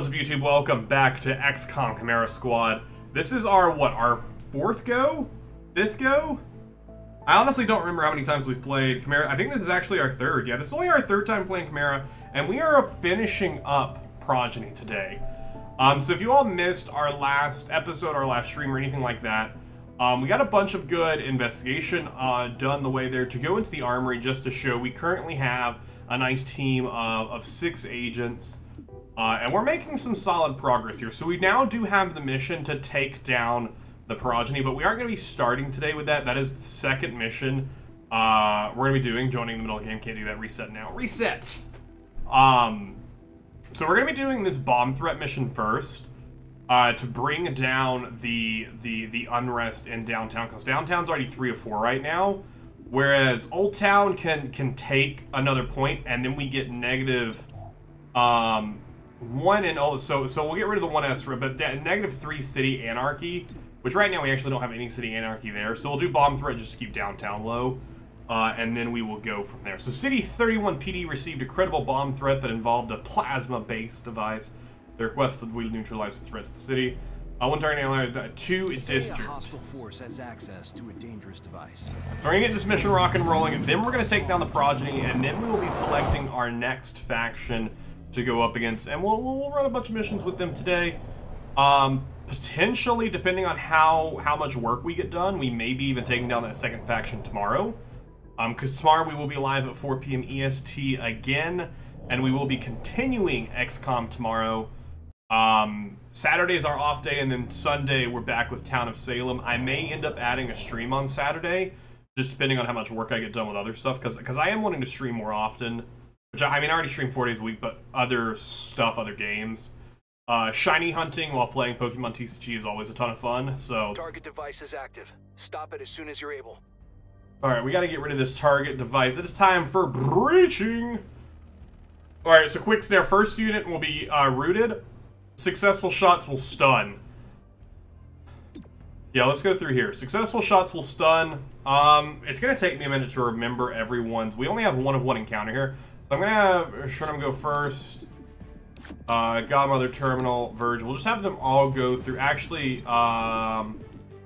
What's up, YouTube? Welcome back to XCOM Chimera Squad. This is our, what, our fourth go? Fifth go? I honestly don't remember how many times we've played Chimera. I think this is actually our third. Yeah, this is only our third time playing Chimera, and we are finishing up Progeny today. So if you all missed our last episode, our last stream, or anything like that, we got a bunch of good investigation done the way there to go into the armory just to show we currently have a nice team of 6 agents. And we're making some solid progress here. So we now do have the mission to take down the Progeny, but we aren't going to be starting today with that. That is the second mission we're going to be doing. Joining in the middle of the game, can't do that. Reset now. Reset! So we're going to be doing this bomb threat mission first to bring down the unrest in downtown, because downtown's already 3 of 4 right now, whereas Old Town can take another point, and then we get negative 1 and oh, so we'll get rid of the 1S, but negative 3 city anarchy, which right now we actually don't have any city anarchy there. So we'll do bomb threat just to keep downtown low, and then we will go from there. So City 31 PD received a credible bomb threat that involved a plasma-based device. They requested we neutralize the threat to the city. 1 target area, 2 is district. A hostile force has access to a dangerous device. So we're gonna get this mission rock and rolling, and then we're gonna take down the Progeny, and then we will be selecting our next faction to go up against, and we'll run a bunch of missions with them today. Potentially, depending on how much work we get done, we may be even taking down that second faction tomorrow. Because tomorrow we will be live at 4 p.m. EST again, and we will be continuing XCOM tomorrow. Saturday is our off day, and then Sunday we're back with Town of Salem. I may end up adding a stream on Saturday, just depending on how much work I get done with other stuff, because I am wanting to stream more often. Which, I mean, I already stream 4 days a week, but other stuff, other games. Shiny hunting while playing Pokemon TCG is always a ton of fun, so... Target device is active. Stop it as soon as you're able. Alright, we gotta get rid of this target device. It is time for breaching! Alright, so quick snare. First unit will be rooted. Successful shots will stun. Yeah, let's go through here. Successful shots will stun. It's gonna take me a minute to remember everyone's... We only have 1 of 1 encounter here. So I'm gonna have Sherman go first. Godmother, Terminal, Verge. We'll just have them all go through. Actually,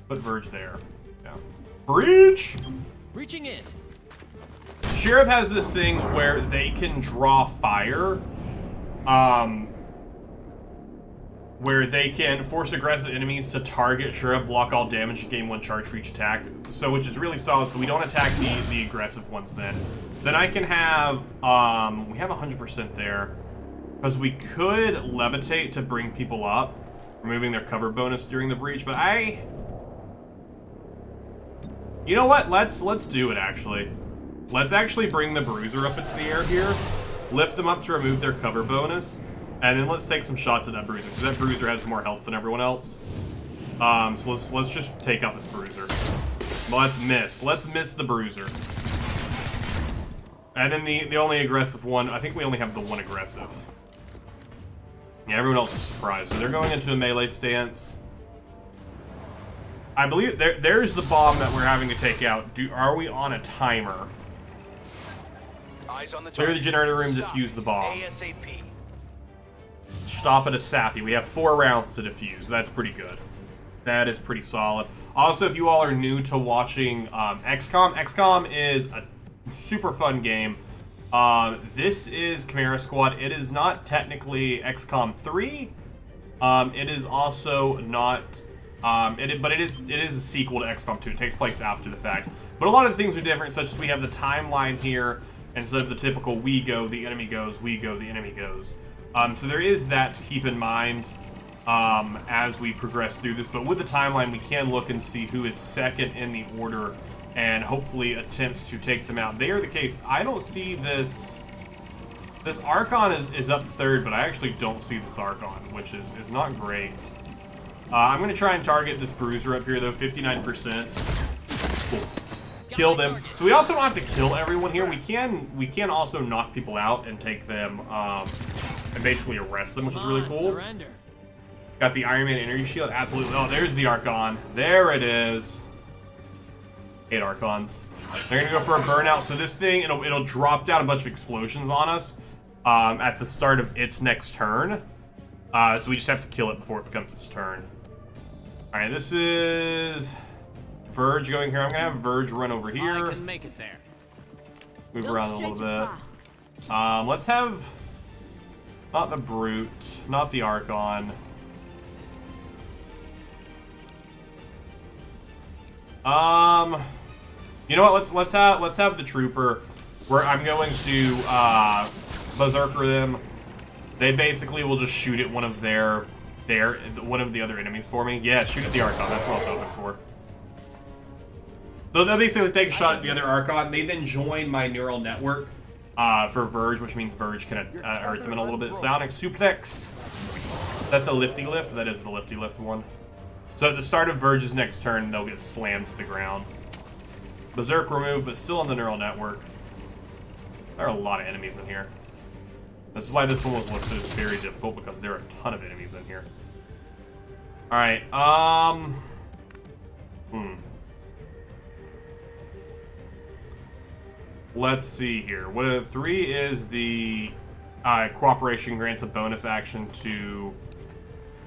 put Verge there. Yeah. Breach! Breaching in. Sheriff has this thing where they can draw fire. Where they can force aggressive enemies to target Sheriff, block all damage, and gain 1 charge for each attack. So, which is really solid, so we don't attack the aggressive ones then. Then I can have, we have 100% there. Because we could levitate to bring people up, removing their cover bonus during the breach, but you know what? Let's do it, actually. Let's actually bring the Bruiser up into the air here, lift them up to remove their cover bonus, and then let's take some shots at that Bruiser, because that Bruiser has more health than everyone else. So let's just take out this Bruiser. Let's miss the Bruiser. And then the only aggressive one, I think we only have the 1 aggressive. Yeah, everyone else is surprised. So they're going into a melee stance. I believe there's the bomb that we're having to take out. Are we on a timer? Eyes on the Clear the generator room, defuse the bomb. ASAP. Stop at a sappy. We have 4 rounds to defuse. That's pretty good. That is pretty solid. Also, if you all are new to watching XCOM, XCOM is a super fun game. This is Chimera Squad. It is not technically XCOM 3. It is also not, but it is a sequel to XCOM 2. It takes place after the fact. But a lot of the things are different, such as we have the timeline here, instead of the typical we go, the enemy goes, we go, the enemy goes. So there is that to keep in mind as we progress through this. But with the timeline, we can look and see who is second in the order and hopefully attempt to take them out. They are the case. I don't see this. This Archon is up 3rd, but I actually don't see this Archon, which is not great. I'm going to try and target this Bruiser up here, though. 59%. Cool. Kill them. So we also don't have to kill everyone here. We can also knock people out and take them and basically arrest them, which is really cool. Got the Iron Man energy shield. Absolutely. Oh, there's the Archon. There it is. 8 Archons. They're gonna go for a burnout. So this thing, it'll drop down a bunch of explosions on us at the start of its next turn. So we just have to kill it before it becomes its turn. Alright, this is Verge going here. I'm gonna have Verge run over here. I can make it there. Move around a little bit. Let's have not the Brute, not the Archon. You know what? Let's have the Trooper. Where I'm going to Berserker them. They basically will just shoot at one of the other enemies for me. Yeah, shoot at the Archon. That's what I was hoping for. So they'll basically take a shot at the other Archon. They then join my neural network for Verge, which means Verge can hurt them in a little bit. Sonic Suplex. Is that the Lifty Lift? That is the Lifty Lift one. So at the start of Verge's next turn, they'll get slammed to the ground. Berserk removed, but still in the neural network. There are a lot of enemies in here. This is why this one was listed as very difficult, because there are a ton of enemies in here. Alright, let's see here. What 3 is the cooperation grants a bonus action to...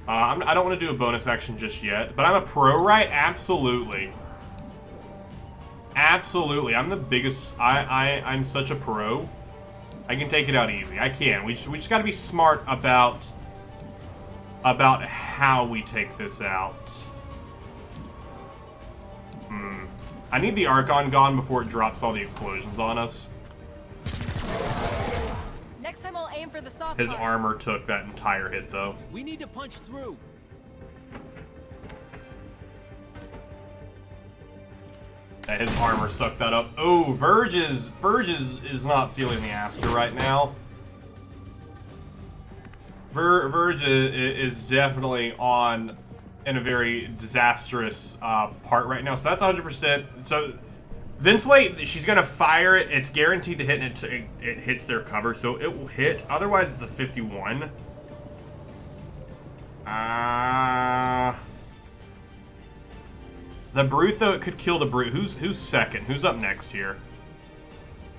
I don't want to do a bonus action just yet, but I'm a pro, right? Absolutely. Absolutely. I'm the biggest... I'm such a pro. I can take it out easy. I can. We just got to be smart about how we take this out. I need the Archon gone before it drops all the explosions on us. Next time I'll aim for the soft His parts. armor took that entire hit, though. We need to punch through. His armor sucked that up. Oh, Verge is not feeling the Aster right now. Verge is definitely in a very disastrous part right now. So that's 100%. So Vince Wait, she's gonna fire it. It's guaranteed to hit, and it hits their cover, so it will hit. Otherwise, it's a 51. The Brute, though, it could kill the Brute. Who's second? Who's up next here?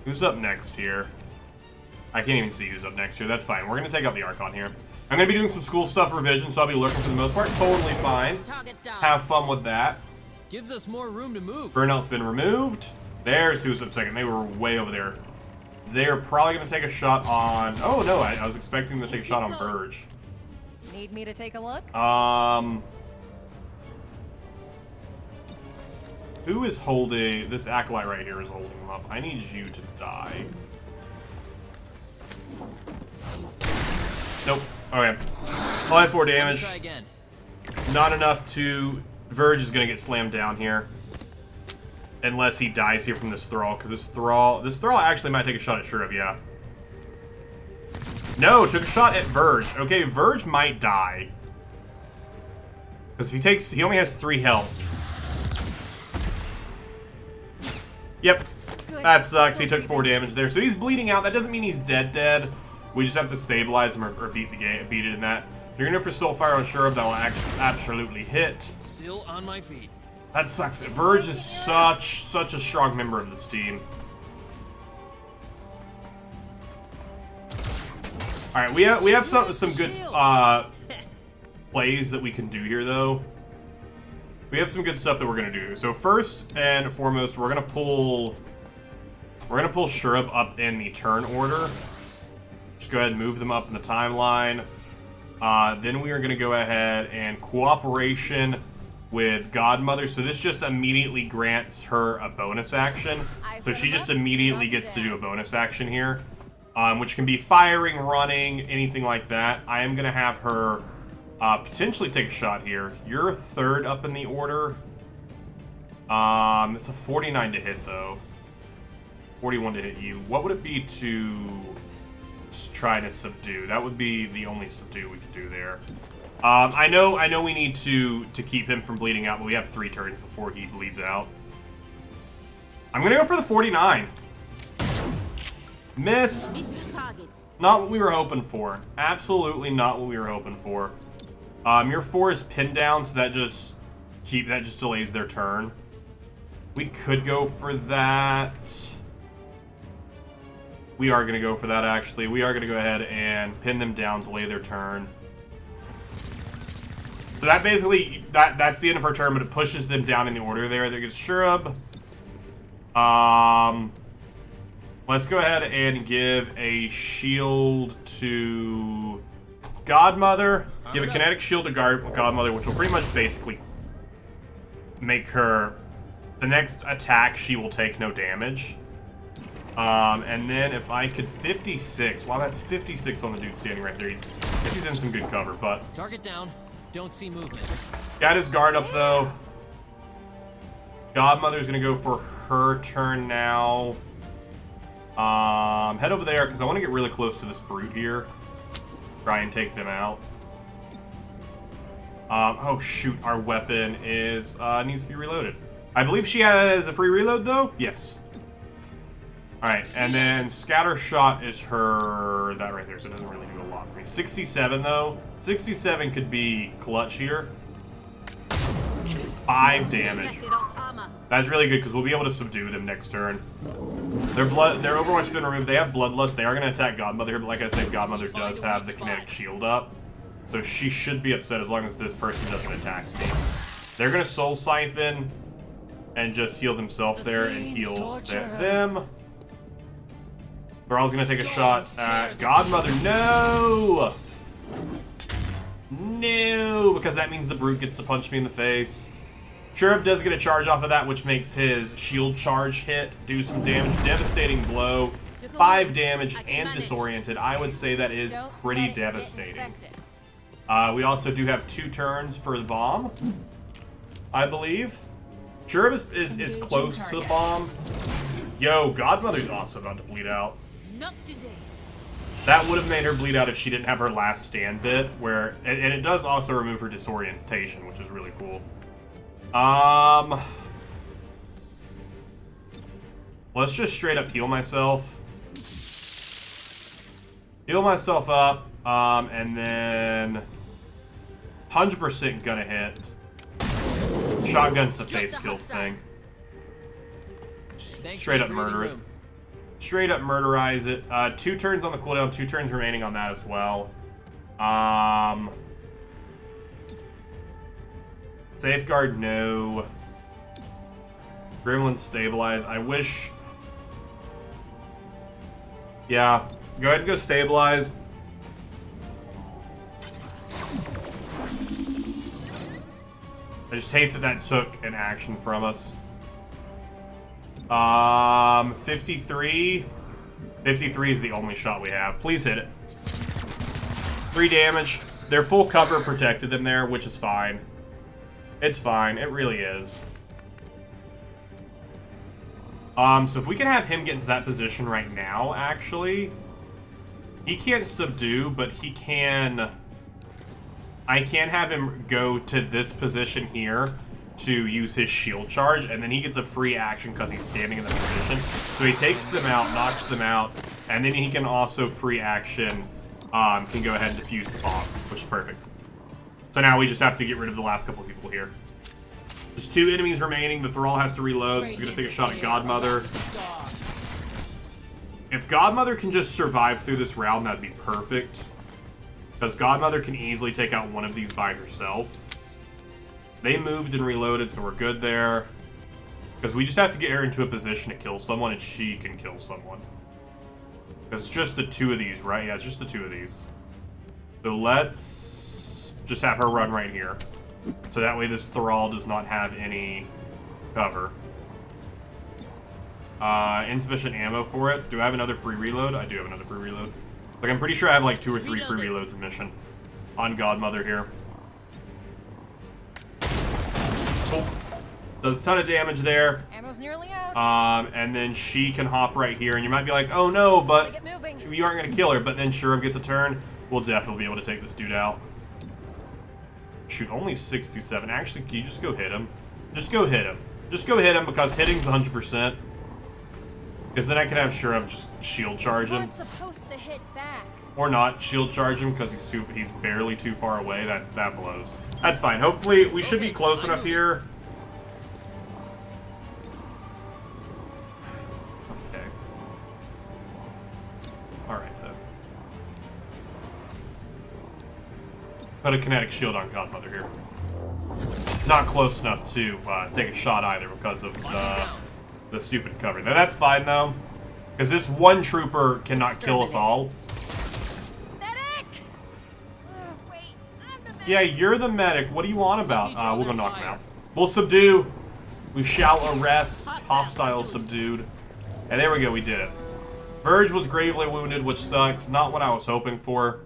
Who's up next here? I can't even see who's up next here. That's fine. We're going to take out the Archon here. I'm going to be doing some school stuff revision, so I'll be lurking for the most part. Totally fine. Have fun with that. Gives us more room to move. Burnout's been removed. There's who's up second. They were way over there. They're probably going to take a shot on... Oh, no. I was expecting them to take a shot on Verge. Need me to take a look? Who is holding... This Acolyte right here is holding him up. I need you to die. Nope. Okay. Only 4 damage. Try again. Not enough to... Verge is going to get slammed down here. Unless he dies here from this Thrall. Because this Thrall actually might take a shot at Shurub, yeah. No, took a shot at Verge. Okay, Verge might die. Because if he only has 3 health. Yep, that sucks. He took 4 damage there, so he's bleeding out. That doesn't mean he's dead. We just have to stabilize him or beat it in that. You're gonna go for Soulfire on Shurub. That will absolutely hit. Still on my feet. That sucks. Verge is such a strong member of this team. All right, we have some good plays that we can do here, though. We have some good stuff that we're gonna do. So first and foremost, we're gonna pull Shurub up in the turn order. Just go ahead and move them up in the timeline. Then we are gonna go ahead and cooperation with Godmother. So this just immediately grants her a bonus action. So she just immediately gets to do a bonus action here, which can be firing, running, anything like that. I am gonna have her potentially take a shot here. You're 3rd up in the order. It's a 49 to hit, though. 41 to hit you. What would it be to try to subdue? That would be the only subdue we could do there. I know we need to keep him from bleeding out, but we have 3 turns before he bleeds out. I'm gonna go for the 49. Missed. Not what we were hoping for. Absolutely not what we were hoping for. Your 4 is pinned down, so that just delays their turn. We could go for that. We are going to go for that, actually. We are going to go ahead and pin them down, delay their turn. So that basically, that's the end of her turn, but it pushes them down in the order there. There goes Shurub. Let's go ahead and give a shield to Godmother. Give a kinetic shield to Godmother, which will pretty much basically make her... The next attack, she will take no damage. And then if I could 56... Wow, that's 56 on the dude standing right there. He's in some good cover, but... Target down. Don't see movement. Got his guard up, though. Godmother's gonna go for her turn now. Head over there, because I want to get really close to this brute here. Try and take them out. Oh shoot, our weapon is, needs to be reloaded. I believe she has a free reload, though? Yes. Alright, and then Scatter Shot is her... That right there, so it doesn't really do a lot for me. 67, though. 67 could be clutch here. 5 damage. That's really good, because we'll be able to subdue them next turn. Their Overwatch's been removed. They have Bloodlust. They are going to attack Godmother here, but like I said, Godmother does have the kinetic shield up. So she should be upset as long as this person doesn't attack me. They're going to Soul Siphon and just heal themselves there and heal them. Thrall's going to take a shot at Godmother. No! No! Because that means the brute gets to punch me in the face. Cherub does get a charge off of that, which makes his shield charge hit do some damage. Devastating blow, 5 damage, and disoriented. I would say that is pretty devastating. We also do have 2 turns for the bomb, I believe. Cherub is close to the bomb. Yo, Godmother's also about to bleed out. Not today. That would have made her bleed out if she didn't have her last stand bit, where... And it does also remove her disorientation, which is really cool. Let's just straight up heal myself. Heal myself up, and then 100% gonna hit. Shotgun to the face kill thing. Straight up murder it. Straight up murderize it. 2 turns on the cooldown, 2 turns remaining on that as well. Safeguard, no. Gremlin stabilize. I wish... Yeah. Go ahead and go stabilize. I just hate that that took an action from us. 53. 53 is the only shot we have. Please hit it. 3 damage. Their full cover protected them there, which is fine. It's fine. It really is. So if we can have him get into that position right now, actually, he can't subdue, but he can... I can have him go to this position here to use his shield charge, and then he gets a free action because he's standing in the position. So he takes them out, knocks them out, and then he can also free action, can go ahead and defuse the bomb, which is perfect. So now we just have to get rid of the last couple of people here. There's 2 enemies remaining. The Thrall has to reload. He's going to take a shot at Godmother. If Godmother can just survive through this round, that'd be perfect. Because Godmother can easily take out one of these by herself. They moved and reloaded, so we're good there. Because we just have to get her into a position to kill someone, and she can kill someone. Because it's just the 2 of these, right? Yeah, it's just the 2 of these. So let's just have her run right here. So that way this Thrall does not have any cover. Insufficient ammo for it. Do I have another free reload? I do have another free reload. Like, I'm pretty sure I have like 2 or 3 free reloads in mission on Godmother here. Oh, does a ton of damage there. Ammo's nearly out. And then she can hop right here, and you might be like, oh no, but you aren't gonna kill her. But then Shurub gets a turn. We'll definitely be able to take this dude out. Shoot, only 67. Actually, can you just go hit him? Just go hit him. Just go hit him, because hitting's 100%. Because then I can have Shurub just shield charge him. Supposed to hit back. Or not shield charge him, because he's barely too far away. That blows. That's fine. Hopefully, we should be close enough here. Okay. Alright, then. Put a kinetic shield on Godmother here. Not close enough to take a shot either because of the stupid cover. Now that's fine though, because this one trooper cannot kill us all. Medic! Wait, I'm the medic. Yeah, you're the medic. What do you want about? We'll go knock him out. We'll subdue. We shall arrest. Hostile subdued. And there we go, we did it. Verge was gravely wounded, which sucks. Not what I was hoping for.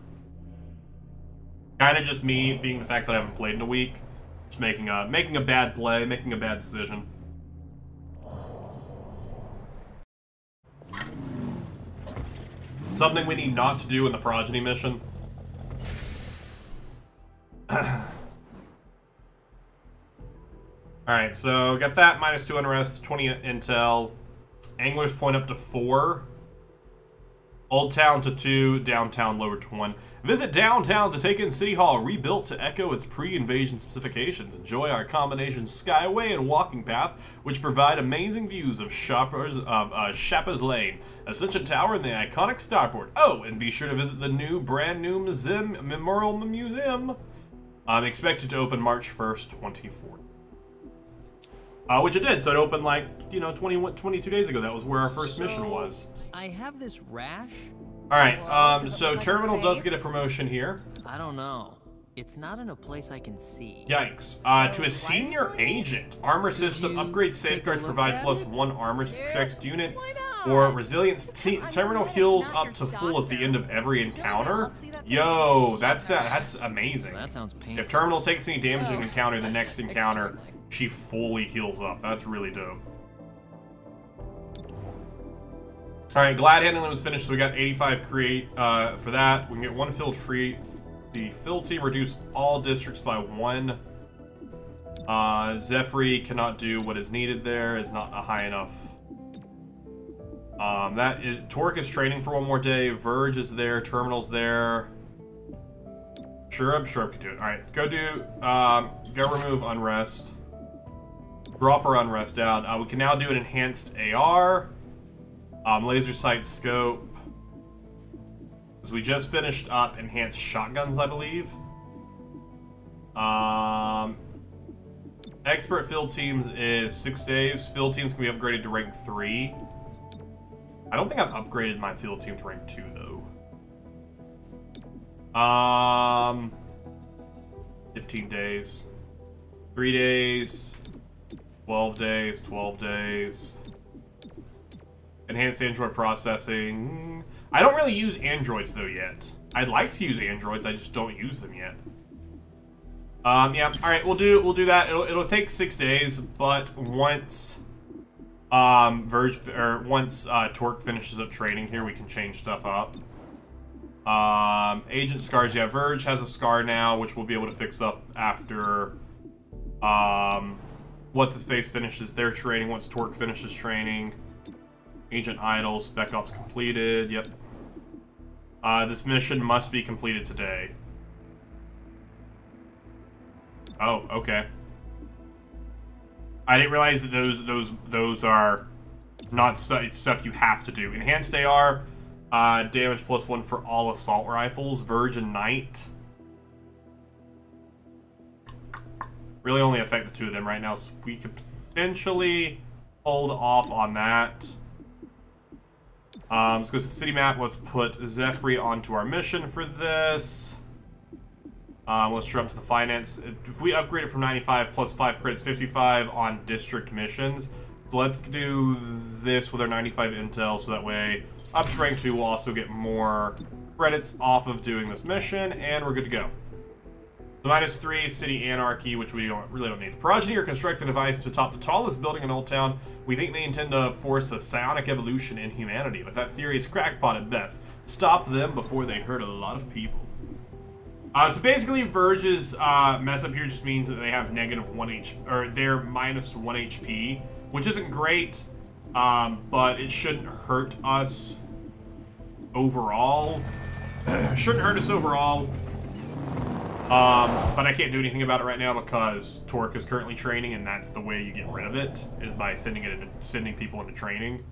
Kind of just me being the fact that I haven't played in a week. Just making a bad play, making a bad decision. Something we need not to do in the Progeny mission. Alright, so got that, -2 unrest, 20 intel. Anglers point up to 4. Old Town to 2, downtown lower to 1. Visit downtown to take in City Hall, rebuilt to echo its pre-invasion specifications. Enjoy our combination Skyway and walking path, which provide amazing views of Shappa's Lane, Ascension Tower, and the iconic starport. Oh, and be sure to visit the brand new Memorial Museum. Expected to open March 1st, 2024. Which it did, so it opened like, 22 days ago. That was where our first mission was. I have this rash. Alright, so Terminal does get a promotion here. I don't know. It's not in a place I can see. Yikes. To a senior agent. Armor system, upgrade safeguards, provide +1 armor to protect unit. Or resilience, terminal heals up to full at the end of every encounter. Yo, that's amazing. That sounds painful. If Terminal takes any damage in an encounter, the next encounter, she fully heals up. That's really dope. Alright, Glad Handling was finished, so we got 85 create for that. We can get 1 field free. The field team reduce all districts by 1. Zephyr cannot do what is needed there, is not a high enough. Torque is training for 1 more day. Verge is there, Terminal's there. Shrub can do it. Alright, go remove Unrest. Drop our Unrest down. We can now do an enhanced AR. Laser sight scope. Because we just finished up enhanced shotguns, I believe. Expert field teams is 6 days. Field teams can be upgraded to rank 3. I don't think I've upgraded my field team to rank 2 though. 15 days. 3 days. 12 days. 12 days. Enhanced Android processing. I don't really use androids though yet. I'd like to use androids, I just don't use them yet. Yeah, alright, we'll do that. It'll take 6 days, but once once Torque finishes up training here, we can change stuff up. Agent scars, yeah, Verge has a scar now, which we'll be able to fix up after what's his face finishes their training, once Torque finishes training. Agent Idle, Spec Ops completed, yep. This mission must be completed today. Oh, okay. I didn't realize that those are not stuff you have to do. Enhanced AR, damage +1 for all assault rifles, Verge and Knight. Really only affect the 2 of them right now, so we could potentially hold off on that. Let's go to the city map. Let's put Zephyr onto our mission for this. Let's jump to the finance. If we upgrade it from 95 +5 credits, 55 on district missions. So let's do this with our 95 intel, so that way up to rank 2 we'll also get more credits off of doing this mission, and we're good to go. So -3, City Anarchy, which we really don't need. The Progeny are constructing a device to top the tallest building in Old Town. We think they intend to force a psionic evolution in humanity, but that theory is crackpot at best. Stop them before they hurt a lot of people. So basically, Verge's mess up here just means that they have -1 HP, or they're -1 HP, which isn't great, but it shouldn't hurt us overall. Shouldn't hurt us overall. But I can't do anything about it right now because Torque is currently training, and that's the way you get rid of it, is by sending people into training.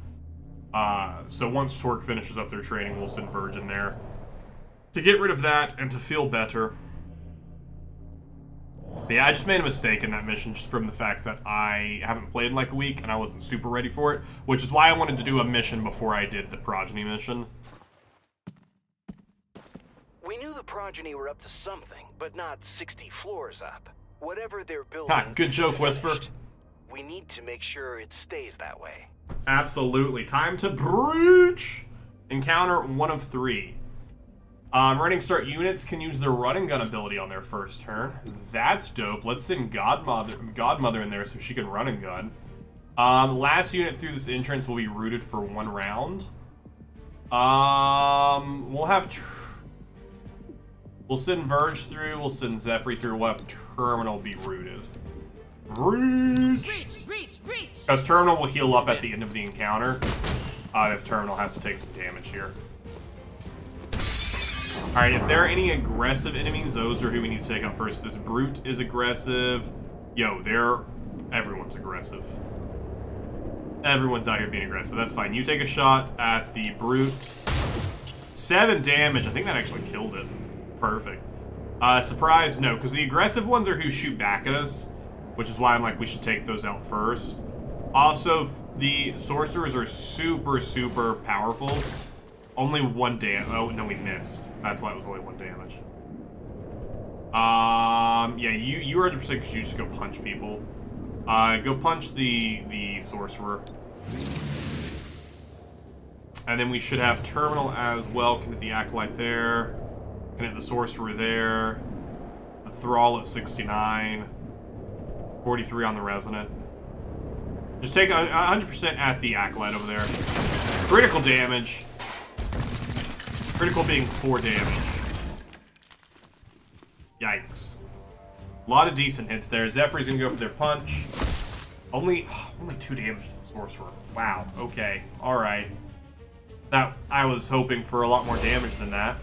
So once Torque finishes up their training, we'll send Verge in there to get rid of that and to feel better. But yeah, I just made a mistake in that mission just from the fact that I haven't played in like a week and I wasn't super ready for it, which is why I wanted to do a mission before I did the Progeny mission. We knew the Progeny were up to something, but not 60 floors up. Whatever they're building... Ha, good joke, Whisper. We need to make sure it stays that way. Absolutely. Time to breach! Encounter 1 of 3. Running start units can use their run and gun ability on their first turn. That's dope. Let's send Godmother in there so she can run and gun. Last unit through this entrance will be routed for 1 round. We'll send Verge through. We'll send Zephyr through. We'll have Terminal be routed. Breach! Because Terminal will heal up at the end of the encounter. If Terminal has to take some damage here. Alright, if there are any aggressive enemies, those are who we need to take out first. This Brute is aggressive. Yo, everyone's aggressive. Everyone's out here being aggressive. That's fine. You take a shot at the Brute. 7 damage. I think that actually killed it. Perfect. Surprise? No, because the aggressive ones are who shoot back at us, which is why I'm like, we should take those out first. Also, the sorcerers are super, super powerful. Only 1 damage. Oh, no, we missed. That's why it was only 1 damage. Yeah, you are 100% because you just go punch people. Go punch the sorcerer. And then we should have Terminal as well. Can hit the Acolyte there. Can hit the sorcerer there. The Thrall at 69. 43 on the Resonant. Just take 100% at the Acolyte over there. Critical damage. Critical being 4 damage. Yikes. A lot of decent hits there. Zephyr's gonna go for their punch. Only 2 damage to the sorcerer. Wow. Okay. Alright. I was hoping for a lot more damage than that.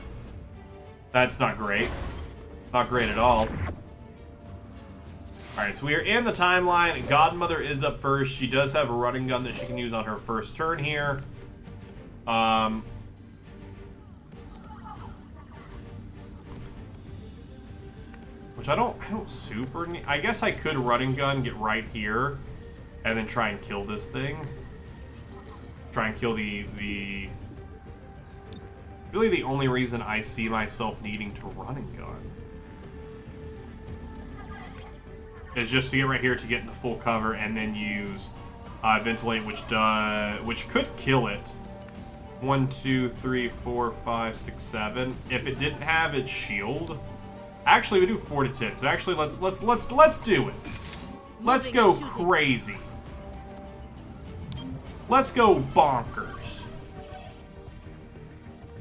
That's not great. Not great at all. Alright, so we are in the timeline. Godmother is up first. She does have a running gun that she can use on her first turn here. Which I don't super need. I guess I could run and gun, get right here, and then try and kill this thing. Try and kill the really the only reason I see myself needing to run and gun is just to get right here to get into full cover and then use Ventilate, which could kill it. 1, 2, 3, 4, 5, 6, 7. If it didn't have its shield. Actually, we do 4 to 10. So actually, let's do it. Let's go crazy. Let's go bonkers.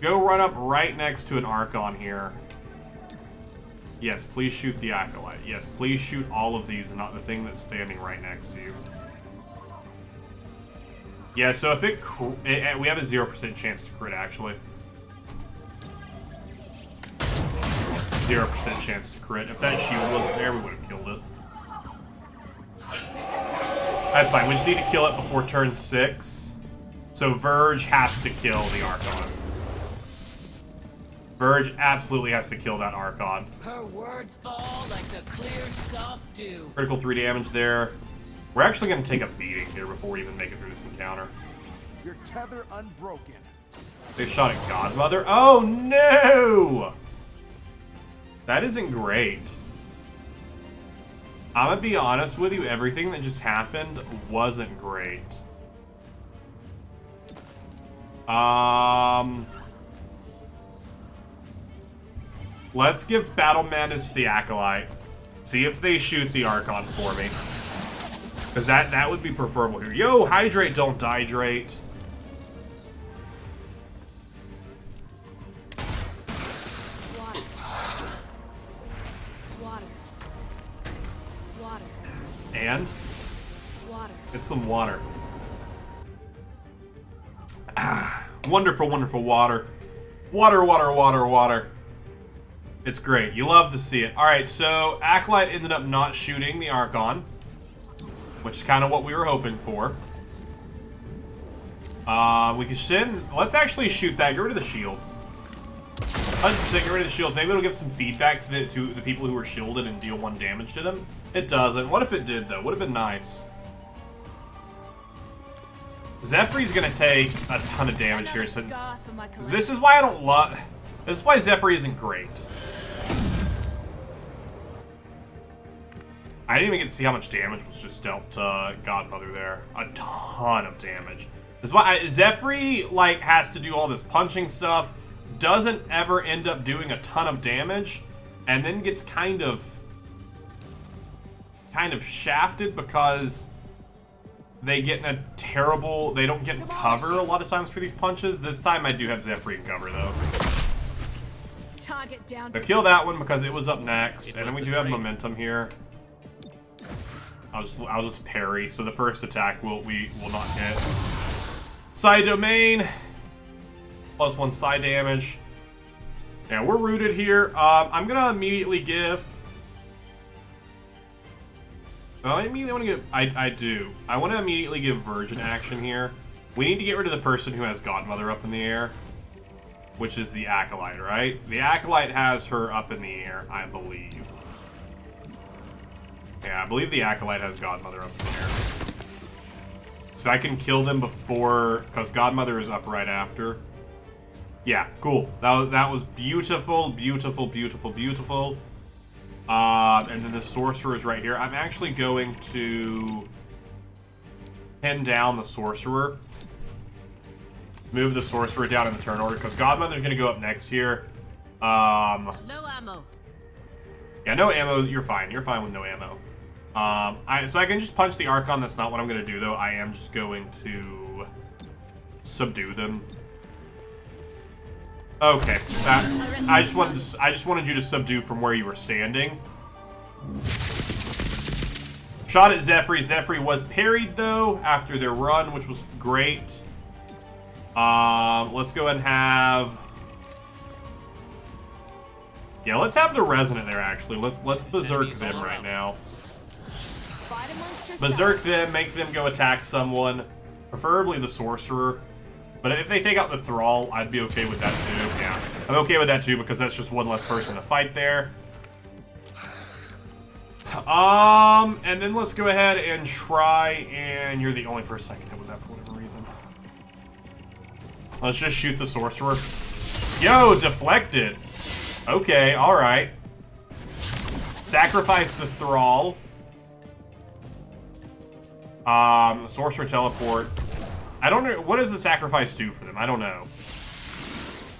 Go run up right next to an Archon here. Yes, please shoot the Acolyte. Yes, please shoot all of these and not the thing that's standing right next to you. Yeah, so if we have a 0% chance to crit, actually. 0% chance to crit. If that shield wasn't there, we would have killed it. That's fine. We just need to kill it before turn 6. So Verge has to kill the Archon. Verge absolutely has to kill that Archon. Her words fall like the clear, soft dew. Critical 3 damage there. We're actually going to take a beating here before we even make it through this encounter. Your tether unbroken. They shot at Godmother. Oh no! That isn't great. I'm gonna be honest with you, everything that just happened wasn't great. Let's give Battle Madness the Acolyte. See if they shoot the Archon for me. Because that would be preferable here. Yo, hydrate, don't dihydrate. And? Water. Get some water. Ah, wonderful, wonderful water. Water, water, water, water. It's great. You love to see it. Alright, so Acolyte ended up not shooting the Archon, which is kind of what we were hoping for. We can send... Let's actually shoot that. Get rid of the shields. 100% get rid of the shields. Maybe it'll give some feedback to the people who are shielded and deal 1 damage to them. It doesn't. What if it did, though? Would have been nice. Zephyri's gonna take a ton of damage here since... This is why I don't love... This is why Zephyr isn't great. I didn't even get to see how much damage was just dealt to Godmother there. A ton of damage. This is why Zephyr, like, has to do all this punching stuff, doesn't ever end up doing a ton of damage, and then gets kind of shafted because they get in a terrible... They don't get in cover a lot of times for these punches. This time I do have Zephyr in cover, though. Target down. So kill that one because it was up next, and then we do have momentum here. I'll just parry, so the first attack we will not hit. Side domain. +1 side damage. Yeah, we're rooted here. I'm gonna immediately give... I immediately want to give... I do. I want to immediately give Virgin action here. We need to get rid of the person who has Godmother up in the air, which is the Acolyte, right? The Acolyte has her up in the air, I believe. Yeah, I believe the Acolyte has Godmother up in the air. So I can kill them before... Because Godmother is up right after. Yeah, cool. That was beautiful, beautiful, beautiful, beautiful. And then the Sorcerer is right here. I'm actually going to pin down the Sorcerer. Move the Sorcerer down in the turn order, because Godmother's going to go up next here. No ammo. Yeah, no ammo. You're fine. You're fine with no ammo. So I can just punch the Archon. That's not what I'm going to do, though. I am just going to subdue them. Okay, I just wanted you to subdue from where you were standing. Shot at Zephyr. Zephyr was parried though after their run, which was great. Let's go ahead and have... Yeah, let's have the Resonant there actually. Let's berserk them right now. Berserk them, make them go attack someone, preferably the Sorcerer. But if they take out the Thrall, I'd be okay with that too. Yeah, I'm okay with that too because that's just one less person to fight there. And then let's go ahead and try, and you're the only person I can hit with that for whatever reason. Let's just shoot the Sorcerer. Yo, deflected. Okay, alright. Sacrifice the Thrall. Sorcerer teleport. I don't know, what does the sacrifice do for them? I don't know.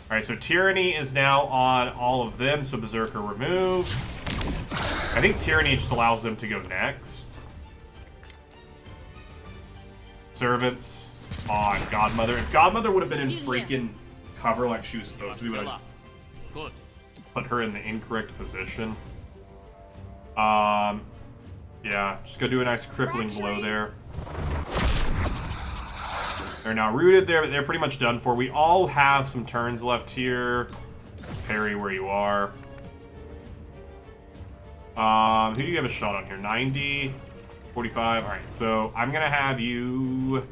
Alright, so Tyranny is now on all of them, so Berserker removed. I think Tyranny just allows them to go next. Servants on Godmother. If Godmother would have been in freaking cover like she was supposed to be, we would have just put her in the incorrect position. Yeah, just go do a nice crippling blow there. They're now rooted there, but they're pretty much done for. We all have some turns left here. Parry where you are. Who do you have a shot on here? 90, 45. All right, so I'm gonna have you,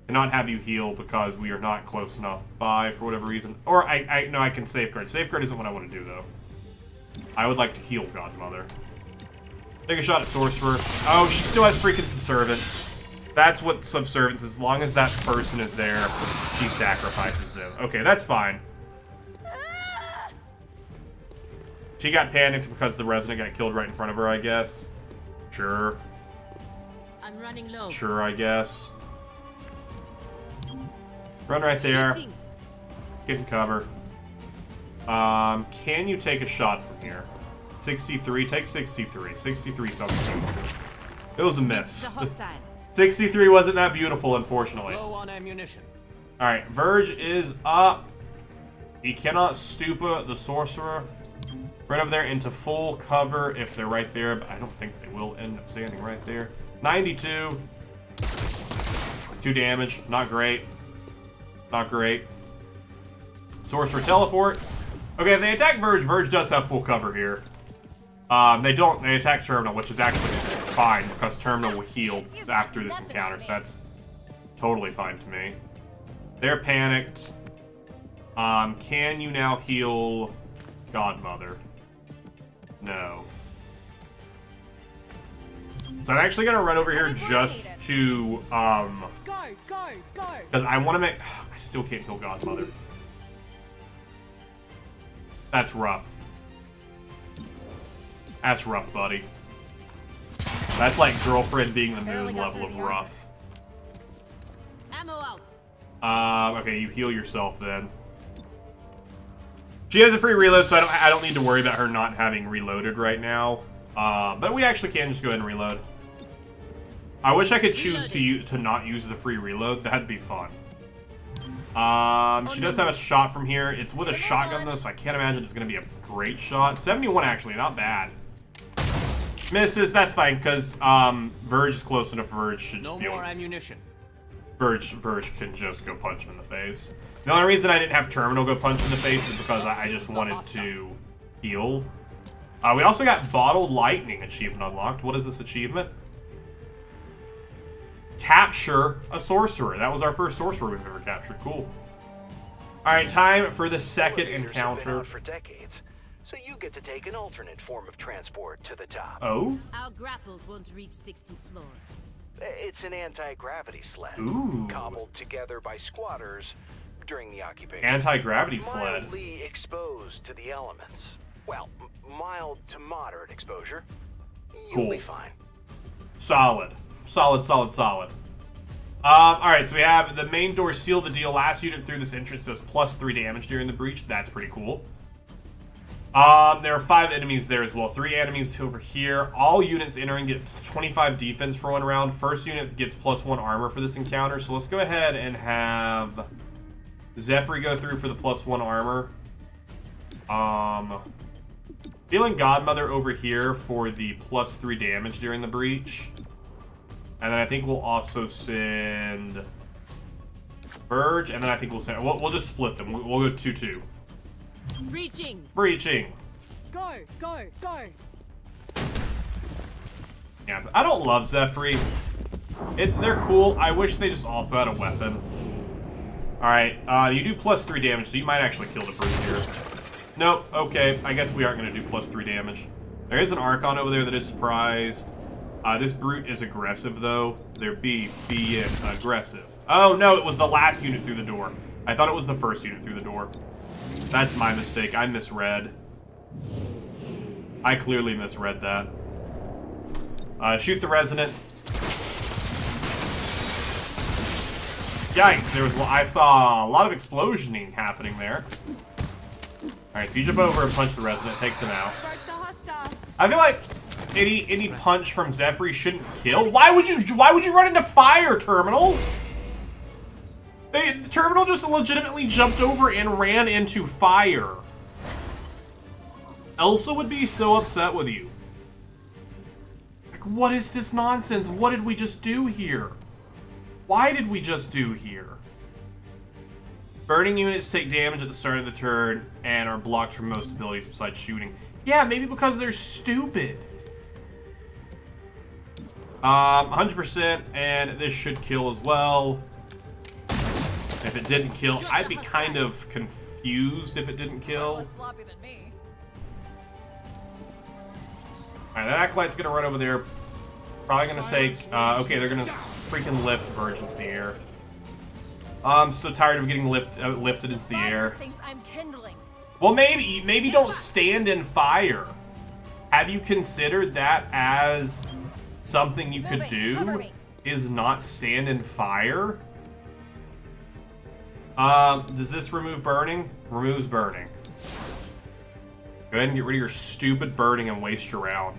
cannot have you heal because we are not close enough by for whatever reason. Or no, I can safeguard. Safeguard isn't what I want to do though. I would like to heal Godmother. Take a shot at Sorcerer. Oh, she still has freaking Subservience. That's what Subservience is. As long as that person is there, she sacrifices them. Okay, that's fine. She got panicked because the Resonant got killed right in front of her, I guess. Sure. I'm running low. Sure, I guess. Run right there. Get in cover. Can you take a shot from here? 63. Take 63. 63 something. It was a miss. 63 wasn't that beautiful, unfortunately. Low on ammunition. Alright, Verge is up. He cannot stupa the Sorcerer. Right over there into full cover if they're right there, but I don't think they will end up standing right there. 92. 2 damage. Not great. Not great. Sorcerer teleport. Okay, if they attack Verge, Verge does have full cover here. They don't. They attack Terminal, which is actually fine because Terminal will heal after this encounter, so that's totally fine to me. They're panicked. Can you now heal Godmother? No. So I'm actually gonna run over here just to, Go, go, go. because I want to make... I still can't kill Godmother. That's rough. That's rough, buddy. That's like girlfriend being the moon level of rough. Ammo out. Okay, you heal yourself then. She has a free reload, so I don't need to worry about her not having reloaded right now. But we actually can just go ahead and reload. I wish I could choose to not use the free reload. That'd be fun. She does have a shot from here. It's with a shotgun though, so I can't imagine it's gonna be a great shot. 71 actually, not bad. Misses, that's fine, because Verge is close enough. Verge should just be able. No more ammunition. Verge can just go punch him in the face. The only reason I didn't have Terminal go punch in the face is because I just wanted to heal. We also got Bottled Lightning achievement unlocked. What is this achievement? Capture a sorcerer. That was our first sorcerer we've ever captured. Cool. All right, time for the second Elevators have been encounter. out for decades, so you get to take an alternate form of transport to the top. Oh? Our grapples won't reach 60 floors. It's an anti-gravity sled, Ooh. cobbled together by squatters during the occupation. Anti-gravity sled. Mildly exposed to the elements. Well, mild to moderate exposure. You'll Cool. be fine. Solid. Solid, solid, solid. Alright, so we have the main door seal the deal. Last unit through this entrance does +3 damage during the breach. That's pretty cool. There are 5 enemies there as well. 3 enemies over here. All units entering get 25 defense for 1 round. First unit gets +1 armor for this encounter. So let's go ahead and have Zephyr go through for the +1 armor. Feeling Godmother over here for the +3 damage during the breach. And then I think we'll also send Verge, and then I think we'll send... We'll just split them. We'll go 2-2. Breaching. Breaching. Go, go, go. Yeah, but I don't love Zephyr. They're cool. I wish they just also had a weapon. Alright, you do +3 damage, so you might actually kill the brute here. Nope, okay. I guess we aren't going to do +3 damage. There is an Archon over there that is surprised. This brute is aggressive, though. They're being aggressive. Oh, no, it was the last unit through the door. I thought it was the first unit through the door. That's my mistake. I misread. I clearly misread that. Shoot the Resonant. Yikes, I saw a lot of explosioning happening there. Alright, so you jump over and punch the Resonant, take them out. I feel like any punch from Zephyr shouldn't kill. Why would you run into fire, Terminal? The Terminal just legitimately jumped over and ran into fire. Elsa would be so upset with you. Like, what is this nonsense? What did we just do here? Why did we just do here? Burning units take damage at the start of the turn and are blocked from most abilities besides shooting. Yeah, maybe because they're stupid. 100%, and this should kill as well. If it didn't kill, I'd be kind of confused if it didn't kill. Sloppy than me. Alright, that Acolyte's gonna run over there. Probably gonna take, okay, they're gonna freaking lift Verge into the air. I'm so tired of getting lifted into the air. Thinks I'm kindling. Well, maybe don't stand in fire. Have you considered that as something you could do? Is not stand in fire? Does this remove burning? Removes burning. Go ahead and get rid of your stupid burning and waste your round.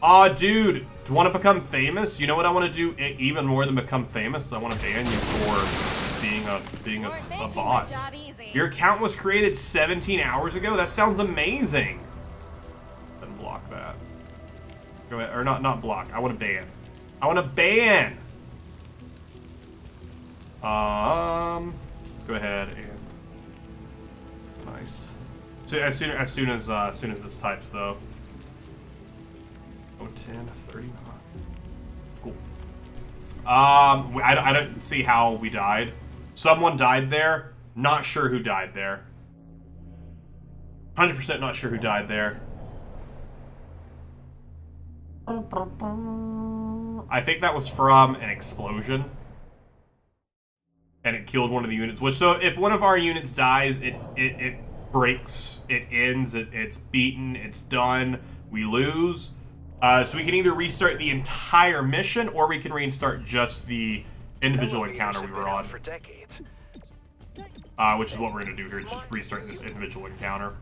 Aw, dude, do you want to become famous? You know what I want to do even more than become famous? I want to ban you for being a bot. Your account was created 17 hours ago? That sounds amazing. Then block that. Go ahead, or not block. I want to ban. I want to ban. Let's go ahead and nice. So as soon as this types though. 10, 39. Cool. I don't see how we died. Someone died there. Not sure who died there. 100% not sure who died there. I think that was from an explosion. And it killed one of the units. Which, so if one of our units dies, it breaks, it ends, it's beaten, it's done, we lose. So we can either restart the entire mission, or we can restart just the individual encounter we were on. For decades. Which is what we're going to do here, just restart this individual encounter.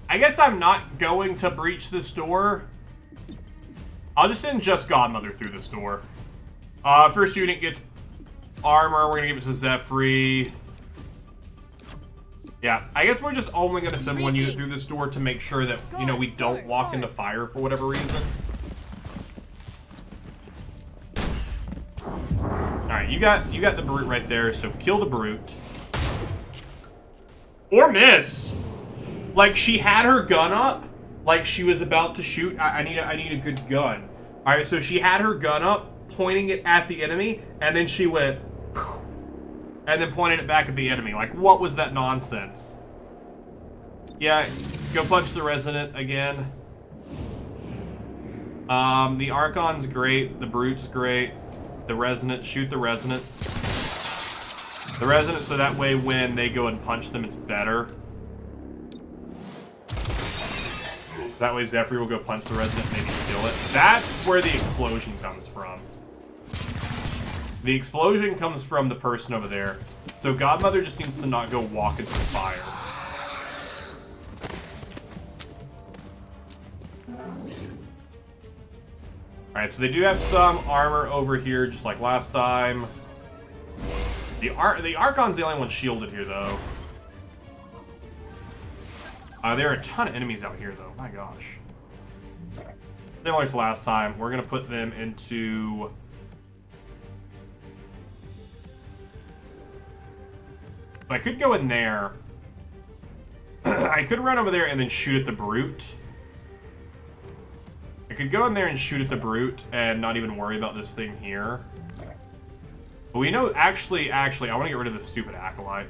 I guess I'm not going to breach this door. I'll just send just Godmother through this door. First unit gets armor. We're going to give it to Zephyr. Yeah, I guess we're just only going to send one unit through this door to make sure that, you know, we don't walk into fire for whatever reason. Alright, you got the brute right there, so kill the brute. Or miss! Like, she had her gun up, like she was about to shoot. I need a good gun. Alright, so she had her gun up, pointing it at the enemy, and then she went, and then pointed it back at the enemy. Like, what was that nonsense? Yeah, go punch the Resident again. The Archon's great, the Brute's great. The Resident, shoot the Resident. The Resident, so that way when they go and punch them, it's better. That way Zephyr will go punch the Resident, maybe kill it. That's where the explosion comes from. The explosion comes from the person over there. So Godmother just needs to not go walk into the fire. Alright, so they do have some armor over here, just like last time. The Archon's the only one shielded here, though. There are a ton of enemies out here, though. My gosh. Similar to last time, we're going to put them into... I could go in there. I could run over there and then shoot at the Brute. I could go in there and shoot at the Brute and not even worry about this thing here. But we know, actually, I want to get rid of this stupid Acolyte.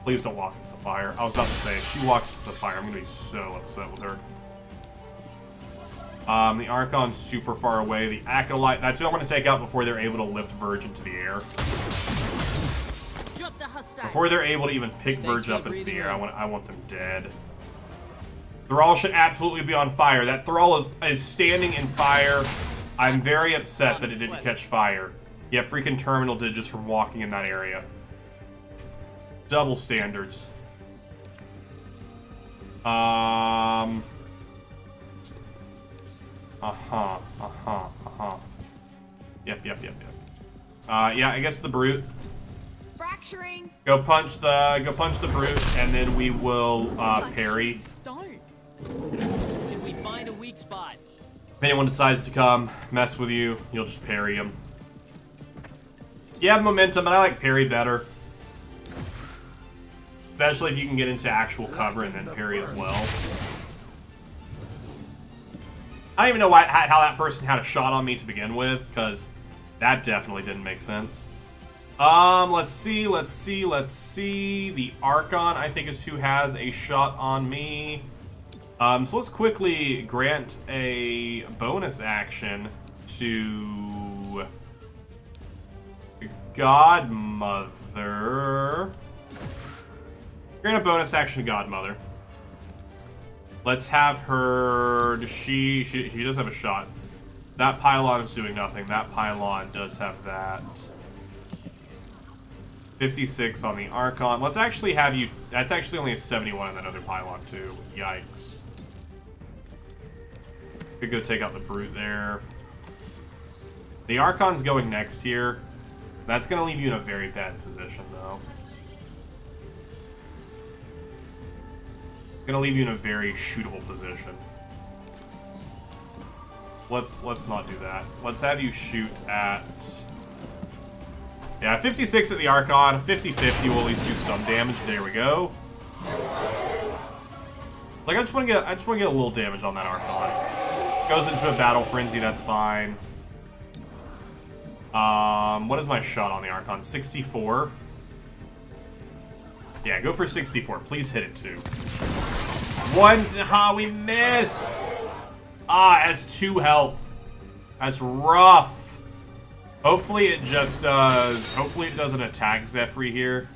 Please don't walk into the fire. I was about to say, if she walks into the fire, I'm going to be so upset with her. The Archon's super far away. The Acolyte, that's who I want to take out before they're able to lift Verge into the air. Before they're able to even pick Verge up into the air, I want them dead. Thrall should absolutely be on fire. That Thrall is standing in fire. I'm very upset that it didn't catch fire. Yeah, freaking Terminal did just from walking in that area. Double standards. Yep. Yeah, I guess the Brute. Fracturing. Go punch the Brute, and then we will parry. Can we find a weak spot? If anyone decides to come mess with you, you'll just parry him. You have momentum, but I like parry better. Especially if you can get into actual cover and then parry as well. I don't even know how that person had a shot on me to begin with, because that definitely didn't make sense. Let's see. The Archon, I think, is who has a shot on me. So let's quickly grant a bonus action to Godmother. Grant a bonus action to Godmother. Let's have her... She does have a shot. That pylon is doing nothing. That pylon does have that. 56 on the Archon. Let's actually have you... That's actually only a 71 on that other pylon, too. Yikes. Could go take out the Brute there. The Archon's going next here. That's going to leave you in a very bad position, though. Going to leave you in a very shootable position. Let's not do that. Let's have you shoot at... Yeah, 56 at the Archon. 50-50 will at least do some damage. There we go. Like, I just want to get a little damage on that Archon. Goes into a battle frenzy, that's fine. What is my shot on the Archon? 64? Yeah, go for 64. Please hit it too. We missed! Ah, it has 2 health. That's rough. Hopefully it just does... Hopefully it doesn't attack Zephyr here.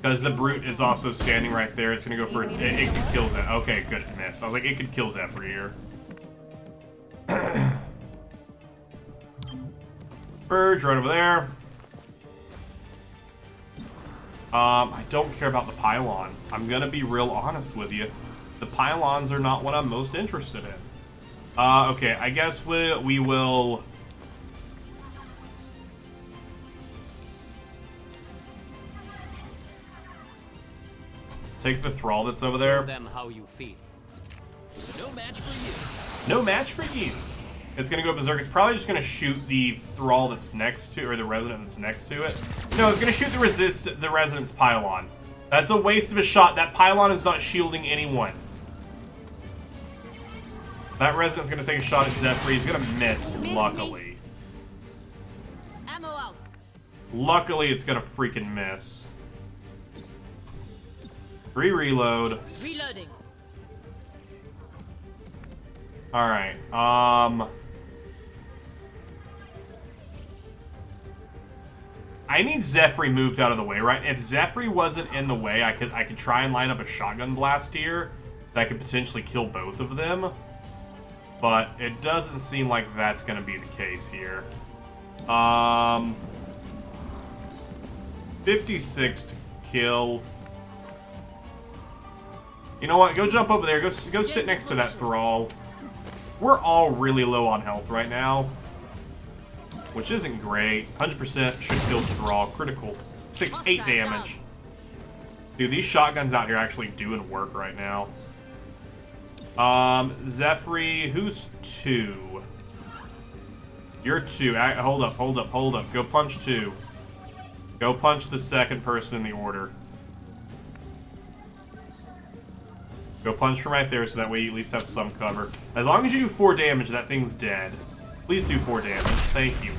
Because the Brute is also standing right there. It's going to go for... It could kill Zephyr. Okay, good, it missed. I was like, it could kill Zephyr here. Verge right over there. I don't care about the pylons. I'm going to be real honest with you. The pylons are not what I'm most interested in. Okay, I guess we will... Take the Thrall that's over there. Show them how you feel. No match for you. No match for you. It's gonna go berserk. It's probably just gonna shoot the Thrall that's next to, or the Resonant that's next to it. No, it's gonna shoot the Resonance pylon. That's a waste of a shot. That pylon is not shielding anyone. That Resonant's gonna take a shot at Zephyr. He's gonna miss, luckily. Ammo out. Luckily, it's gonna freaking miss. Reload. Reloading. Alright, I need Zephyr moved out of the way, right? If Zephyr wasn't in the way, I could try and line up a shotgun blast here that could potentially kill both of them. But it doesn't seem like that's gonna be the case here. 56 to kill. You know what? Go jump over there. Go sit next to that Thrall. We're all really low on health right now, which isn't great. 100% should kill Thrall. Critical. 8 damage. Dude, these shotguns out here actually doing work right now. Zephyr, who's 2? You're 2. Hold up. Go punch 2. Go punch the second person in the order. Go punch from right there so that way you at least have some cover. As long as you do 4 damage, that thing's dead. Please do 4 damage. Thank you.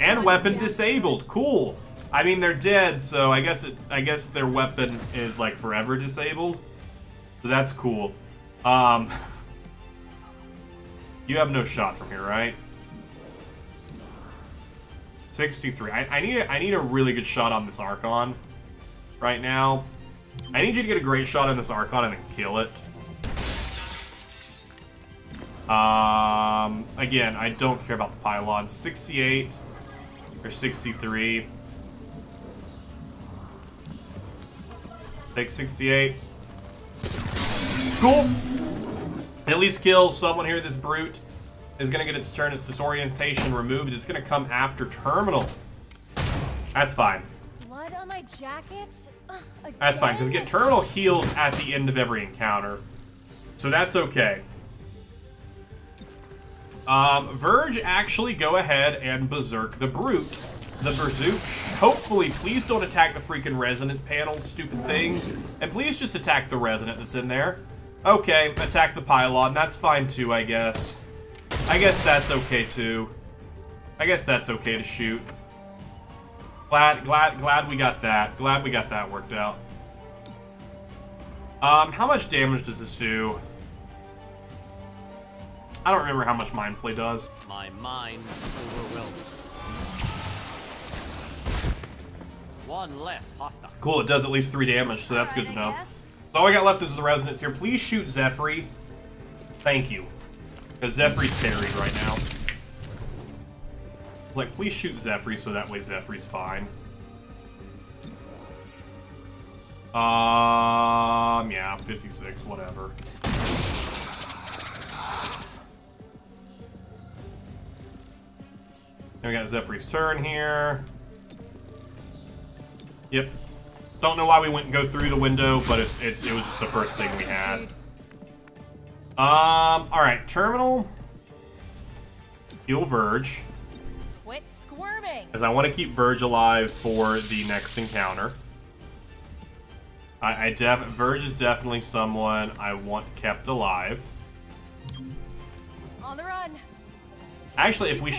And weapon disabled. Cool. I mean, they're dead, so I guess their weapon is like forever disabled. So that's cool. You have no shot from here, right? 63. I need a really good shot on this Archon right now. I need you to get a great shot on this Archon and then kill it. Again, I don't care about the pylon. 68 or 63. Take 68. Cool. At least kill someone here. This Brute is going to get its turn. Its disorientation removed. It's going to come after Terminal. That's fine. Blood on my jacket? That's fine, because get Terminal heals at the end of every encounter. So that's okay. Verge, actually go ahead and berserk the Brute. The Berserk. Hopefully, please don't attack the freaking Resonant panels, stupid things. And please just attack the Resonant that's in there. Okay, attack the pylon. That's fine too, I guess. I guess that's okay too. I guess that's okay to shoot. Glad we got that. Glad we got that worked out. How much damage does this do? I don't remember how much Mind Flay does. My mind overwhelmed. One less hostile. Cool, it does at least 3 damage, so that's good to know. So all I got left is the Resonance here. Please shoot Zephyr. Thank you. Because Zephyr's parried right now. Like, please shoot Zephyr so that way Zephyr's fine. Yeah, 56, whatever. Then we got Zephyr's turn here. Yep. Don't know why we went and go through the window, but it was just the first thing we had. Alright, Terminal. Heal Verge. Quit squirming. As I want to keep Verge alive for the next encounter. Verge is definitely someone I want kept alive. On the run. Actually, if we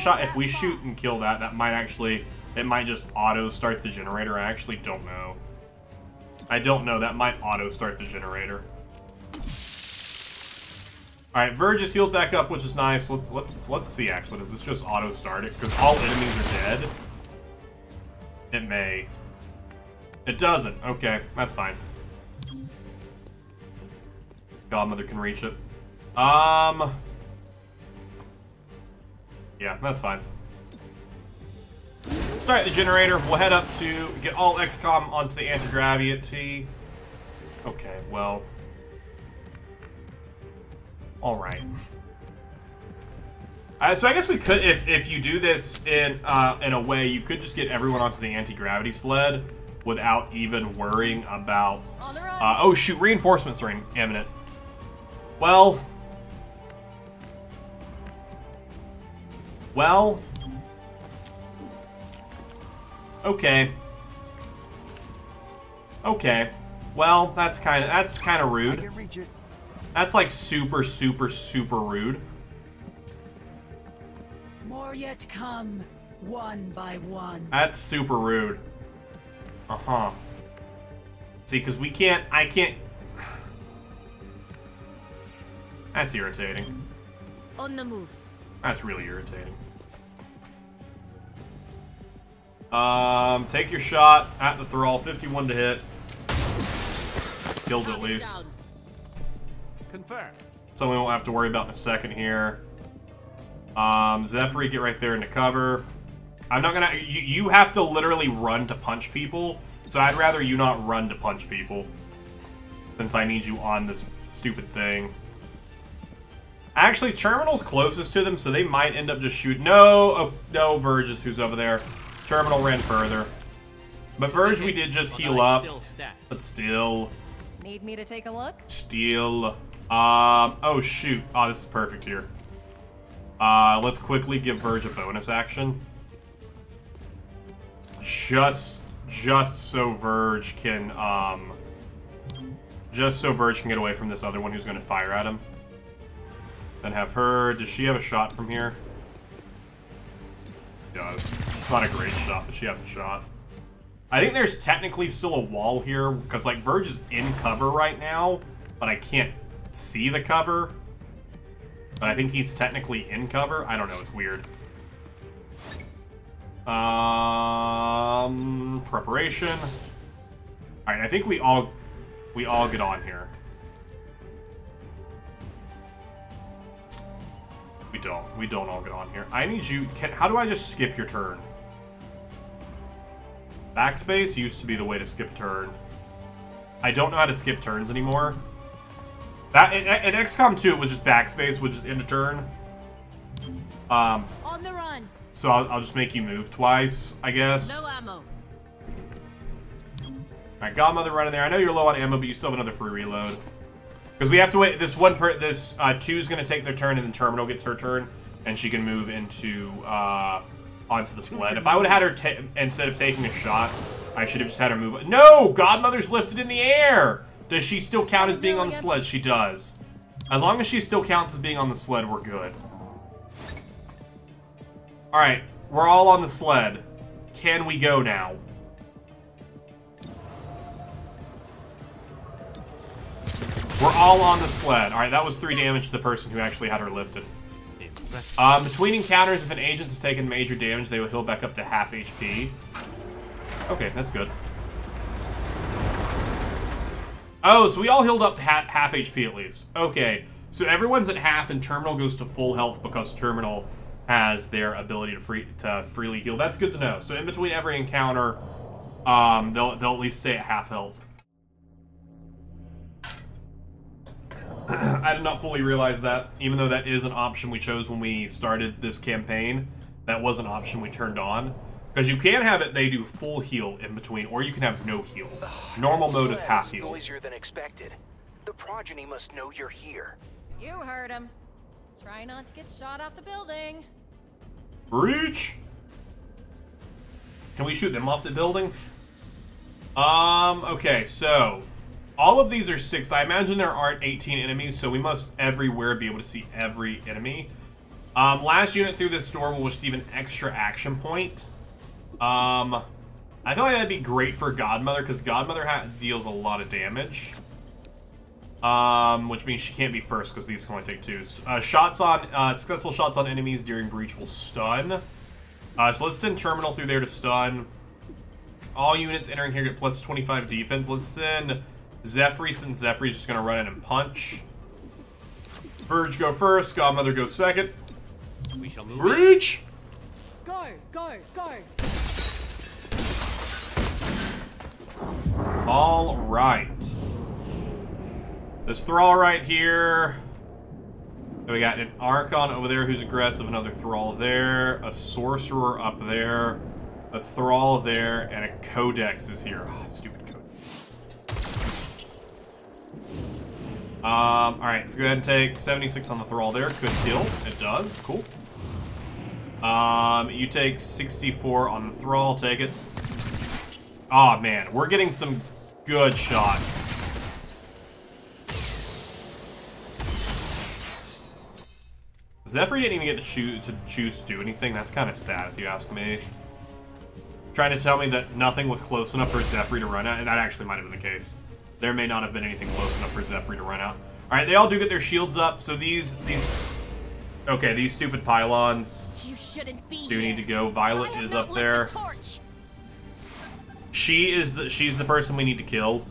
shoot and kill that, that might actually, it might just auto start the generator. I actually don't know. I don't know. That might auto start the generator. All right, Verge is healed back up, which is nice. Let's see. Actually, does this just auto start it? Because all enemies are dead. It may. It doesn't. Okay, that's fine. Godmother can reach it. Yeah, that's fine. Start the generator. We'll head up to get all XCOM onto the anti-gravity. Okay, well. Alright. So I guess we could, if you do this in a way, you could just get everyone onto the anti-gravity sled without even worrying about... oh shoot, reinforcements are imminent. Well... Well... Okay. Okay. Well, that's kind of rude. That's like super rude. More yet come, one by one. That's super rude. Uh-huh. See, because I can't... That's irritating. On the move. That's really irritating. Take your shot at the thrall. 51 to hit. Killed at least. Confirm. Something we won't have to worry about in a second here. Zephyr, get right there into cover. I'm not gonna... You have to literally run to punch people, so I'd rather you not run to punch people, since I need you on this stupid thing. Actually, Terminal's closest to them, so they might end up just shooting... No! Oh, no, Verge is who's over there. Terminal ran further. But Verge, we did just heal up. But still... Need me to take a look? Still... oh, shoot. Oh, this is perfect here. Let's quickly give Verge a bonus action. Just so Verge can, just so Verge can get away from this other one who's going to fire at him. Then have her... Does she have a shot from here? She does. It's not a great shot, but she has a shot. I think there's technically still a wall here, because, like, Verge is in cover right now, but I can't see the cover. But I think he's technically in cover. I don't know, it's weird. Preparation. Alright, I think we all get on here. We don't all get on here. I need you... How do I just skip your turn? Backspace used to be the way to skip turn. I don't know how to skip turns anymore. That in XCOM 2, it was just backspace, which is end of turn. On the run. So I'll just make you move twice, I guess. No ammo. Alright, Godmother running there. I know you're low on ammo, but you still have another free reload. Because we have to wait. This 2's gonna take their turn, and then Terminal gets her turn, and she can move into onto the sled. If I would have had her instead of taking a shot, I should have just had her move. No, Godmother's lifted in the air. Does she still count as being on the sled? She does. As long as she still counts as being on the sled, we're good. All right, we're all on the sled. Can we go now? We're all on the sled. All right, that was 3 damage to the person who actually had her lifted. Between encounters, if an agent has taken major damage, they will heal back up to half HP. Okay, that's good. Oh, so we all healed up to half HP at least. Okay, so everyone's at half and Terminal goes to full health because Terminal has their ability to freely heal. That's good to know. So in between every encounter, they'll at least stay at half health. I did not fully realize that, even though that is an option we chose when we started this campaign. That was an option we turned on. Because you can have it, they do full heal in between, or you can have no heal. Normal mode is half heal. Noisier than expected. The Progeny must know you're here. You heard him. Try not to get shot off the building. Breach! Can we shoot them off the building? Okay, so... all of these are 6. I imagine there aren't 18 enemies, so we must everywhere be able to see every enemy. Last unit through this door will receive an extra action point. I feel like that'd be great for Godmother, because Godmother deals a lot of damage. Which means she can't be first, because these can only take 2. Successful shots on enemies during breach will stun. So let's send Terminal through there to stun. All units entering here get plus 25 defense. Let's send Zephyr, since Zephyr's just going to run in and punch. Verge go first, Godmother go second. We shall move. Breach! Go, go, go. All right. This Thrall right here. Then we got an Archon over there who's aggressive, another Thrall there, a Sorcerer up there, a Thrall there, and a Codex is here. Oh, stupid Codex. Alright, let's go ahead and take 76 on the Thrall there. Could kill. It does. Cool. You take 64 on the Thrall. Take it. Oh man, we're getting some good shots. Zephyr didn't even get to choose to do anything. That's kind of sad, if you ask me. Trying to tell me that nothing was close enough for Zephyr to run out, and that actually might have been the case. There may not have been anything close enough for Zephyr to run out. All right, they all do get their shields up. So these stupid pylons You shouldn't be do here. need to go. Violet is up there. She's the person we need to kill.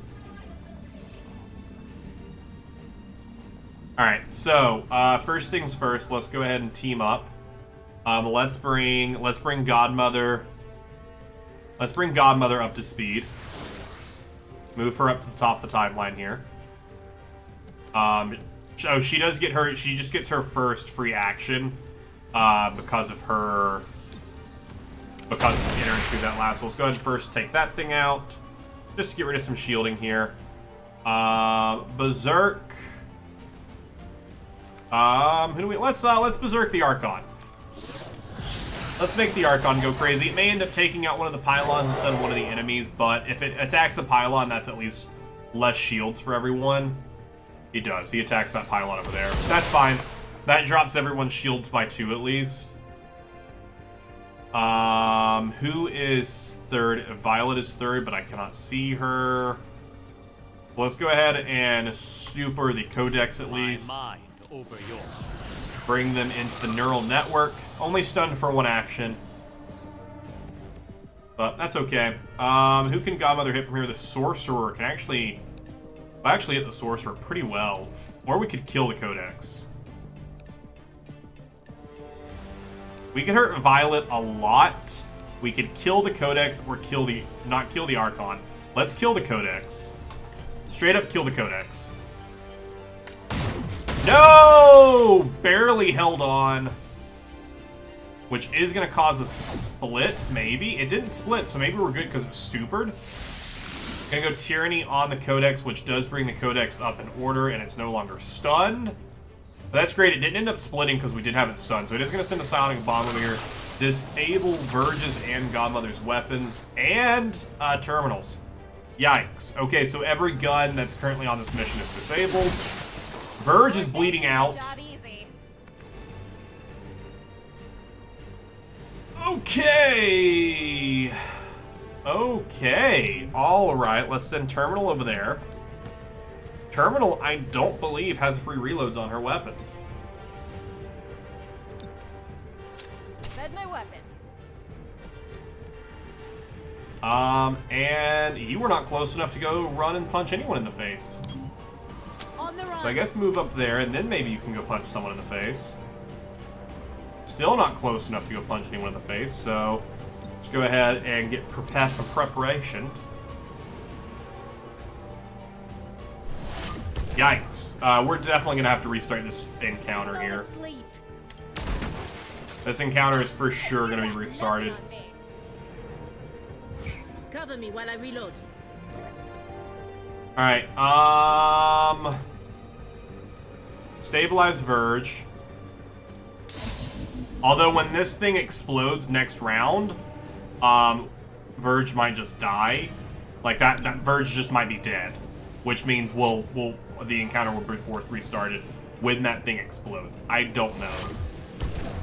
All right, so first things first, let's go ahead and team up. Let's bring Godmother. Let's bring Godmother up to speed. Move her up to the top of the timeline here. Oh, she does get her. She just gets her first free action because of her. Because of entering through that last. So let's go ahead and first take that thing out. Just to get rid of some shielding here. Berserk. Who do we? Let's berserk the Archon. Let's make the Archon go crazy. It may end up taking out one of the pylons instead of one of the enemies, but if it attacks a pylon, that's at least less shields for everyone. He does. He attacks that pylon over there. That's fine. That drops everyone's shields by 2 at least. Who is third? Violet is third, but I cannot see her. Let's go ahead and super the Codex at least. My mind over yours. Bring them into the neural network. Only stunned for 1 action. But that's okay. Who can Godmother hit from here? The Sorcerer can actually hit the Sorcerer pretty well. Or we could kill the Codex. We could hurt Violet a lot. We could kill the Codex or not kill the Archon. Let's kill the Codex. Straight up kill the Codex. No! Barely held on. Which is going to cause a split, maybe. It didn't split, so maybe we're good because it's stupid. Gonna go Tyranny on the Codex, which does bring the Codex up in order, and it's no longer stunned. But that's great. It didn't end up splitting because we did have it stunned. So it is going to send a Psionic Bomb over here. Disable Verge's and Godmother's weapons and terminals. Yikes. Okay, so every gun that's currently on this mission is disabled. Verge is bleeding out. Job easy. Okay. Okay. All right. Let's send Terminal over there. Terminal, I don't believe, has free reloads on her weapons. Fed my weapon. And you were not close enough to go run and punch anyone in the face. On the run. So I guess move up there, and then maybe you can go punch someone in the face. Still not close enough to go punch anyone in the face, so let's go ahead and get prepared for preparation. Yikes. We're definitely going to have to restart this encounter Go to here. sleep. This encounter is for sure going to be Got restarted. nothing on me. Cover me while I reload. Alright, stabilize Verge. Although when this thing explodes next round, Verge might just die. Like that Verge just might be dead. Which means the encounter will be forced restarted when that thing explodes. I don't know.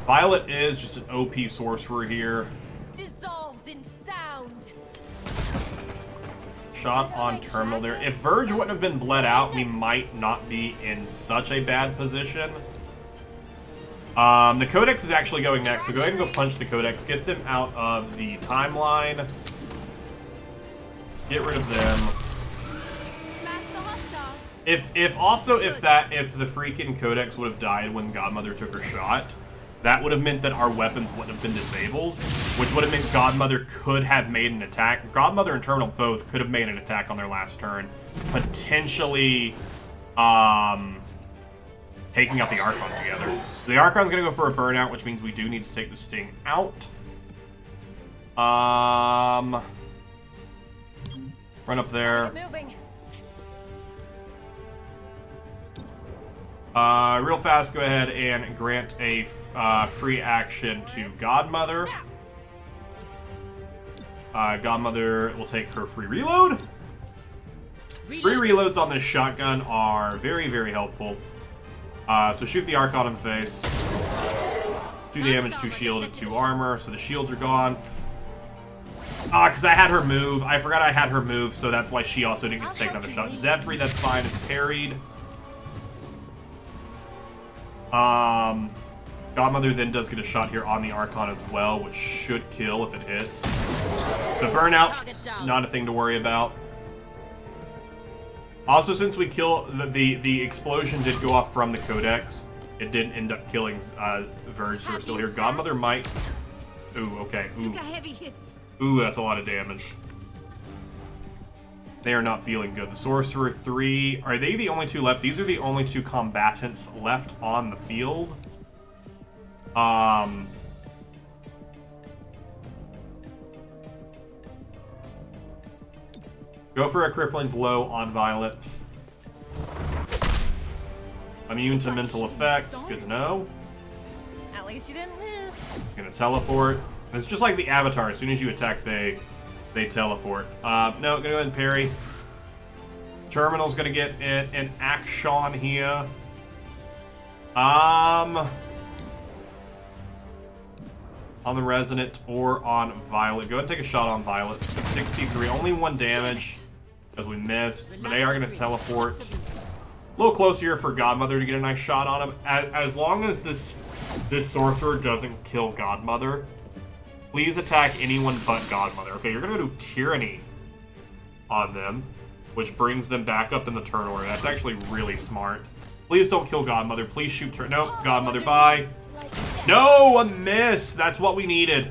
Violet is just an OP sorcerer here. Dissolved in sound. Shot on terminal there. If Verge wouldn't have been bled out, we might not be in such a bad position. The Codex is actually going next, so go ahead and go punch the Codex. Get them out of the timeline. Get rid of them. Smash the hostile. If the freaking Codex would have died when Godmother took her shot, that would have meant that our weapons wouldn't have been disabled, which would have meant Godmother could have made an attack. Godmother and Terminal both could have made an attack on their last turn, potentially taking out the Archon together. The Archon's gonna go for a burnout, which means we do need to take the Sting out. Run up there. Moving. Real fast, go ahead and grant a free action to Godmother. Godmother will take her free reload. Free reloads on this shotgun are very, very helpful. So shoot the Archon in the face. 2 damage, 2 shield, and 2 armor, so the shields are gone. Because I had her move. I forgot I had her move, so that's why she also didn't get to take another shot. Zephyr, that's fine, is parried. Godmother then does get a shot here on the Archon as well, which should kill if it hits. So burnout, not a thing to worry about. Also, since we kill the explosion did go off from the Codex, it didn't end up killing Verge, so we're still here. Godmother might. Ooh, okay. Ooh. Ooh, that's a lot of damage. They are not feeling good. The Sorcerer 3, are they the only 2 left? These are the only 2 combatants left on the field. Go for a crippling blow on Violet. Immune to mental effects, good to know. At least you didn't miss. Gonna teleport. It's just like the Avatar, as soon as you attack, they teleport. No, gonna go ahead and parry. Terminal's gonna get an action here. On the Resonant or on Violet. Go ahead and take a shot on Violet. 63, only 1 damage, because we missed, but they are gonna teleport. A little closer here for Godmother to get a nice shot on him. As long as this Sorcerer doesn't kill Godmother, please attack anyone but Godmother. Okay, you're gonna do Tyranny on them, which brings them back up in the turn order. That's actually really smart. Please don't kill Godmother. Please shoot her. Nope, Godmother, bye. No, a miss! That's what we needed.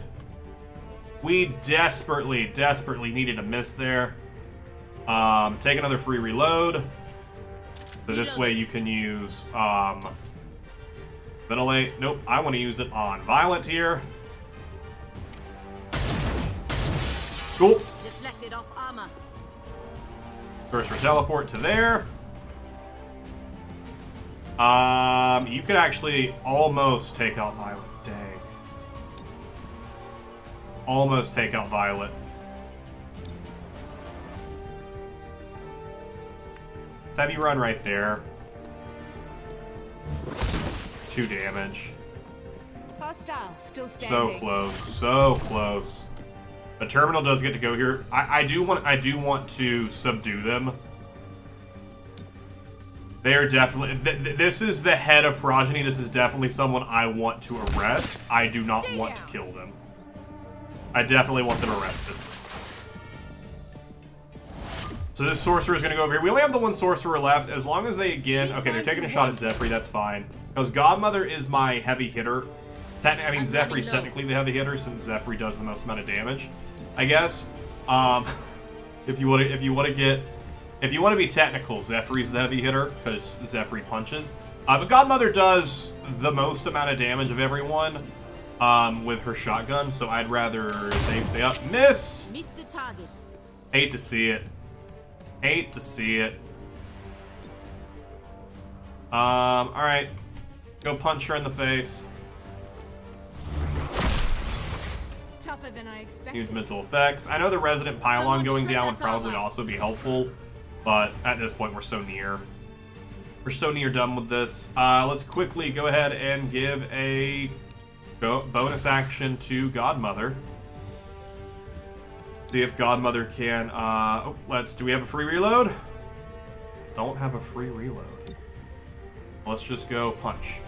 We desperately, desperately needed a miss there. Take another free reload. So this way you can use, Ventilate. Nope, I want to use it on Violet here. Cool. Deflected off armor. First for teleport to there. You could actually almost take out Violet. Dang. Almost take out Violet. Let's have you run right there. 2 damage. Hostile, still standing. So close, so close. The Terminal does get to go here. I do want to subdue them. They are definitely. This is the head of Progeny. This is definitely someone I want to arrest. I do not want to kill them. I definitely want them arrested. So this Sorcerer is going to go over here. We only have the 1 Sorcerer left. As long as they again... Okay, they're taking a shot at Zephyr. That's fine. Because Godmother is my heavy hitter. I mean, Zephyr technically the heavy hitter, since Zephyr does the most amount of damage, I guess. If you want to be technical, Zephyr's the heavy hitter because Zephyr punches. But Godmother does the most amount of damage of everyone with her shotgun, so I'd rather they stay up. Miss. Missed the target. Hate to see it. Hate to see it. All right, go punch her in the face. Tougher than I expected. Use mental effects. I know the Resident Pylon going down would probably also be helpful, but at this point we're so near. We're so near done with this. Let's quickly go ahead and give a Go bonus action to Godmother. See if Godmother can, do we have a free reload? Don't have a free reload. Let's just go punch.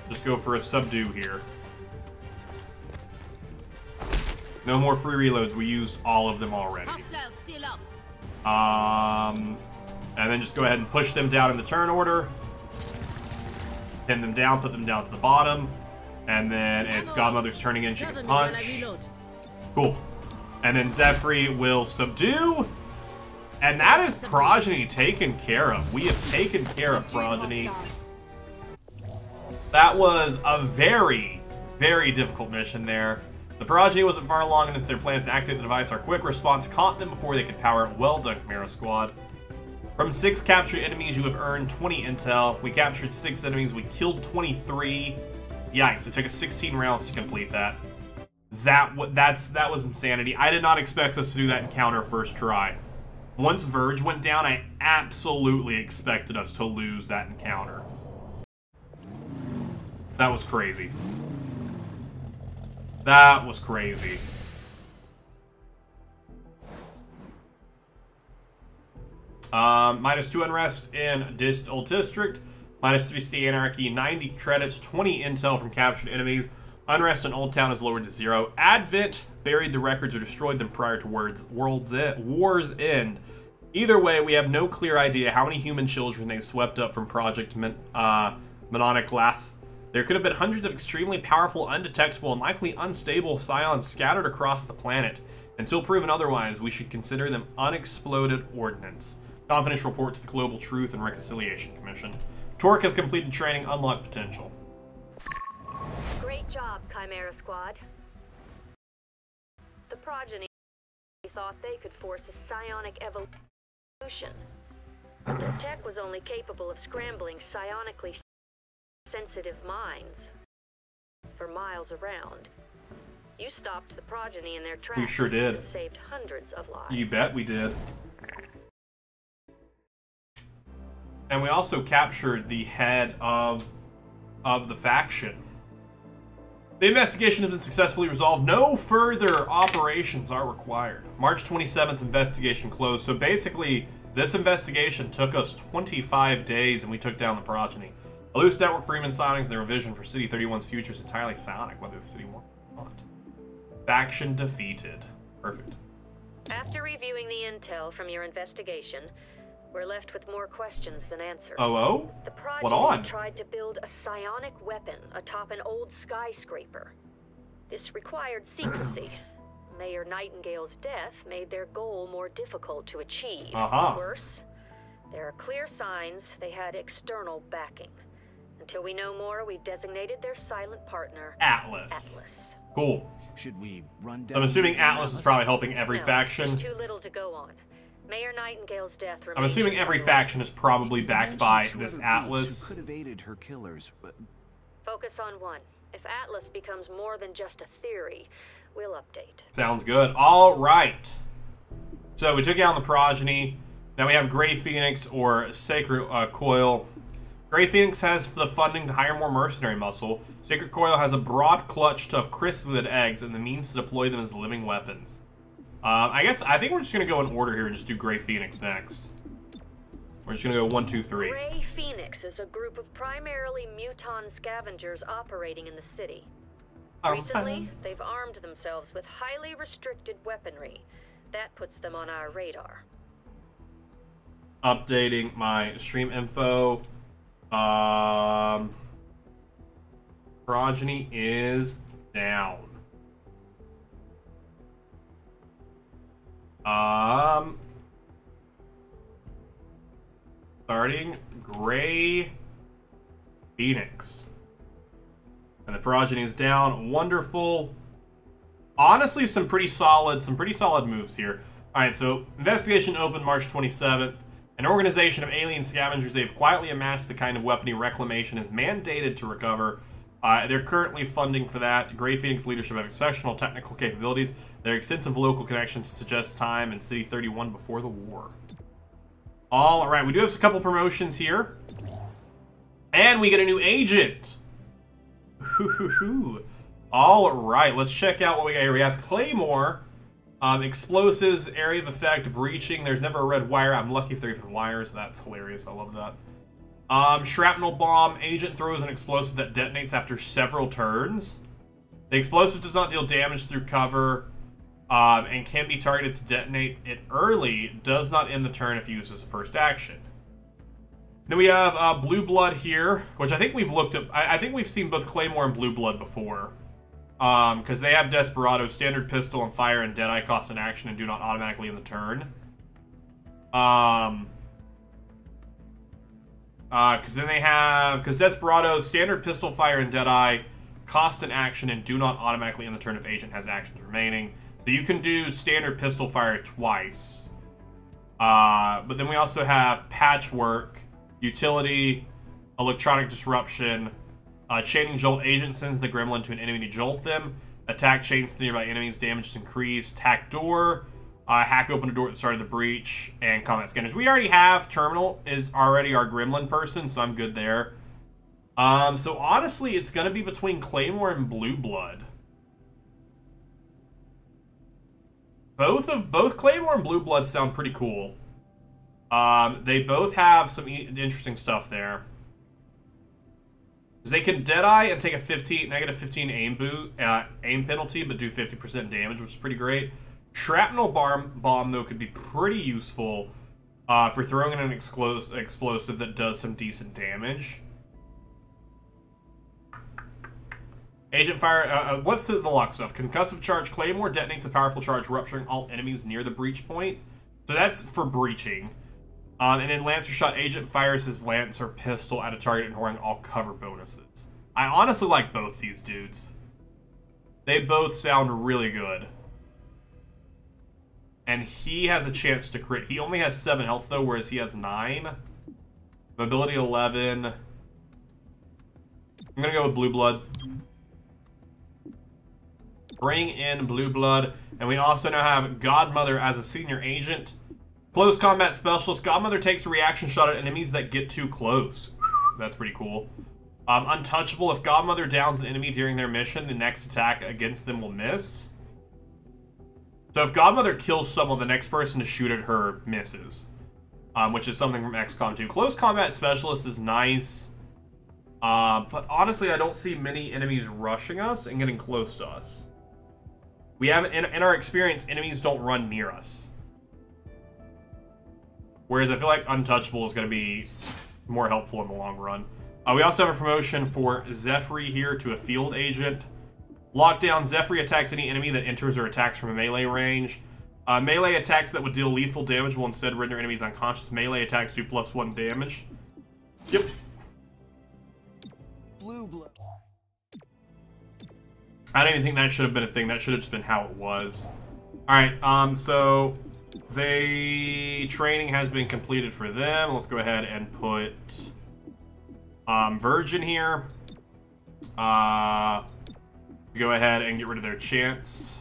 Just go for a subdue here. No more free reloads. We used all of them already. Hostiles still up. And then just go ahead and push them down in the turn order. Pin them down, put them down to the bottom. And then it's Godmother's turning in, she can punch. Cool. And then Zephyr will subdue. And that is Progeny taken care of. We have taken care of Progeny. That was a very, very difficult mission there. The Progeny wasn't far along into their plans to activate the device. Our quick response caught them before they could power it. Well done, Chimera Squad. From 6 captured enemies, you have earned 20 intel. We captured 6 enemies. We killed 23. Yikes, it took us 16 rounds to complete that. That was insanity. I did not expect us to do that encounter first try. Once Verge went down, I absolutely expected us to lose that encounter. That was crazy. That was crazy. -2 unrest in Old District. -3 City Anarchy. 90 credits. 20 intel from captured enemies. Unrest in Old Town is lowered to 0. Advent buried the records or destroyed them prior to War's End. Either way, we have no clear idea how many human children they swept up from Project Mononic Lath. There could have been hundreds of extremely powerful, undetectable, and likely unstable scions scattered across the planet. Until proven otherwise, we should consider them unexploded ordnance. Confidential report to the Global Truth and Reconciliation Commission. Torque has completed training, unlocked potential. Great job, Chimera Squad. The Progeny thought they could force a psionic evolution. Their tech was only capable of scrambling psionically sensitive minds for miles around. You stopped the Progeny in their tracks. We sure did. And saved hundreds of lives. You bet we did. And we also captured the head of the faction. The investigation has been successfully resolved. No further operations are required. March 27th, investigation closed. So basically, this investigation took us 25 days and we took down the Progeny. A loose network for human psionics and their vision for City 31's future is entirely psionic, whether the city wants it or not. Faction defeated. Perfect. After reviewing the intel from your investigation, we're left with more questions than answers. Hello? The What on? Progeny tried to build a psionic weapon atop an old skyscraper. This required secrecy. Mayor Nightingale's death made their goal more difficult to achieve. Worse, there are clear signs they had external backing. Until we know more, we've designated their silent partner Atlas. Cool. Should we run down? I'm assuming Atlas is probably helping every faction. There's too little to go on. Mayor Nightingale's death remains. I'm assuming every faction is probably backed by this Atlas. Who could have aided her killers, but... Focus on one. If Atlas becomes more than just a theory, we'll update. Sounds good. All right. So we took down the Progeny. Now we have Grey Phoenix or Sacred Coil. Grey Phoenix has the funding to hire more mercenary muscle. Sacred Coil has a broad clutch of chrysalid eggs and the means to deploy them as living weapons. I think we're just gonna go in order here and just do Grey Phoenix next. We're just gonna go 1, 2, 3. Grey Phoenix is a group of primarily muton scavengers operating in the city. Recently, they've armed themselves with highly restricted weaponry. That puts them on our radar. Updating my stream info. Progeny is down. Starting Grey Phoenix. And the Progeny is down. Wonderful. Honestly, some pretty solid moves here. Alright, so investigation opened March 27th. An organization of alien scavengers, they've quietly amassed the kind of weaponry Reclamation is mandated to recover. They're currently funding for that. Grey Phoenix leadership have exceptional technical capabilities. Their extensive local connections suggest time in City 31 before the war. All right, we do have a couple promotions here. And we get a new agent. All right, let's check out what we got here. We have Claymore, explosives, area of effect, breaching. There's never a red wire. I'm lucky if they're even wires. That's hilarious. I love that. Shrapnel bomb. Agent throws an explosive that detonates after several turns. The explosive does not deal damage through cover, and can be targeted to detonate it early. Does not end the turn if used as a first action. Then we have Blue Blood here, which I think we've looked at. I think we've seen both Claymore and Blue Blood before. Because they have Desperado, Standard Pistol, and Fire and Deadeye cost an action and do not automatically end the turn. Because then they have... Because Desperado, Standard Pistol, Fire, and Deadeye cost an action and do not automatically end the turn if Agent has actions remaining. So you can do Standard Pistol Fire twice. But then we also have Patchwork, Utility, Electronic Disruption, Chaining Jolt. Agent sends the gremlin to an enemy to jolt them. Attack chains nearby enemies. Damage is increased. Hack door. Hack open a door at the start of the breach. And combat scanners. We already have Terminal is already our gremlin person, so I'm good there. So honestly, it's going to be between Claymore and Blue Blood. Both Claymore and Blue Blood sound pretty cool. They both have some interesting stuff there. They can Deadeye and take a -15 aim penalty, but do 50% damage, which is pretty great. Shrapnel bomb though could be pretty useful for throwing in an explosive that does some decent damage. Agent Fire, what's the lock stuff? Concussive charge. Claymore detonates a powerful charge, rupturing all enemies near the breach point. So that's for breaching. And then Lancer Shot. Agent fires his lance or pistol at a target, ignoring all cover bonuses. I honestly like both these dudes. They both sound really good. And he has a chance to crit. He only has 7 health though, whereas he has 9. Mobility 11. I'm gonna go with Blue Blood. Bring in Blue Blood. And we also now have Godmother as a senior agent. Close combat specialist. Godmother takes a reaction shot at enemies that get too close. That's pretty cool. Untouchable. If Godmother downs an enemy during their mission, the next attack against them will miss. So if Godmother kills someone, the next person to shoot at her misses. Which is something from XCOM 2. Close combat specialist is nice. But honestly, I don't see many enemies rushing us and getting close to us. We haven't, in our experience, enemies don't run near us. Whereas I feel like Untouchable is going to be more helpful in the long run. We also have a promotion for Zephyr here to a field agent. Lockdown. Zephyr attacks any enemy that enters or attacks from a melee range. Melee attacks that would deal lethal damage will instead render enemies unconscious. Melee attacks do +1 damage. Yep. Blue Blood. I don't even think that should have been a thing. That should have just been how it was. Alright, so... the training has been completed for them. Let's go ahead and put Virgin here. Go ahead and get rid of their chance.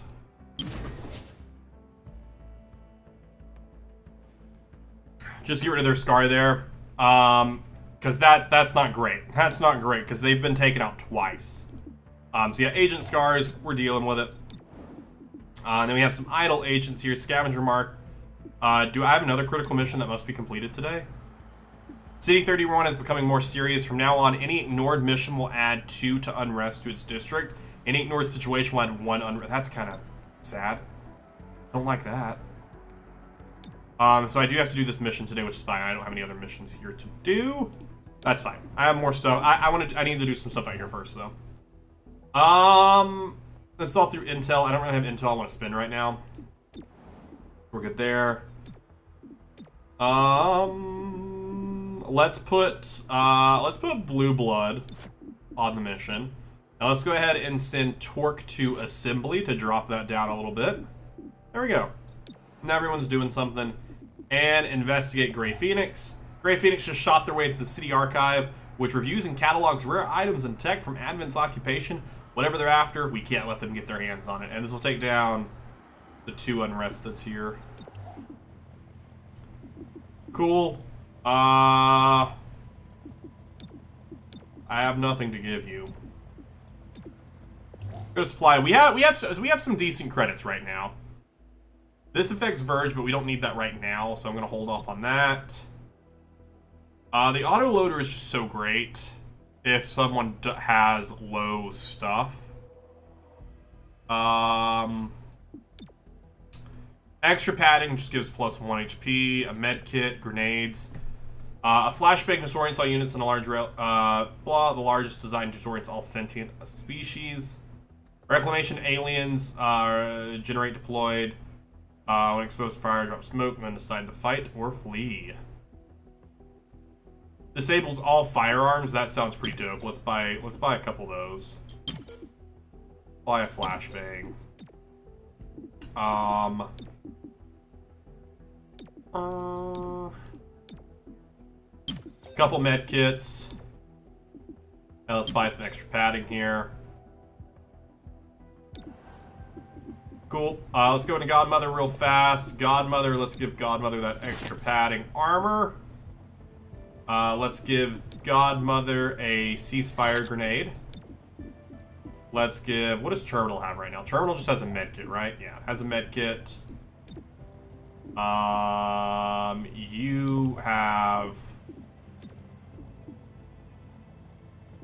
Just get rid of their Scar there. Because that's not great. That's not great, because they've been taken out twice. So yeah, Agent Scars, we're dealing with it. Then we have some idle agents here. Scavenger Mark. Do I have another critical mission that must be completed today? City 31 is becoming more serious. From now on, any ignored mission will add 2 to unrest to its district. Any ignored situation will add 1 unrest. That's kind of sad. Don't like that. So I do have to do this mission today, which is fine. I don't have any other missions here to do. That's fine. I have more stuff. I need to do some stuff out here first, though. This is all through intel. I don't really have intel I want to spend right now. We're good there. Let's put Blue Blood on the mission. Now let's go ahead and send Torque to Assembly to drop that down a little bit. There we go. Now everyone's doing something. And investigate Grey Phoenix. Grey Phoenix just shot their way to the city archive, which reviews and catalogs rare items and tech from Advent's occupation. Whatever they're after, we can't let them get their hands on it. And this will take down the 2 unrest that's here. Cool. I have nothing to give you. Go to supply. We have some decent credits right now. This affects Verge, but we don't need that right now, so I'm gonna hold off on that. The autoloader is just so great if someone has low stuff. Extra padding just gives plus 1 HP. A med kit, grenades. A flashbang disorients all units in a large rail. The largest designed disorients all sentient species. Reclamation aliens generate deployed. When exposed to fire, drop smoke, and then decide to fight or flee. Disables all firearms. That sounds pretty dope. Let's buy a couple of those. Buy a flashbang. Couple med kits. Now let's buy some extra padding here. Cool. Let's go into Godmother real fast. Godmother, let's give Godmother that extra padding armor. Let's give Godmother a ceasefire grenade. Let's give... What does Terminal have right now? Terminal just has a med kit, right? Yeah, it has a med kit. You have...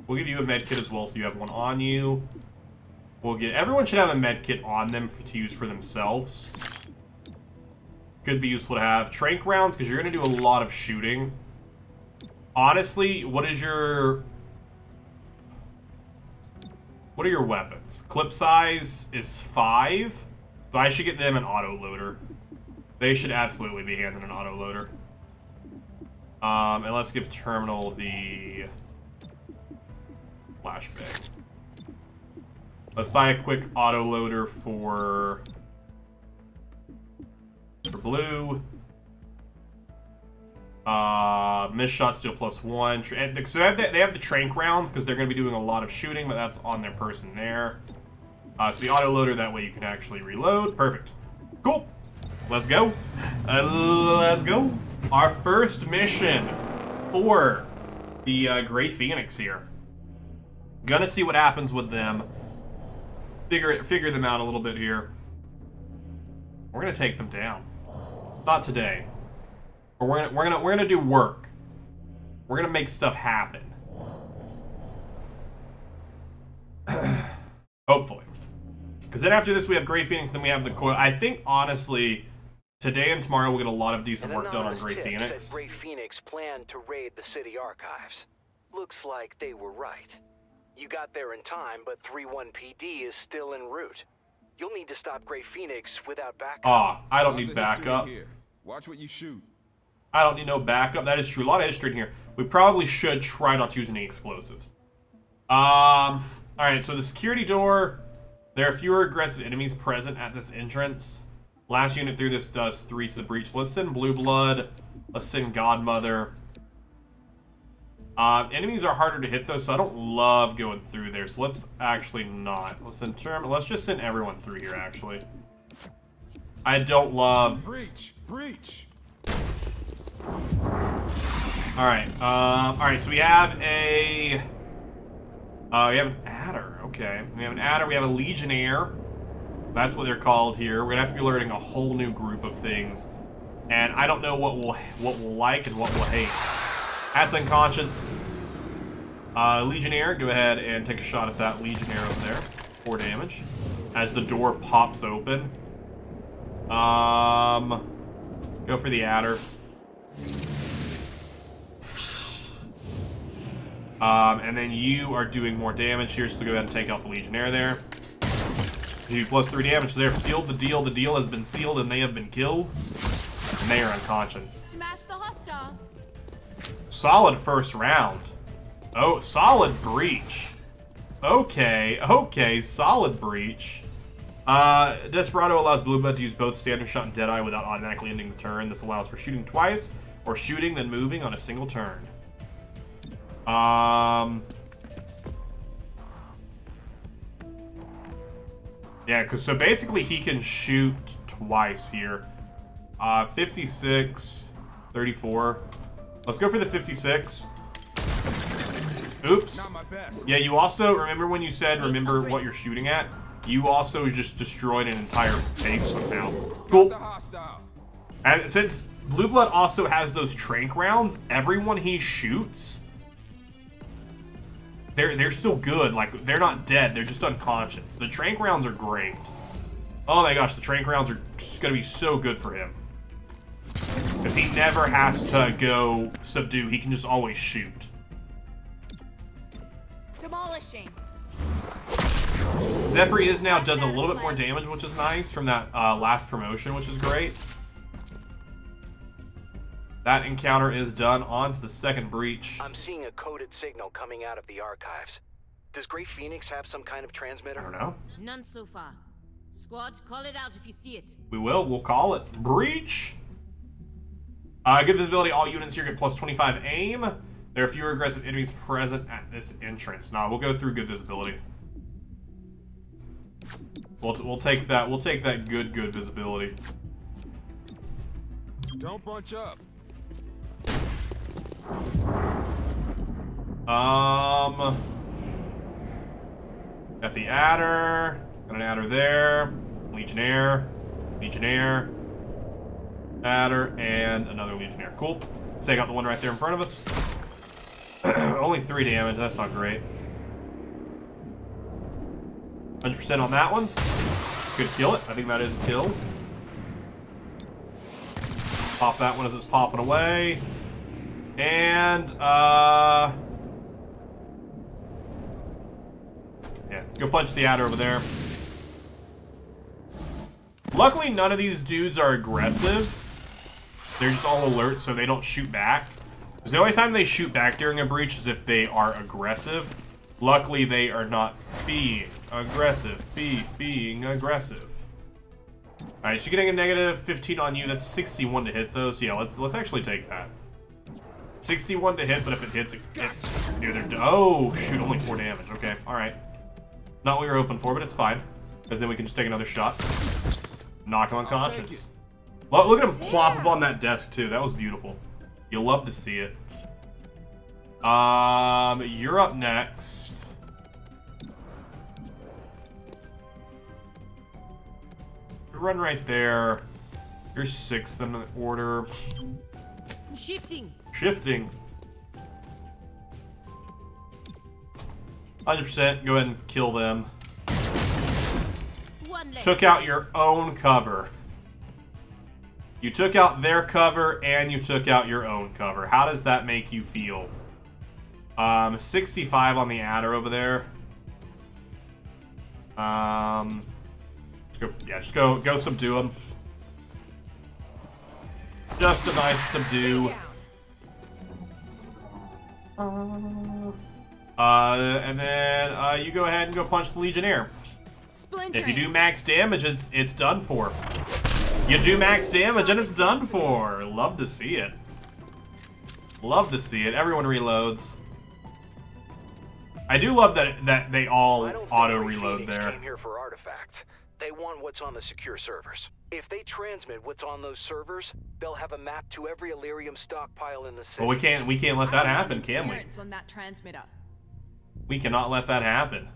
We'll give you a med kit as well, so you have one on you. We'll get... Everyone should have a med kit on them to use for themselves. Could be useful to have. Tranq rounds, because you're going to do a lot of shooting. Honestly, what is your... What are your weapons? Clip size is 5. So I should get them an autoloader. They should absolutely be handed an autoloader. And let's give Terminal the flashbang. Let's buy a quick autoloader for blue. Missed shot steal +1. So they have the Tranq rounds because they're going to be doing a lot of shooting, but that's on their person there. So the autoloader, that way you can actually reload. Perfect. Cool. Let's go. Let's go. Our first mission for the Gray Phoenix here. Gonna see what happens with them. Figure them out a little bit here. We're gonna take them down. Not today. Or we're gonna do work. We're gonna make stuff happen. Hopefully. Because then after this we have Gray Phoenix, then we have the coil. I think honestly, today and tomorrow we'll get a lot of decent work done on Gray Phoenix. Said Gray Phoenix planned to raid the city archives. Looks like they were right. You got there in time, but 3-1 PD is still en route. You'll need to stop Gray Phoenix without backup. I don't need backup. Watch what you shoot. I don't need no backup. That is true. A lot of history in here. We probably should try not to use any explosives. Alright, so the security door. There are fewer aggressive enemies present at this entrance. Last unit through this does 3 to the breach. Let's send Blue Blood. Let's send Godmother. Enemies are harder to hit though, so I don't love going through there. So let's actually not. Let's just send everyone through here actually. I don't love... Breach! Alright, so we have a... we have an adder, okay. We have an adder, we have a legionnaire. That's what they're called here. We're gonna have to be learning a whole new group of things. And I don't know what we'll like and what we'll hate. That's unconscious. Legionnaire, go ahead and take a shot at that Legionnaire over there. 4 damage. As the door pops open. Go for the adder. And then you are doing more damage here, so go ahead and take out the Legionnaire there. You +3 damage. So they've sealed the deal. The deal has been sealed, and they have been killed. And they are unconscious. Smash the hostile. Solid first round. Oh, solid breach. Okay, solid breach. Desperado allows Blue Blood to use both Standard Shot and Deadeye without automatically ending the turn. This allows for shooting twice, or shooting then moving on a single turn. Yeah, so basically he can shoot twice here. 56, 34. Let's go for the 56. Oops. Not my best. Yeah, you also, remember when you said remember what you're shooting at? You also just destroyed an entire base somehow. Cool. And since Blue Blood also has those trank rounds, everyone he shoots, they're still good. Like, they're not dead, they're just unconscious. The trank rounds are great. Oh my gosh, the trank rounds are just gonna be so good for him. Because he never has to go subdue, he can just always shoot. Demolishing. Zephyr is now does a little bit more damage, which is nice, from that last promotion, which is great. That encounter is done. On to the second breach. I'm seeing a coded signal coming out of the archives. Does Grey Phoenix have some kind of transmitter? I don't know. None so far. Squad, call it out if you see it. We will. We'll call it. Breach. Good visibility. All units here get plus 25 aim. There are fewer aggressive enemies present at this entrance. Nah, we'll go through good visibility. We'll take that. We'll take that good visibility. Don't bunch up. Got the adder. Got an adder there. Legionnaire. Legionnaire. Adder and another Legionnaire. Cool. Let's take out the one right there in front of us. Only 3 damage. That's not great. 100% on that one. Could kill it. I think that is kill. Pop that one as it's popping away. And, yeah, go punch the adder over there. Luckily, none of these dudes are aggressive. They're just all alert, so they don't shoot back. Because the only time they shoot back during a breach is if they are aggressive. Luckily, they are not being aggressive. Being aggressive. Alright, so you're getting a negative 15 on you. That's 61 to hit, though. So yeah, let's actually take that. 61 to hit, but if it hits, it's near their... Oh, shoot, only 4 damage. Okay, alright. Not what we were hoping for, but it's fine. Because then we can just take another shot. Knock him unconscious. Look at him plop up on that desk, too. That was beautiful. You'll love to see it. You're up next. Run right there. You're 6th in the order. Shifting. Shifting. 100%. Go ahead and kill them. Took out your own cover. You took out their cover and you took out your own cover. How does that make you feel? 65 on the adder over there. Just go subdue him. Just a nice subdue. And then you go ahead and go punch the Legionnaire. If you do max damage, it's done for. You do max damage and it's done for. Love to see it. Love to see it. Everyone reloads. I do love that they all auto reload there. Came here for artifacts. They want what's on the secure servers. If they transmit what's on those servers, they'll have a map to every Illyrium stockpile in the city. Well, we can't let that happen, can we? On that transmitter. We cannot let that happen.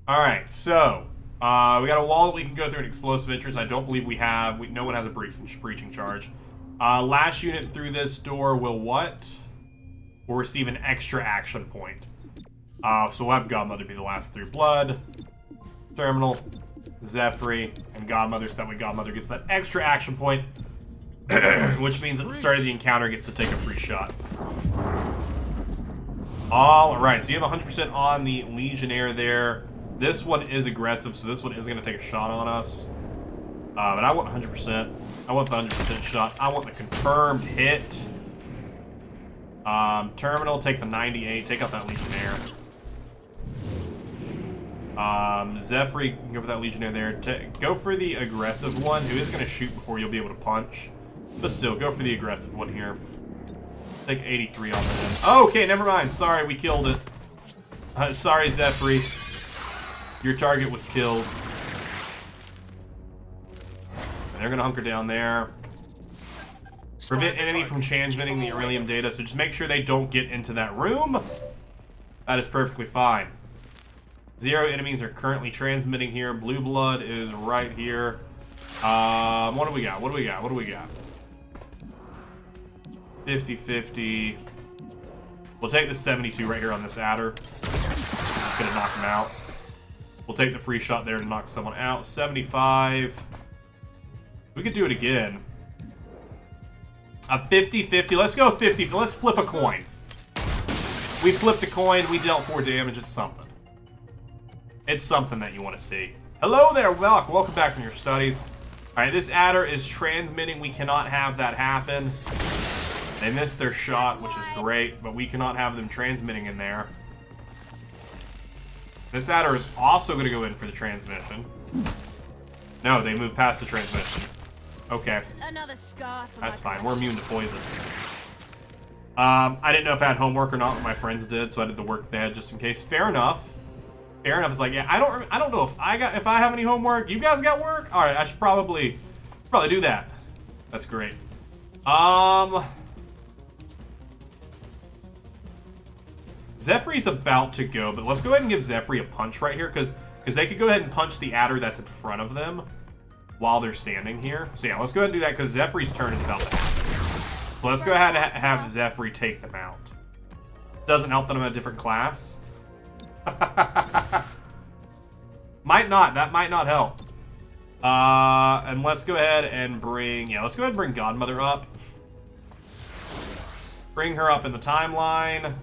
All right, so we got a wall that we can go through an explosive entrance. I don't believe we have. No one has a breaching charge. Last unit through this door will what? Will receive an extra action point. So we'll have Godmother be the last through. Blood, Terminal, Zephyr, and Godmother, so that way Godmother gets that extra action point, which means at the start of the encounter gets to take a free shot. Alright, so you have 100% on the Legionnaire there. This one is aggressive, so this one is going to take a shot on us. But I want 100%. I want the 100% shot. I want the confirmed hit. Terminal, take the 98. Take out that Legionnaire. Zephyr, you can go for that Legionnaire there. Go for the aggressive one, who is going to shoot before you'll be able to punch. But still, go for the aggressive one here. Take 83 on them. Oh, okay, never mind. Sorry, we killed it. Sorry, Zephyr. Your target was killed. And they're going to hunker down there. Prevent enemy from transmitting the Aurelium data, so just make sure they don't get into that room. That is perfectly fine. 0 enemies are currently transmitting here. Blue blood is right here. What do we got? What do we got? What do we got? 50-50. We'll take the 72 right here on this adder. Just gonna knock him out. We'll take the free shot there to knock someone out. 75. We could do it again. A 50-50. Let's go 50. Let's flip a coin. We flipped a coin. We dealt 4 damage. It's something. It's something that you want to see. Hello there, welcome back from your studies. Alright, this adder is transmitting. We cannot have that happen. They missed their shot, which is great, but we cannot have them transmitting in there. This adder is also going to go in for the transmission. No, they moved past the transmission. Okay. Another scar for That's my fine. We're immune to poison. I didn't know if I had homework or not, but my friends did, so I did the work they had just in case. Fair enough. Fair enough. It's like, yeah, I don't know if I have any homework. You guys got work? All right, I should probably do that. That's great. Zephyri's about to go, but let's go ahead and give Zephyri a punch right here, because they could go ahead and punch the adder that's in front of them while they're standing here. So yeah, let's go ahead and do that, because Zephyri's turn is about to happen. So let's go ahead and have Zephyri take them out. Doesn't help that I'm a different class. Might not. That might not help. And let's go ahead and bring... Yeah, let's go ahead and bring Godmother up. Bring her up in the timeline.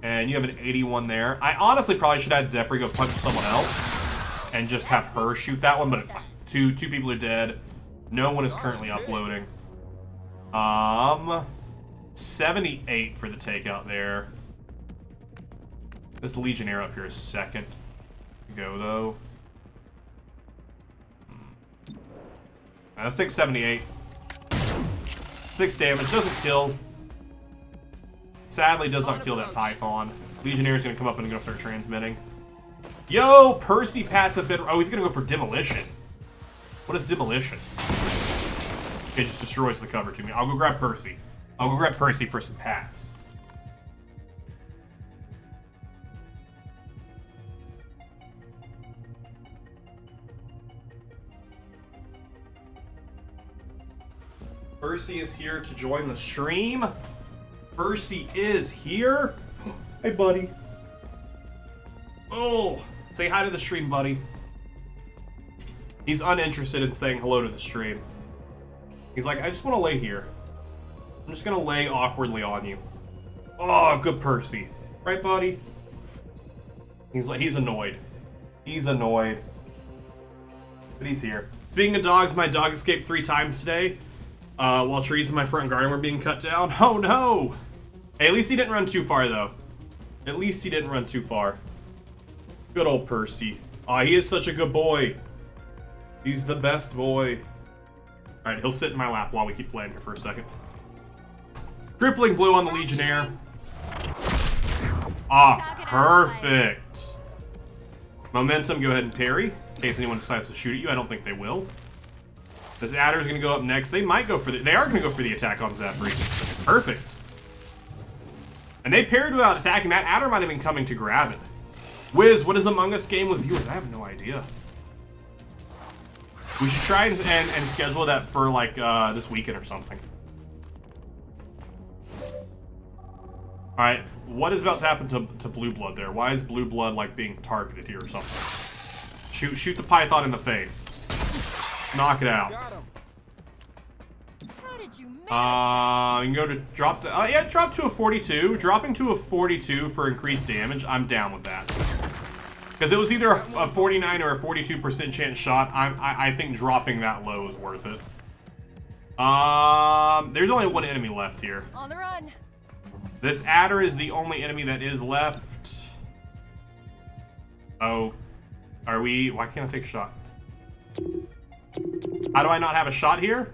And you have an 81 there. I honestly probably should have had Zephyri go punch someone else and just have her shoot that one, but it's fine. Two people are dead. No one is currently uploading. 78 for the takeout there. This Legionnaire up here is second to go, though. Let's take 78. 6 damage. Doesn't kill. Sadly, does not kill that Python. Legionnaire's going to come up and going to start transmitting. Yo, Percy Pat's a bit... Oh, he's going to go for Demolition. What is Demolition? It just destroys the cover to me. I'll go grab Percy. I'll go grab Percy for some pats. Percy is here to join the stream. Percy is here. Hey, buddy. Oh, say hi to the stream, buddy. He's uninterested in saying hello to the stream. He's like, I just want to lay here. I'm just gonna lay awkwardly on you. Oh, good Percy. Right, buddy? He's annoyed. He's annoyed. But he's here. Speaking of dogs, my dog escaped 3 times today. While trees in my front garden were being cut down. Oh no! Hey, at least he didn't run too far, though. At least he didn't run too far. Good old Percy. Aw, he is such a good boy. He's the best boy. Alright, he'll sit in my lap while we keep playing here for a second. Crippling blow on the Legionnaire. Ah, perfect. Momentum, go ahead and parry. In case anyone decides to shoot at you, I don't think they will. This adder's gonna go up next. They might go for the... They are gonna go for the attack on Zephyri. Perfect. And they parried without attacking. That adder might have been coming to grab it. Wiz, what is Among Us game with viewers? I have no idea. We should try and schedule that for, like, this weekend or something. Alright, what is about to happen to Blue Blood there? Why is Blue Blood, like, being targeted here or something? Shoot the Python in the face. Knock it out. How did you manage? You can go to drop to, yeah, drop to a 42. Dropping to a 42 for increased damage, I'm down with that. Because it was either a 49 or a 42% chance shot. I think dropping that low is worth it. There's only 1 enemy left here. On the run. This adder is the only enemy that is left. Oh, are we? Why can't I take a shot? How do I not have a shot here?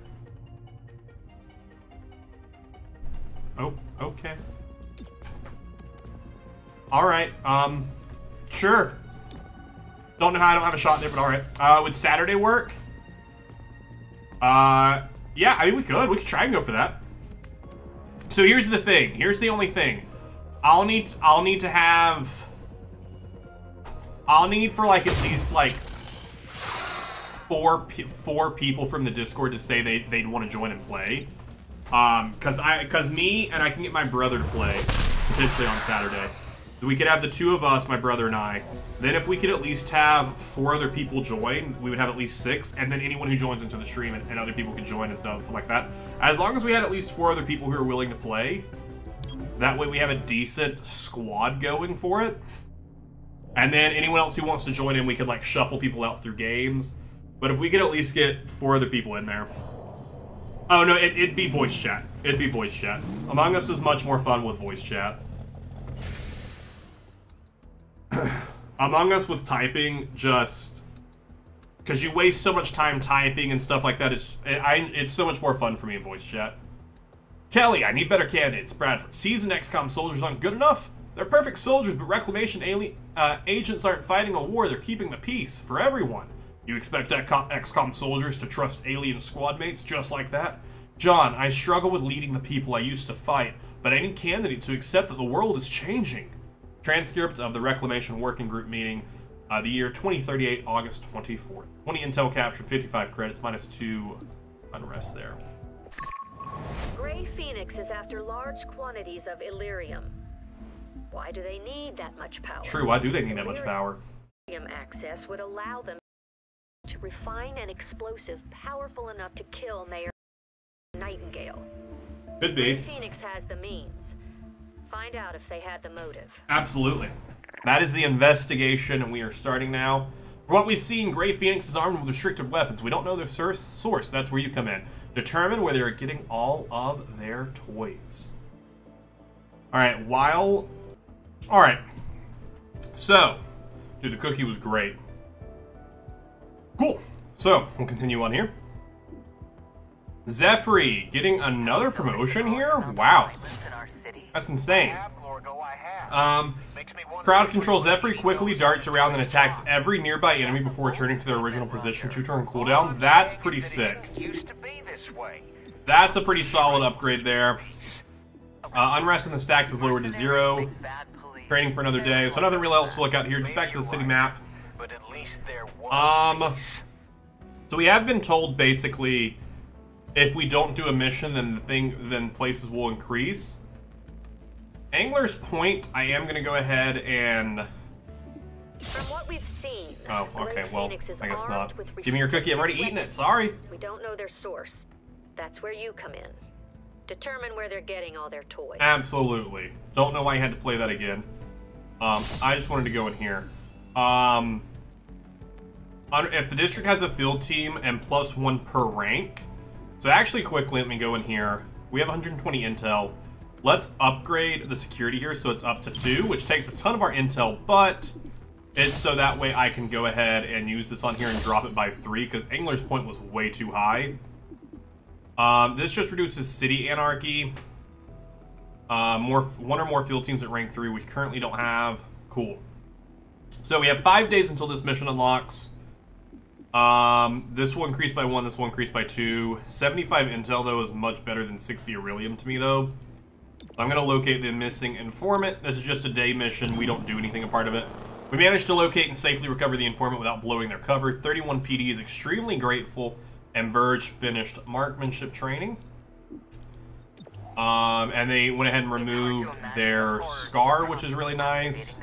Oh, okay. Alright, sure. Don't know how I don't have a shot there, but alright. Would Saturday work? Yeah, I mean, we could try and go for that. So here's the thing. Here's the only thing. I'll need to have I'll need for like at least like four people from the Discord to say they'd want to join and play. Cause me and I can get my brother to play potentially on Saturday. We could have the two of us, my brother and I. Then if we could at least have 4 other people join, we would have at least 6, and then anyone who joins into the stream and other people could join and stuff like that. As long as we had at least 4 other people who are willing to play, that way we have a decent squad going for it. And then anyone else who wants to join in, we could like shuffle people out through games. But if we could at least get 4 other people in there. Oh no, it'd be voice chat. It'd be voice chat. Among Us is much more fun with voice chat. Among Us with typing, just because you waste so much time typing and stuff like that, it's so much more fun for me in voice chat. Kelly, I need better candidates. Bradford, seasoned XCOM soldiers aren't good enough. They're perfect soldiers, but Reclamation agents aren't fighting a war. They're keeping the peace for everyone. You expect XCOM soldiers to trust alien squad mates just like that? John, I struggle with leading the people I used to fight, but I need candidates who accept that the world is changing. Transcript of the Reclamation Working Group meeting, the year 2038, August 24th. 20 intel captured, 55 credits, -2 unrest there. Grey Phoenix is after large quantities of Illyrium. Why do they need that much power? True, why do they need that much power? Illyrium access would allow them to refine an explosive powerful enough to kill Mayor Nightingale. Could be. Grey Phoenix has the means. Find out if they had the motive. Absolutely. That is the investigation, and we are starting now. From what we've seen, Grey Phoenix is armed with restricted weapons. We don't know their source. That's where you come in. Determine where they are getting all of their toys. Alright, Alright. So, dude, the cookie was great. Cool. So, we'll continue on here. Zephyr getting another promotion here? Wow. That's insane. Crowd control. Zephyr quickly darts around and attacks every nearby enemy before returning to their original position. 2-turn cooldown. That's pretty sick. That's a pretty solid upgrade there. Unrest in the stacks is lowered to 0. Training for another day. So nothing real else to look at here. Just back to the city map. So we have been told basically if we don't do a mission, then places will increase. Angler's Point, I am going to go ahead and... From what we've seen, oh, okay, well, I guess not. Give Give me your cookie, I've already eaten it, sorry. We don't know their source. That's where you come in. Determine where they're getting all their toys. Absolutely. Don't know why I had to play that again. I just wanted to go in here. If the district has a field team and +1 per rank, so actually quickly let me go in here. We have 120 intel. Let's upgrade the security here so it's up to 2, which takes a ton of our intel, but it's so that way I can go ahead and use this on here and drop it by 3, because Angler's Point was way too high. This just reduces city anarchy. 1 or more field teams at rank 3, we currently don't have. Cool. So we have 5 days until this mission unlocks. This will increase by 1, this will increase by 2. 75 intel, though, is much better than 60 Aurelium to me, though. So I'm going to locate the missing informant. This is just a day mission. We don't do anything a part of it. We managed to locate and safely recover the informant without blowing their cover. 31 PD is extremely grateful, and Verge finished marksmanship training. And they went ahead and removed their scar, which is really nice.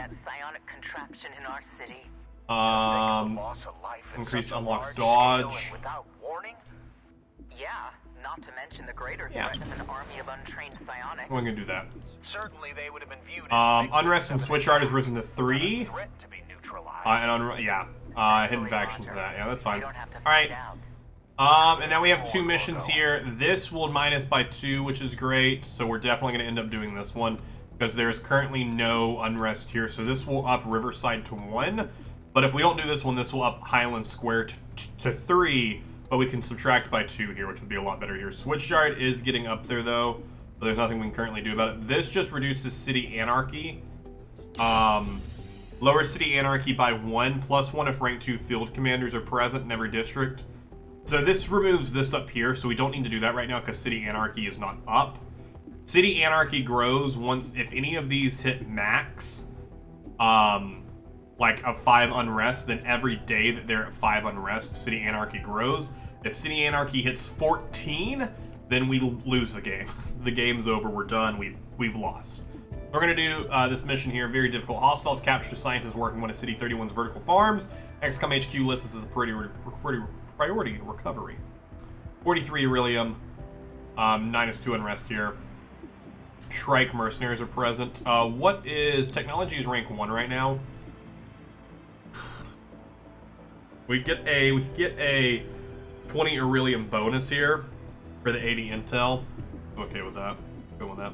Increase unlock dodge. Yeah, not to mention the greater threat of an army of untrained psionics. We're gonna do that. Certainly they would have been viewed Unrest and Switch Art has risen to 3. Hidden faction for that. Yeah, that's fine. Alright. And now we have 2 missions here. This will minus by 2, which is great. So we're definitely going to end up doing this one, because there's currently no unrest here. So this will up Riverside to 1. But if we don't do this one, this will up Highland Square to 3. But we can subtract by 2 here, which would be a lot better here. Switchyard is getting up there, though. But there's nothing we can currently do about it. This just reduces city anarchy. Lower city anarchy by 1, +1 if rank 2 field commanders are present in every district. So this removes this up here, so we don't need to do that right now because city anarchy is not up. City anarchy grows once if any of these hit max. like of 5 unrest, then every day that they're at 5 unrest, City Anarchy grows. If City Anarchy hits 14, then we lose the game. The game's over. We're done. We've lost. We're gonna do this mission here. Very difficult. Hostiles capture scientists working one of City 31's vertical farms. XCOM HQ lists this as a priority recovery. 43 Irelium. -2 unrest here. Shrike mercenaries are present. What is technology is rank 1 right now? We get a 20 Irelium bonus here for the 80 intel. I'm okay with that. Good with that.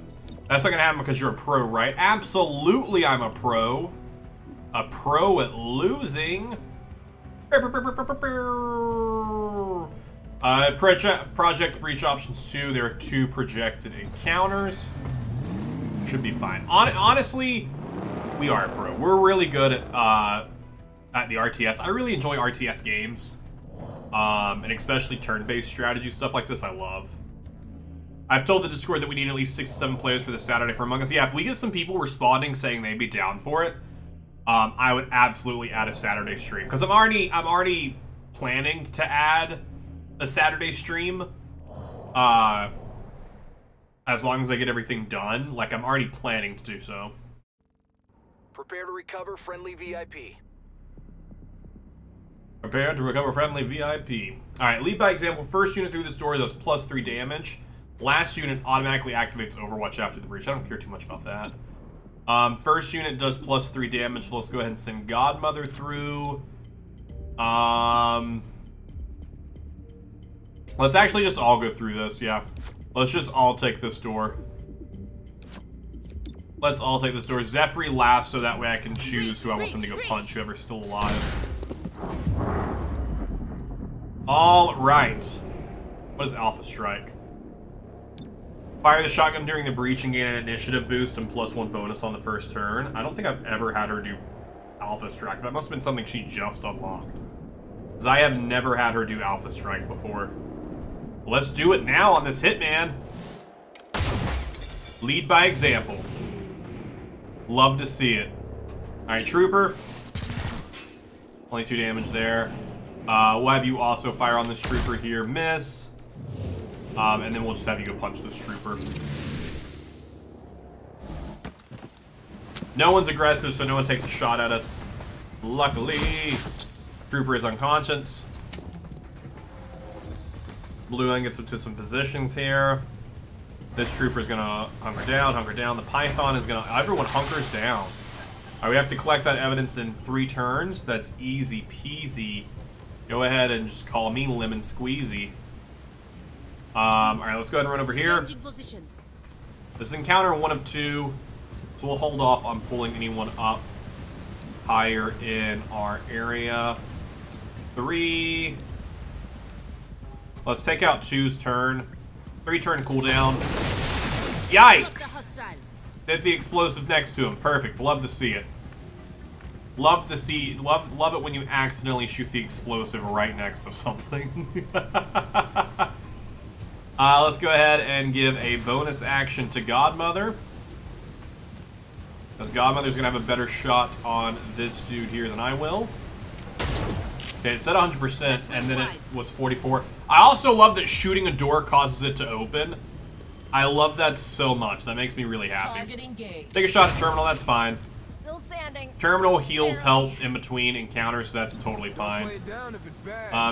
That's not gonna happen because you're a pro, right? Absolutely, I'm a pro. A pro at losing. Project Breach Options 2. There are 2 projected encounters. Should be fine. Honestly, we are a pro. We're really good at the RTS. I really enjoy RTS games. And especially turn-based strategy stuff like this, I love. I've told the Discord that we need at least 6 to 7 players for this Saturday for Among Us. Yeah, if we get some people responding saying they'd be down for it, I would absolutely add a Saturday stream. Because I'm already planning to add a Saturday stream. As long as I get everything done. Like, I'm already planning to do so. Prepare to recover friendly VIP. Prepare to recover friendly VIP. Alright, lead by example. First unit through this door does +3 damage. Last unit automatically activates Overwatch after the breach. I don't care too much about that. First unit does +3 damage. Let's go ahead and send Godmother through. Let's actually just all go through this, yeah. Let's just all take this door. Let's all take this door. Zephyr last, so that way I can choose who I want them to go punch, whoever's still alive. All right. What is Alpha Strike? Fire the shotgun during the breach and gain an initiative boost and +1 bonus on the first turn. I don't think I've ever had her do Alpha Strike. That must have been something she just unlocked. Because I have never had her do Alpha Strike before. Let's do it now on this Hitman. Lead by example. Love to see it. Alright, Trooper. Only 2 damage there. We'll have you also fire on this Trooper here. Miss. And then we'll just have you go punch this Trooper. No one's aggressive, so no one takes a shot at us. Luckily, Trooper is unconscious. Blue Line gets into some positions here. This Trooper is gonna hunker down. The Python is gonna... Everyone hunkers down. Alright, we have to collect that evidence in 3 turns. That's easy peasy. Go ahead and just call me Lemon Squeezy. Alright, let's go ahead and run over here. This is encounter 1 of 2. So we'll hold off on pulling anyone up higher in our area. 3. Let's take out 2's turn. 3 turn cooldown. Yikes! Hit the explosive next to him. Perfect. Love to see it. Love to see. Love it when you accidentally shoot the explosive right next to something. Let's go ahead and give a bonus action to Godmother. Godmother's gonna have a better shot on this dude here than I will. Okay, it said 100%, and then it was 44. I also love that shooting a door causes it to open. I love that so much. That makes me really happy. Take a shot at Terminal, that's fine. Still standing. Terminal heals health in between encounters, so that's totally fine.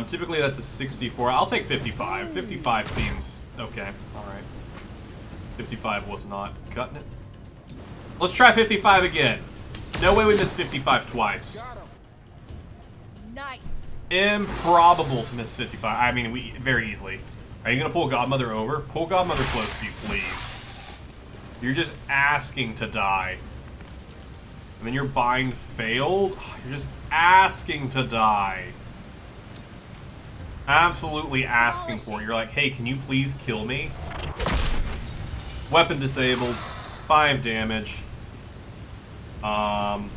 Typically that's a 64. I'll take 55. 55 seems okay. Alright. 55 was not cutting it. Let's try 55 again. No way we missed 55 twice. Nice. Improbable to miss 55. I mean, we very easily. Are you gonna pull Godmother over? Pull Godmother close to you, please. You're just asking to die. And then your bind failed? You're just asking to die. Absolutely asking for it. You're like, hey, can you please kill me? Weapon disabled. 5 damage. Ammo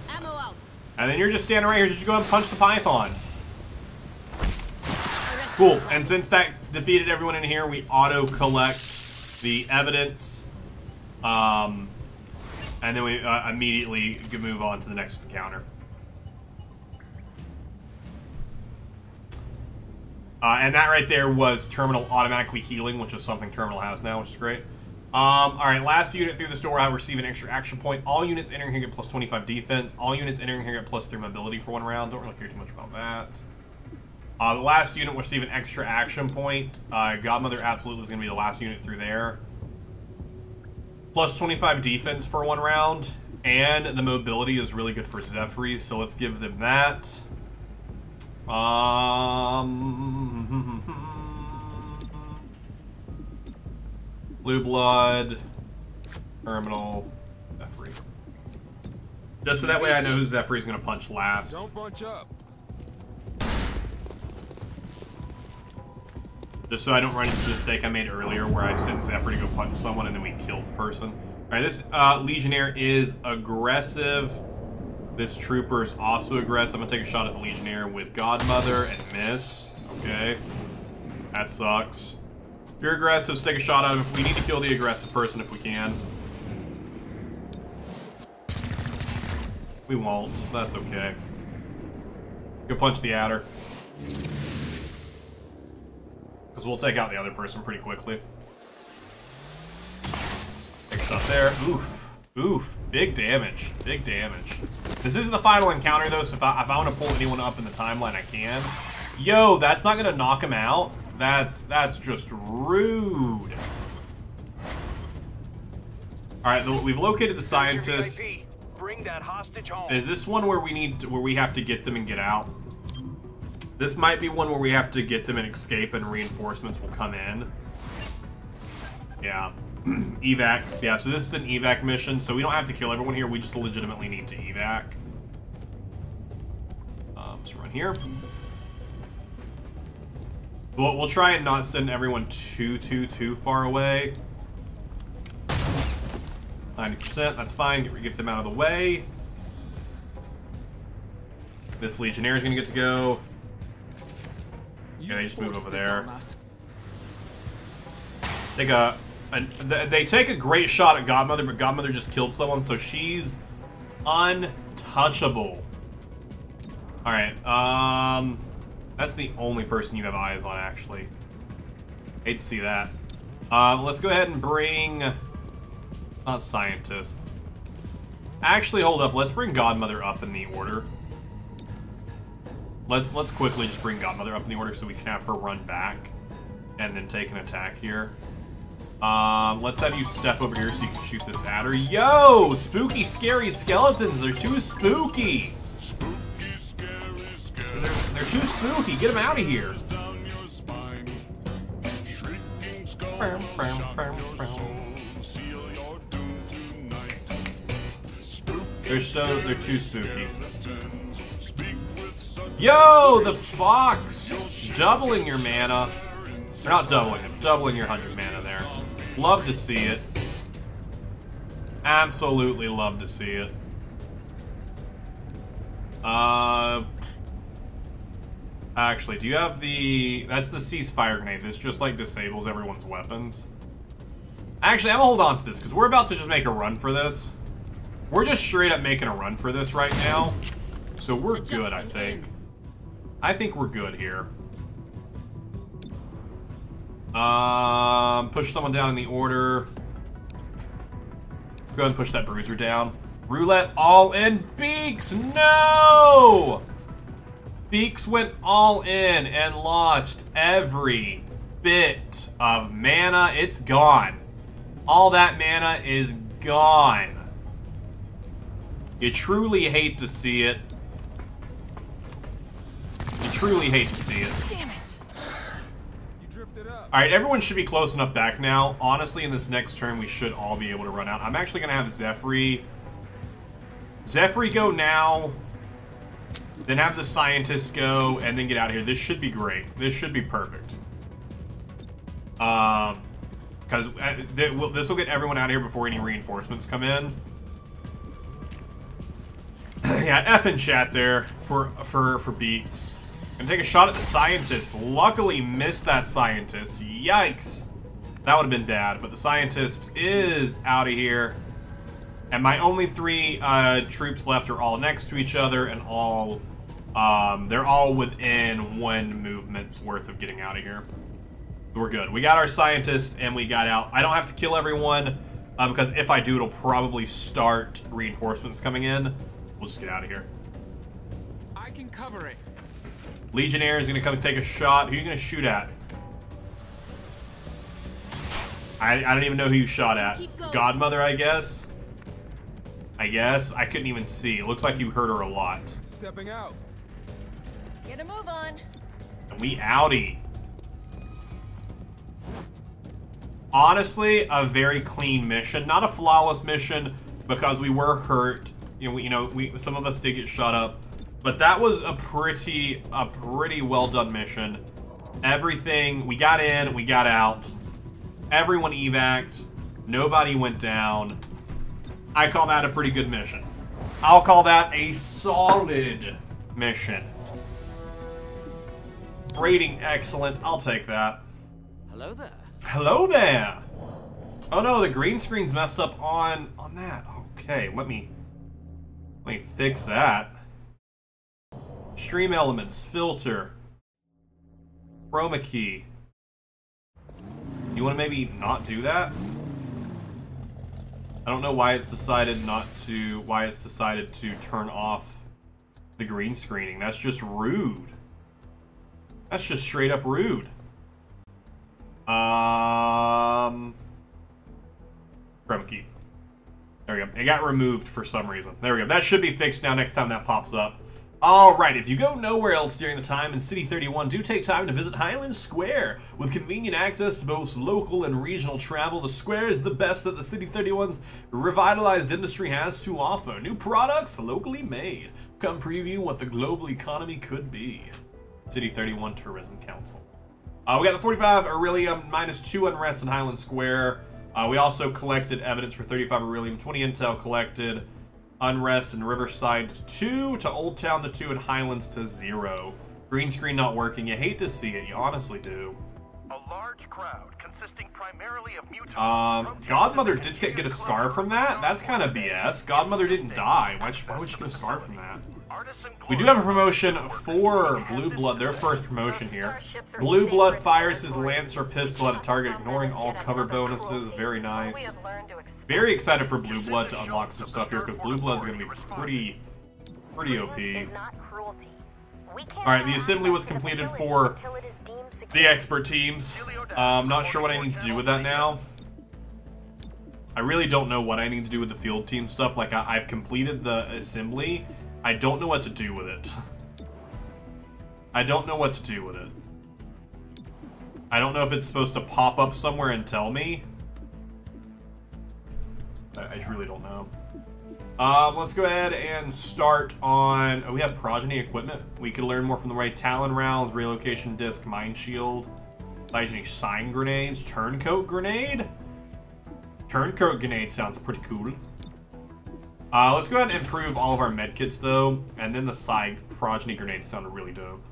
out. And then you're just standing right here. Just go ahead and punch the Python. Cool. And since that defeated everyone in here, we auto-collect the evidence. And then we immediately can move on to the next encounter. And that right there was Terminal automatically healing, which is something Terminal has now, which is great. Alright, last unit through this door will receive an extra action point. All units entering here get plus 25 defense. All units entering here get plus 3 mobility for 1 round. Don't really care too much about that. The last unit will receive an extra action point. Godmother absolutely is going to be the last unit through there. Plus 25 defense for 1 round. And the mobility is really good for Zephyrs, so let's give them that. Blue Blood, Terminal, Zephyr. Just so that way I know who Zephyr is going to punch last. Don't bunch up. Just so I don't run into the mistake I made earlier where I sent Zephyr to go punch someone and then we killed the person. Alright, this Legionnaire is aggressive. This Trooper is also aggressive. I'm going to take a shot at the Legionnaire with Godmother and miss. Okay. That sucks. If you're aggressive, let's take a shot at him. We need to kill the aggressive person if we can. We won't. That's okay. Go punch the adder. Because we'll take out the other person pretty quickly. Take a shot there. Oof. Oof. Big damage. Big damage. This isn't the final encounter, though, so if I want to pull anyone up in the timeline, I can. Yo, that's not going to knock him out. That's just rude. Alright, we've located the scientist. Bring that hostage home. Is this one where we have to get them and get out? This might be one where we have to get them and escape and reinforcements will come in. Yeah. Evac. Yeah, so this is an evac mission, so we don't have to kill everyone here, we just legitimately need to evac. So run here. We'll try and not send everyone too far away. 90%, that's fine. Get them out of the way. This Legionnaire is going to get to go. Yeah, they just move over there. They take a great shot at Godmother, but Godmother just killed someone, so she's untouchable. Alright, that's the only person you have eyes on, actually. Hate to see that. Let's go ahead and bring... Not Scientist. Actually, hold up. Let's bring Godmother up in the order. Let's quickly just bring Godmother up in the order so we can have her run back. And then take an attack here. Let's have you step over here so you can shoot this adder. Yo! Spooky, scary skeletons. They're too spooky. They're too spooky. Get them out of here. They're too spooky. Yo, the fox! Doubling your mana. Or not doubling it, doubling your 100 mana there. Love to see it. Absolutely love to see it. Actually, do you have the... That's the ceasefire grenade. This just, like, disables everyone's weapons. Actually, I'm gonna hold on to this, because we're about to just make a run for this. We're just straight up making a run for this right now. So we're good, I think. I think we're good here. Push someone down in the order. Go ahead and push that bruiser down. Roulette all in. Beaks, no! Beaks went all in and lost every bit of mana. It's gone. All that mana is gone. You truly hate to see it. You truly hate to see it. Damn it. You drifted up. Alright, everyone should be close enough back now. Honestly, in this next turn, we should all be able to run out. I'm actually going to have Zephyr go now, then have the scientists go, and then get out of here. This should be great. This should be perfect. Because this will get everyone out of here before any reinforcements come in. Yeah, F in chat there for Beaks. Gonna take a shot at the scientist. Luckily missed that scientist. Yikes. That would have been bad, but the scientist is out of here. And my only 3 troops left are all next to each other and all, they're all within 1 movement's worth of getting out of here. We're good. We got our scientist and we got out. I don't have to kill everyone because if I do, it'll probably start reinforcements coming in. We'll just get out of here. I can cover it. Legionnaire is going to come and take a shot. Who are you going to shoot at? I don't even know who you shot at. Godmother, I guess. I couldn't even see. It looks like you hurt her a lot. Stepping out. Get a move on. And we outie. Honestly, a very clean mission. Not a flawless mission because we were hurt. Some of us did get shot up. But that was a pretty well done mission. Everything, we got in, we got out. Everyone evac'd. Nobody went down. I call that a pretty good mission. I'll call that a solid mission. Rating excellent. I'll take that. Hello there. Hello there. Oh no, the green screen's messed up on that. Okay, let me fix that. Stream elements, filter, chroma key. You want to maybe not do that? I don't know why it's decided to turn off the green screening. That's just rude. That's just straight up rude. Chroma key. There we go. It got removed for some reason. There we go. That should be fixed now next time that pops up. Alright, if you go nowhere else during the time in City 31, do take time to visit Highland Square. With convenient access to both local and regional travel, the square is the best that the City 31's revitalized industry has to offer. New products, locally made. Come preview what the global economy could be. City 31 Tourism Council. We got the 45 Aurelium, -2 unrest in Highland Square. We also collected evidence for 35 Aurelium, 20 intel collected. Unrest in Riverside to 2, to Old Town to 2, and Highlands to 0. Green screen not working. You hate to see it. You honestly do. A large crowd consisting primarily of mutants. Godmother did get a scar from that? That's kind of BS. Godmother didn't die. Why would she get a scar from that? We do have a promotion for Blue Blood, their first promotion here. Blue Blood fires his Lancer pistol at a target, ignoring all cover bonuses. Very nice. Very excited for Blue Blood to unlock some stuff here, because Blue Blood's going to be pretty OP. Alright, the assembly was completed for the expert teams. I'm not sure what I need to do with that now. I really don't know what I need to do with the field team stuff. Like, I've completed the assembly. I don't know what to do with it. I don't know what to do with it. I don't know if it's supposed to pop up somewhere and tell me. I just really don't know. Let's go ahead and start on... Oh, we have Progeny equipment. We can learn more from the right Talon rounds, relocation disc, mine shield, sign grenades, turncoat grenade. Turncoat grenade sounds pretty cool. Let's go ahead and improve all of our medkits though, and then the side Progeny grenade sounded really dope.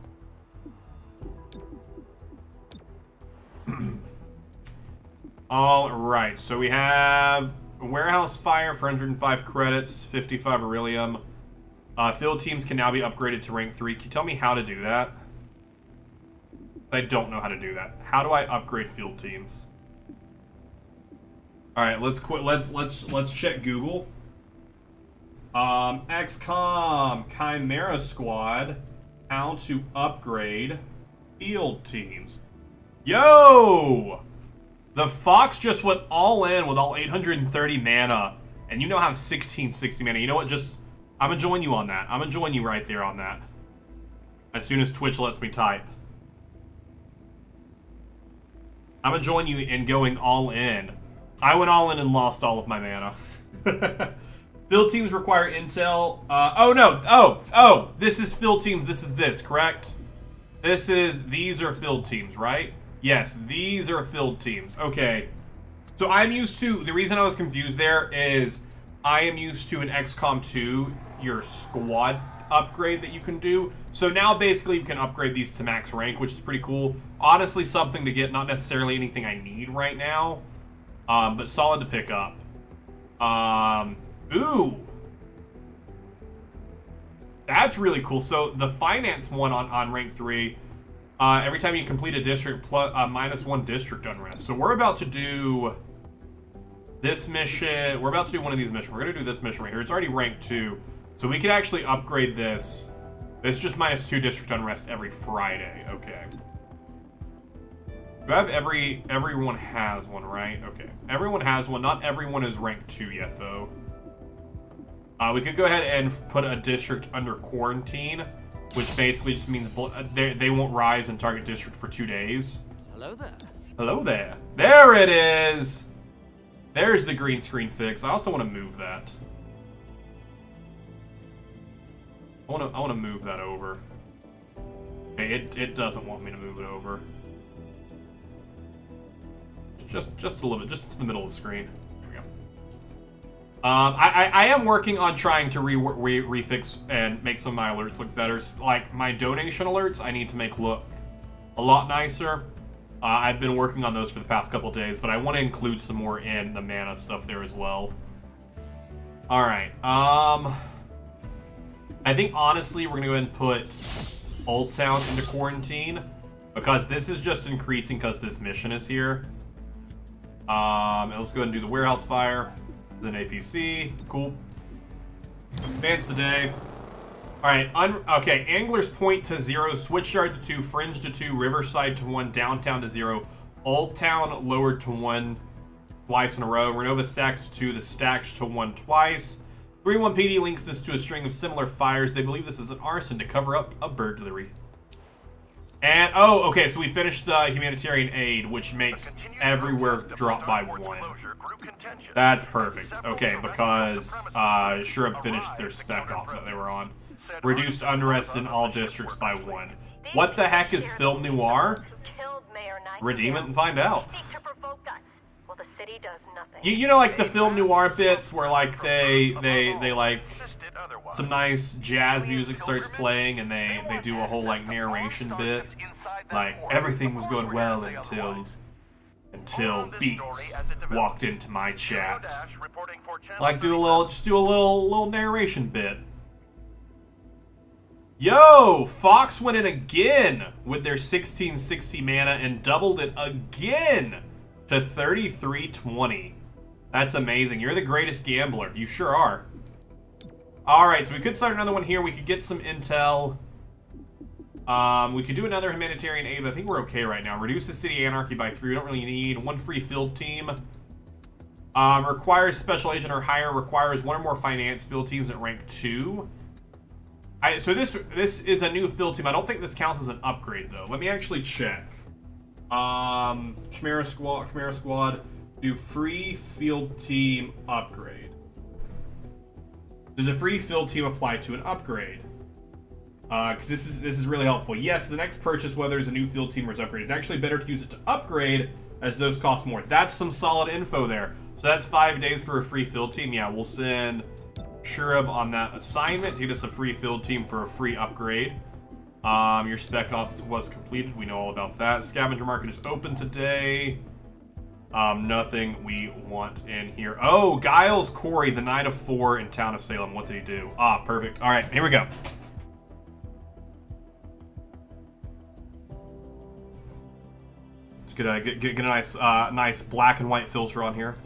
Alright, so we have Warehouse Fire for 105 credits, 55 Aurelium. Field teams can now be upgraded to rank 3. Can you tell me how to do that? I don't know how to do that. How do I upgrade field teams? Alright, let's check Google. XCOM Chimera Squad, how to upgrade field teams. Yo! The Fox just went all in with all 830 mana, and you now have 1660 mana. You know what, I'm gonna join you on that. I'm gonna join you right there on that. As soon as Twitch lets me type. I'm gonna join you in going all in. I went all in and lost all of my mana. Field teams require intel. Oh no, oh, this is field teams, this is this, correct? These are field teams, right? Yes, these are field teams, okay. So I'm used to, the reason I was confused there is I am used to an XCOM 2, your squad upgrade that you can do. So now basically you can upgrade these to max rank, which is pretty cool. Honestly, something to get, not necessarily anything I need right now, but solid to pick up. Ooh. That's really cool. So the finance one on rank 3, every time you complete a district, plus, -1 district unrest. So we're about to do this mission. We're about to do one of these missions. We're going to do this mission right here. It's already rank 2. So we could actually upgrade this. It's just -2 district unrest every Friday. Okay. Do I have everyone has one, right? Okay. Everyone has one. Not everyone is rank 2 yet, though. We could go ahead and put a district under quarantine, which basically just means they won't rise and target district for 2 days. Hello there. Hello there. There it is! There's the green screen fix. I also want to move that. I want to move that over. Okay, it doesn't want me to move it over. Just a little bit, just to the middle of the screen. There we go. I am working on trying to refix and make some of my alerts look better. Like my donation alerts, I need to make look a lot nicer. I've been working on those for the past couple days, but I want to include some more in the mana stuff there as well. All right. I think honestly we're gonna go ahead and put Old Town into quarantine because this is just increasing because this mission is here. And let's go ahead and do the warehouse fire. Then APC. Cool. Advance the day. Alright, okay. Anglers Point to 0, Switchyard to 2, Fringe to 2, Riverside to 1, Downtown to 0, Old Town lowered to 1 twice in a row, Renova Stacks to 2, the Stacks to 1 twice. 3-1 PD links this to a string of similar fires. They believe this is an arson to cover up a burglary. And, oh, okay, so we finished the humanitarian aid, which makes everywhere drop by 1. That's perfect. Okay, because Shurub finished their spec off that they were on. Reduced unrest in all districts by 1. What the heck is film noir? Redeem it and find out. You know, like the film noir bits where like they like some nice jazz music starts playing and they do a whole like narration bit. Like everything was going well until Beats walked into my chat. Like do a little narration bit. Yo, Fox went in again with their 1660 mana and doubled it again to 3320. That's amazing. You're the greatest gambler. You sure are. Alright, so we could start another one here. We could get some intel. We could do another humanitarian aid, but I think we're okay right now. Reduce the city anarchy by 3. We don't really need 1 free field team. Requires special agent or higher. Requires 1 or more finance field teams at rank 2. So this is a new field team. I don't think this counts as an upgrade, though. Let me actually check. Chimera Squad, do free field team upgrade. Does a free field team apply to an upgrade? Because this is really helpful. Yes, the next purchase, whether it's a new field team or is upgrade, it's actually better to use it to upgrade as those cost more. That's some solid info there. So that's 5 days for a free field team. Yeah, we'll send Shurub on that assignment to get us a free field team for a free upgrade. Your spec ops was completed. We know all about that. Scavenger market is open today. Nothing we want in here. Oh, Giles Corey, the Knight of 4 in Town of Salem. What did he do? Ah, perfect. All right, here we go. Just get a nice black and white filter on here.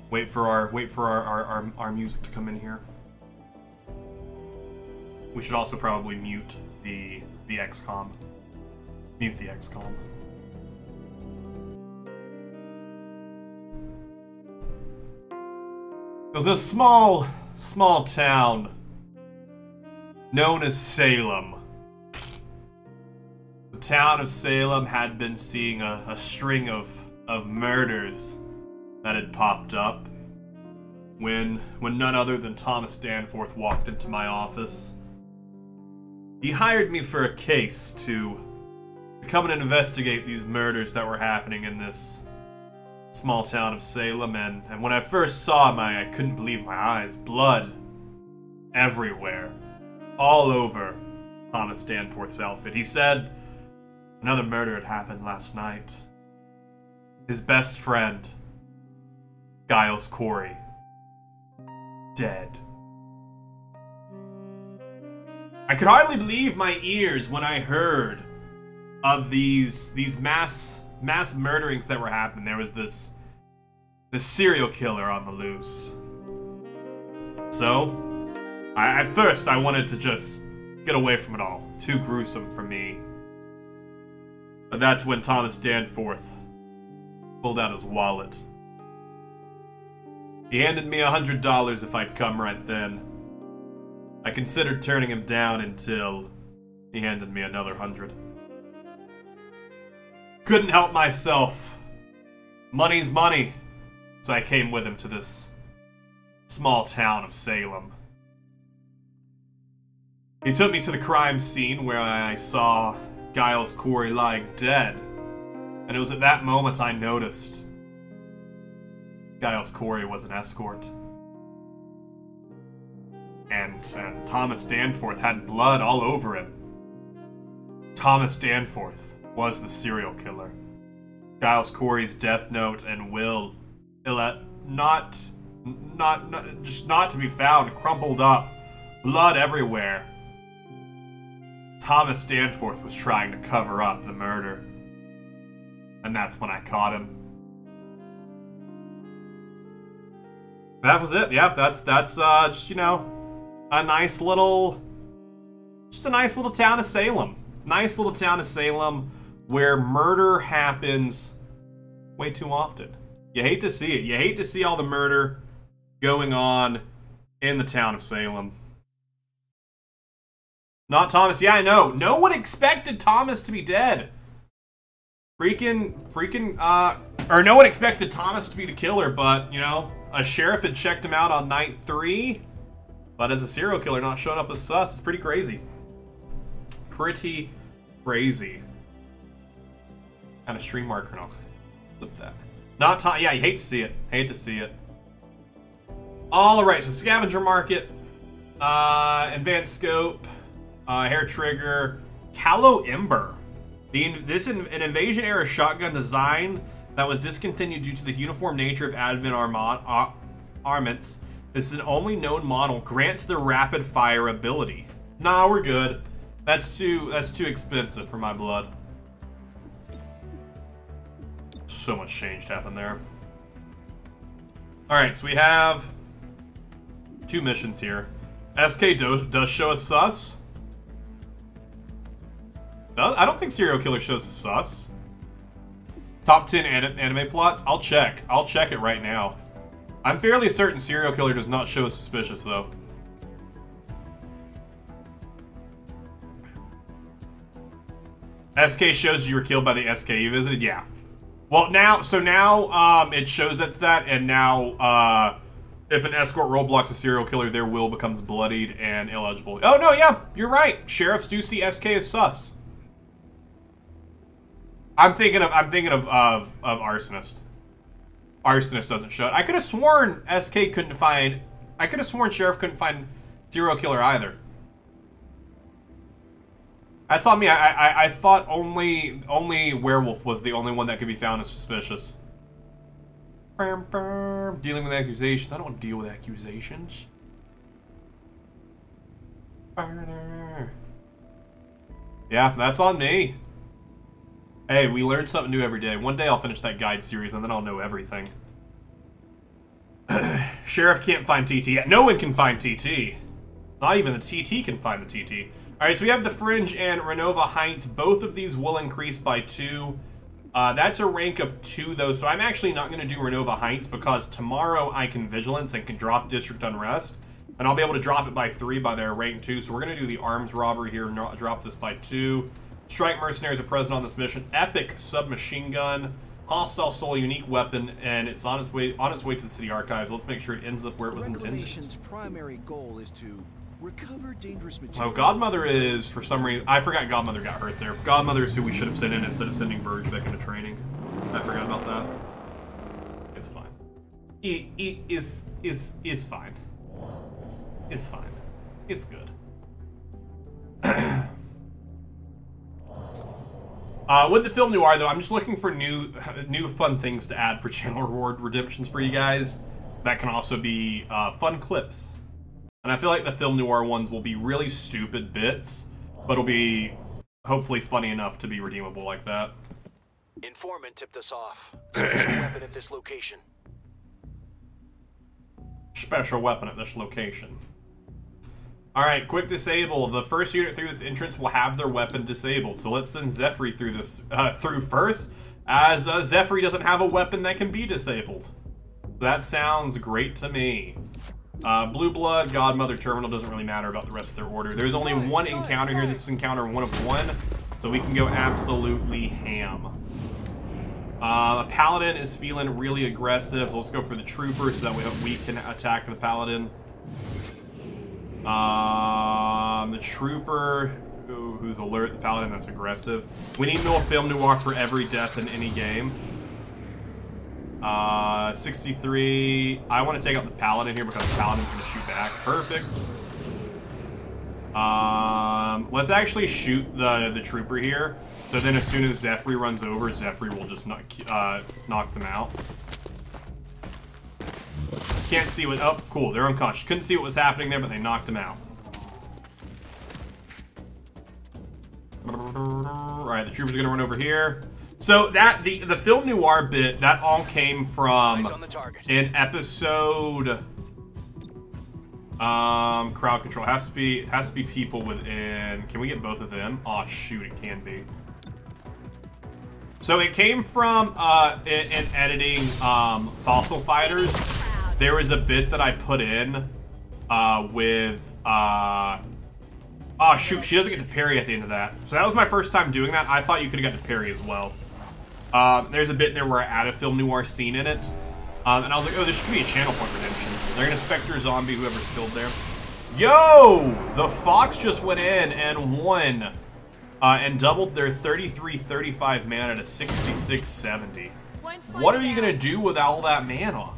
Wait for our music to come in here. We should also probably mute the XCOM. Mute the XCOM. It was a small town known as Salem. The town of Salem had been seeing a string of murders that had popped up when none other than Thomas Danforth walked into my office. He hired me for a case to come and investigate these murders that were happening in this small town of Salem, and when I first saw him, I couldn't believe my eyes. Blood everywhere, all over Thomas Danforth's outfit. He said another murder had happened last night. His best friend, Giles Corey, dead. I could hardly believe my ears when I heard of these mass murderings that were happening. There was this serial killer on the loose. So, at first I wanted to just get away from it all. Too gruesome for me. But that's when Thomas Danforth pulled out his wallet. He handed me $100 if I'd come right then. I considered turning him down until he handed me another 100. Couldn't help myself. Money's money. So I came with him to this small town of Salem. He took me to the crime scene where I saw Giles Corey lying dead. And it was at that moment I noticed Giles Corey was an escort. And Thomas Danforth had blood all over him. Thomas Danforth was the serial killer. Giles Corey's death note and will, not to be found, crumpled up, blood everywhere. Thomas Danforth was trying to cover up the murder. And that's when I caught him. That was it. Yeah, that's just, you know, a nice little town of Salem. Nice little town of Salem where murder happens way too often. You hate to see it. You hate to see all the murder going on in the town of Salem. Not Thomas. Yeah, I know. No one expected Thomas to be dead. Or no one expected Thomas to be the killer, but, you know, a sheriff had checked him out on night 3. But as a serial killer, not showing up as sus, it's pretty crazy. Pretty crazy. And a stream marker, and I'll flip that. Not Tom. Yeah, you hate to see it. Hate to see it. All right, so scavenger market, advanced scope, hair trigger, Callow Ember. This an invasion era shotgun design that was discontinued due to the uniform nature of Advent armaments. This is an only known model. Grants the rapid fire ability. Nah, we're good. That's too expensive for my blood. So much change happened there. Alright, so we have 2 missions here. SK does show us sus. I don't think serial killer shows us sus. Top 10 anime plots? I'll check. I'll check it right now. I'm fairly certain serial killer does not show suspicious, though. SK shows you were killed by the SK you visited? Yeah. Well, now it shows that's that, and now, if an escort roadblocks a serial killer, their will becomes bloodied and illegible. Oh, no, yeah, you're right. Sheriffs do see SK as sus. I'm thinking of arsonist. Arsonist doesn't show it. I could have sworn SK couldn't find... I could have sworn Sheriff couldn't find serial killer either. I thought only Werewolf was the only one that could be found as suspicious. Dealing with accusations. I don't want to deal with accusations. Yeah, that's on me. Hey, we learn something new every day. One day I'll finish that guide series and then I'll know everything. Sheriff can't find TT. Yeah, no one can find TT. Not even the TT can find the TT. Alright, so we have the Fringe and Renova Heights. Both of these will increase by 2. That's a rank of 2, though, so I'm actually not going to do Renova Heights because tomorrow I can Vigilance and can drop District Unrest. And I'll be able to drop it by 3 by their rank 2. So we're going to do the Arms Robbery here and drop this by 2. Strike Mercenaries are present on this mission. Epic Submachine Gun. Hostile Soul, unique weapon, and it's on its way to the city archives. Let's make sure it ends up where it was intended. Reclamation's primary goal is to recover dangerous material. Oh, Godmother is, for some reason, I forgot Godmother got hurt there. Godmother is who we should have sent in instead of sending Verge back into training. I forgot about that. It's fine. It is fine. It's fine. It's good. With the film noir, though, I'm just looking for new fun things to add for channel reward redemptions for you guys. that can also be fun clips. And I feel like the film noir ones will be really stupid bits, but it'll be hopefully funny enough to be redeemable like that. Informant tipped us off. Special weapon at this location. Special weapon at this location. Alright, quick disable. The first unit through this entrance will have their weapon disabled. So let's send Zephyr through this through first, as Zephyr doesn't have a weapon that can be disabled. That sounds great to me. Blue Blood, Godmother Terminal, doesn't really matter about the rest of their order. There's only one encounter here. This is encounter 1 of 1, so we can go absolutely ham. A Paladin is feeling really aggressive, so let's go for the Trooper so that we can attack the Paladin. The Trooper, who's alert, the Paladin that's aggressive. We need no film noir for every death in any game. 63. I want to take out the Paladin here because the Paladin's going to shoot back. Perfect. Let's actually shoot the Trooper here. So then as soon as Zephyr runs over, Zephyr will just knock them out. Can't see what... Oh, cool. They're unconscious. Couldn't see what was happening there, but they knocked him out. Alright, the Trooper's going to run over here. So that the film noir bit, that all came from an episode... crowd control. Has to be people within... Can we get both of them? Oh, shoot, it can be. So it came from in editing Fossil Fighters. There was a bit that I put in with oh shoot, she doesn't get to parry at the end of that. So that was my first time doing that. I thought you could have got to parry as well. There's a bit in there where I add a film noir scene in it. And I was like, oh, this should be a channel point redemption. They're gonna Spectre Zombie whoever's killed there. Yo! The Fox just went in and won. And doubled their 33-35 mana to 66-70. What are you gonna do with all that mana?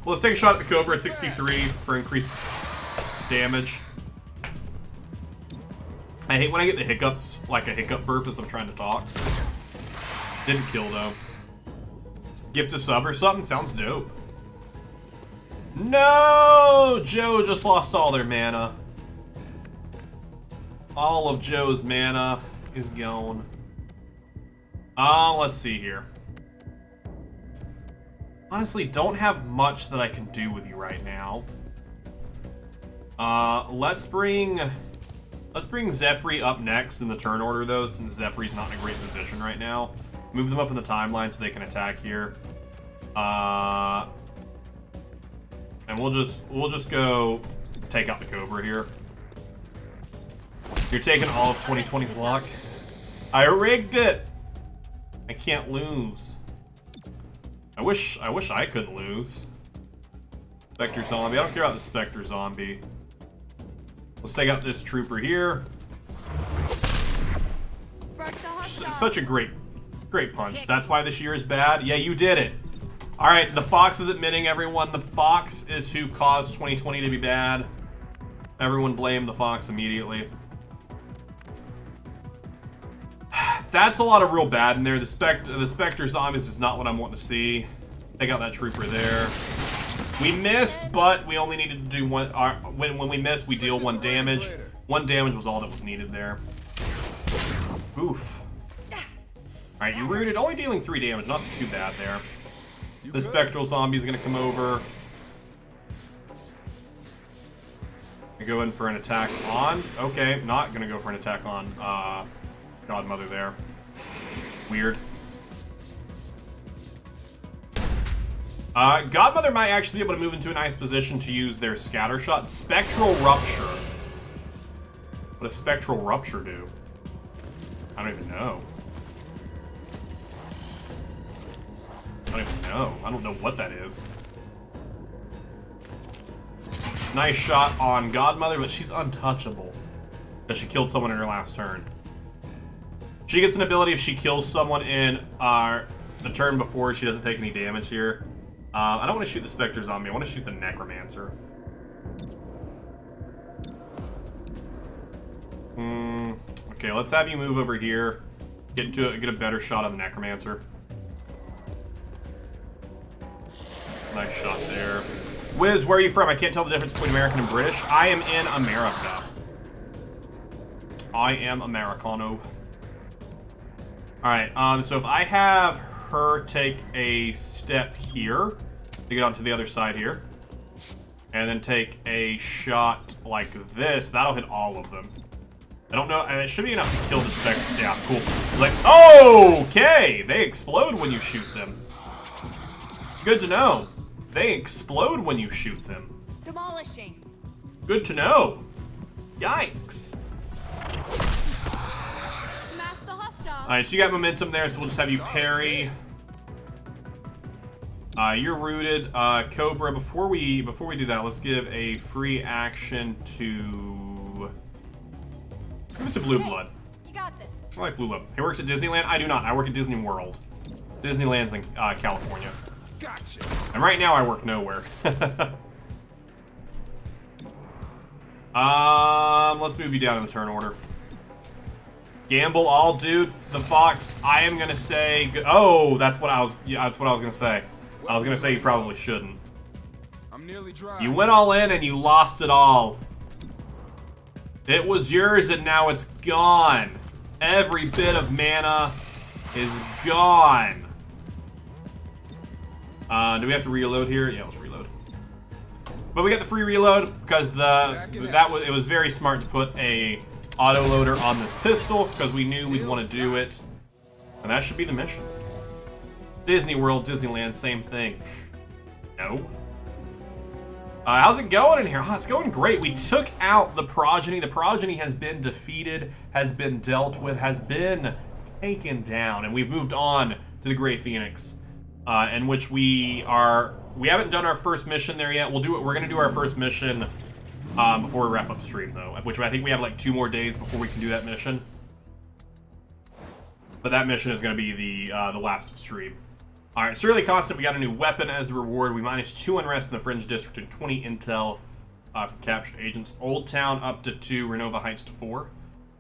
Let's take a shot at the Cobra 63 for increased damage. I hate when I get the hiccups, like a hiccup burp as I'm trying to talk. Didn't kill though. Gift a sub or something? Sounds dope. No! Joe just lost all their mana. All of Joe's mana is gone. Let's see here. Honestly, don't have much that I can do with you right now. Let's bring Zephyr up next in the turn order though, since Zephyr's not in a great position right now. Move them up in the timeline so they can attack here. And we'll just go take out the Cobra here. You're taking all of 2020's luck. I rigged it. I can't lose. I wish I could lose. Spectre Zombie. I don't care about the Spectre Zombie. Let's take out this Trooper here. Such a great punch. That's why this year is bad. Yeah, you did it. All right, the Fox is admitting, everyone. The Fox is who caused 2020 to be bad. Everyone blame the Fox immediately. That's a lot of real bad in there. The Spectre Zombies is not what I'm wanting to see. Take out that Trooper there. We missed, but we only needed to do one. When we miss, we deal 1 damage. 1 damage was all that was needed there. Oof. Alright, you rooted. Only dealing 3 damage. Not too bad there. The Spectral Zombie is going to come over. I go in for an attack on. Okay, not going to go for an attack on Godmother there. Weird. Godmother might actually be able to move into a nice position to use their scatter shot. Spectral Rupture. What does Spectral Rupture do? I don't even know. I don't even know. I don't know what that is. Nice shot on Godmother, but she's untouchable. Because she killed someone in her last turn. She gets an ability if she kills someone in the turn before. She doesn't take any damage here. I don't want to shoot the Spectre Zombie. I want to shoot the Necromancer. Okay, let's have you move over here. Get a better shot on the Necromancer. Nice shot there. Wiz, where are you from? I can't tell the difference between American and British. I am in America. I am Americano. Alright, so if I have her take a step here to get onto the other side here, and then take a shot like this, that'll hit all of them. I don't know, and it should be enough to kill this spec. Yeah, cool. Like, okay! They explode when you shoot them. Good to know. They explode when you shoot them. Demolishing. Good to know. Yikes. Smash the hostile. Alright, so you got momentum there, so we'll just have you parry. You're rooted. Cobra, before we do that, let's give a free action to... Give it to Blue Blood. You got this. I like Blue Blood. He works at Disneyland? I do not. I work at Disney World. Disneyland's in California. Gotcha. And right now I work nowhere. Let's move you down in the turn order. Gamble all, dude. The Fox. I am gonna say. Oh, that's what I was. Yeah, that's what I was gonna say. I was gonna say you probably shouldn't. I'm nearly dry. You went all in and you lost it all. It was yours and now it's gone. Every bit of mana is gone. Do we have to reload here? Yeah, let's reload. But we got the free reload because it was very smart to put a auto loader on this pistol because we knew we'd want to do it, and that should be the mission. Disney World, Disneyland, same thing. No. How's it going in here? Oh, it's going great. We took out the Progeny. The Progeny has been defeated, has been dealt with, has been taken down, and we've moved on to the Great Phoenix. In which we haven't done our first mission there yet. We're gonna do our first mission before we wrap up stream though, which I think we have like 2 more days before we can do that mission. But that mission is gonna be the last of stream. Alright, Surly Constant, we got a new weapon as the reward. We -2 unrest in the Fringe District and 20 intel from captured agents. Old Town up to 2, Renova Heights to 4.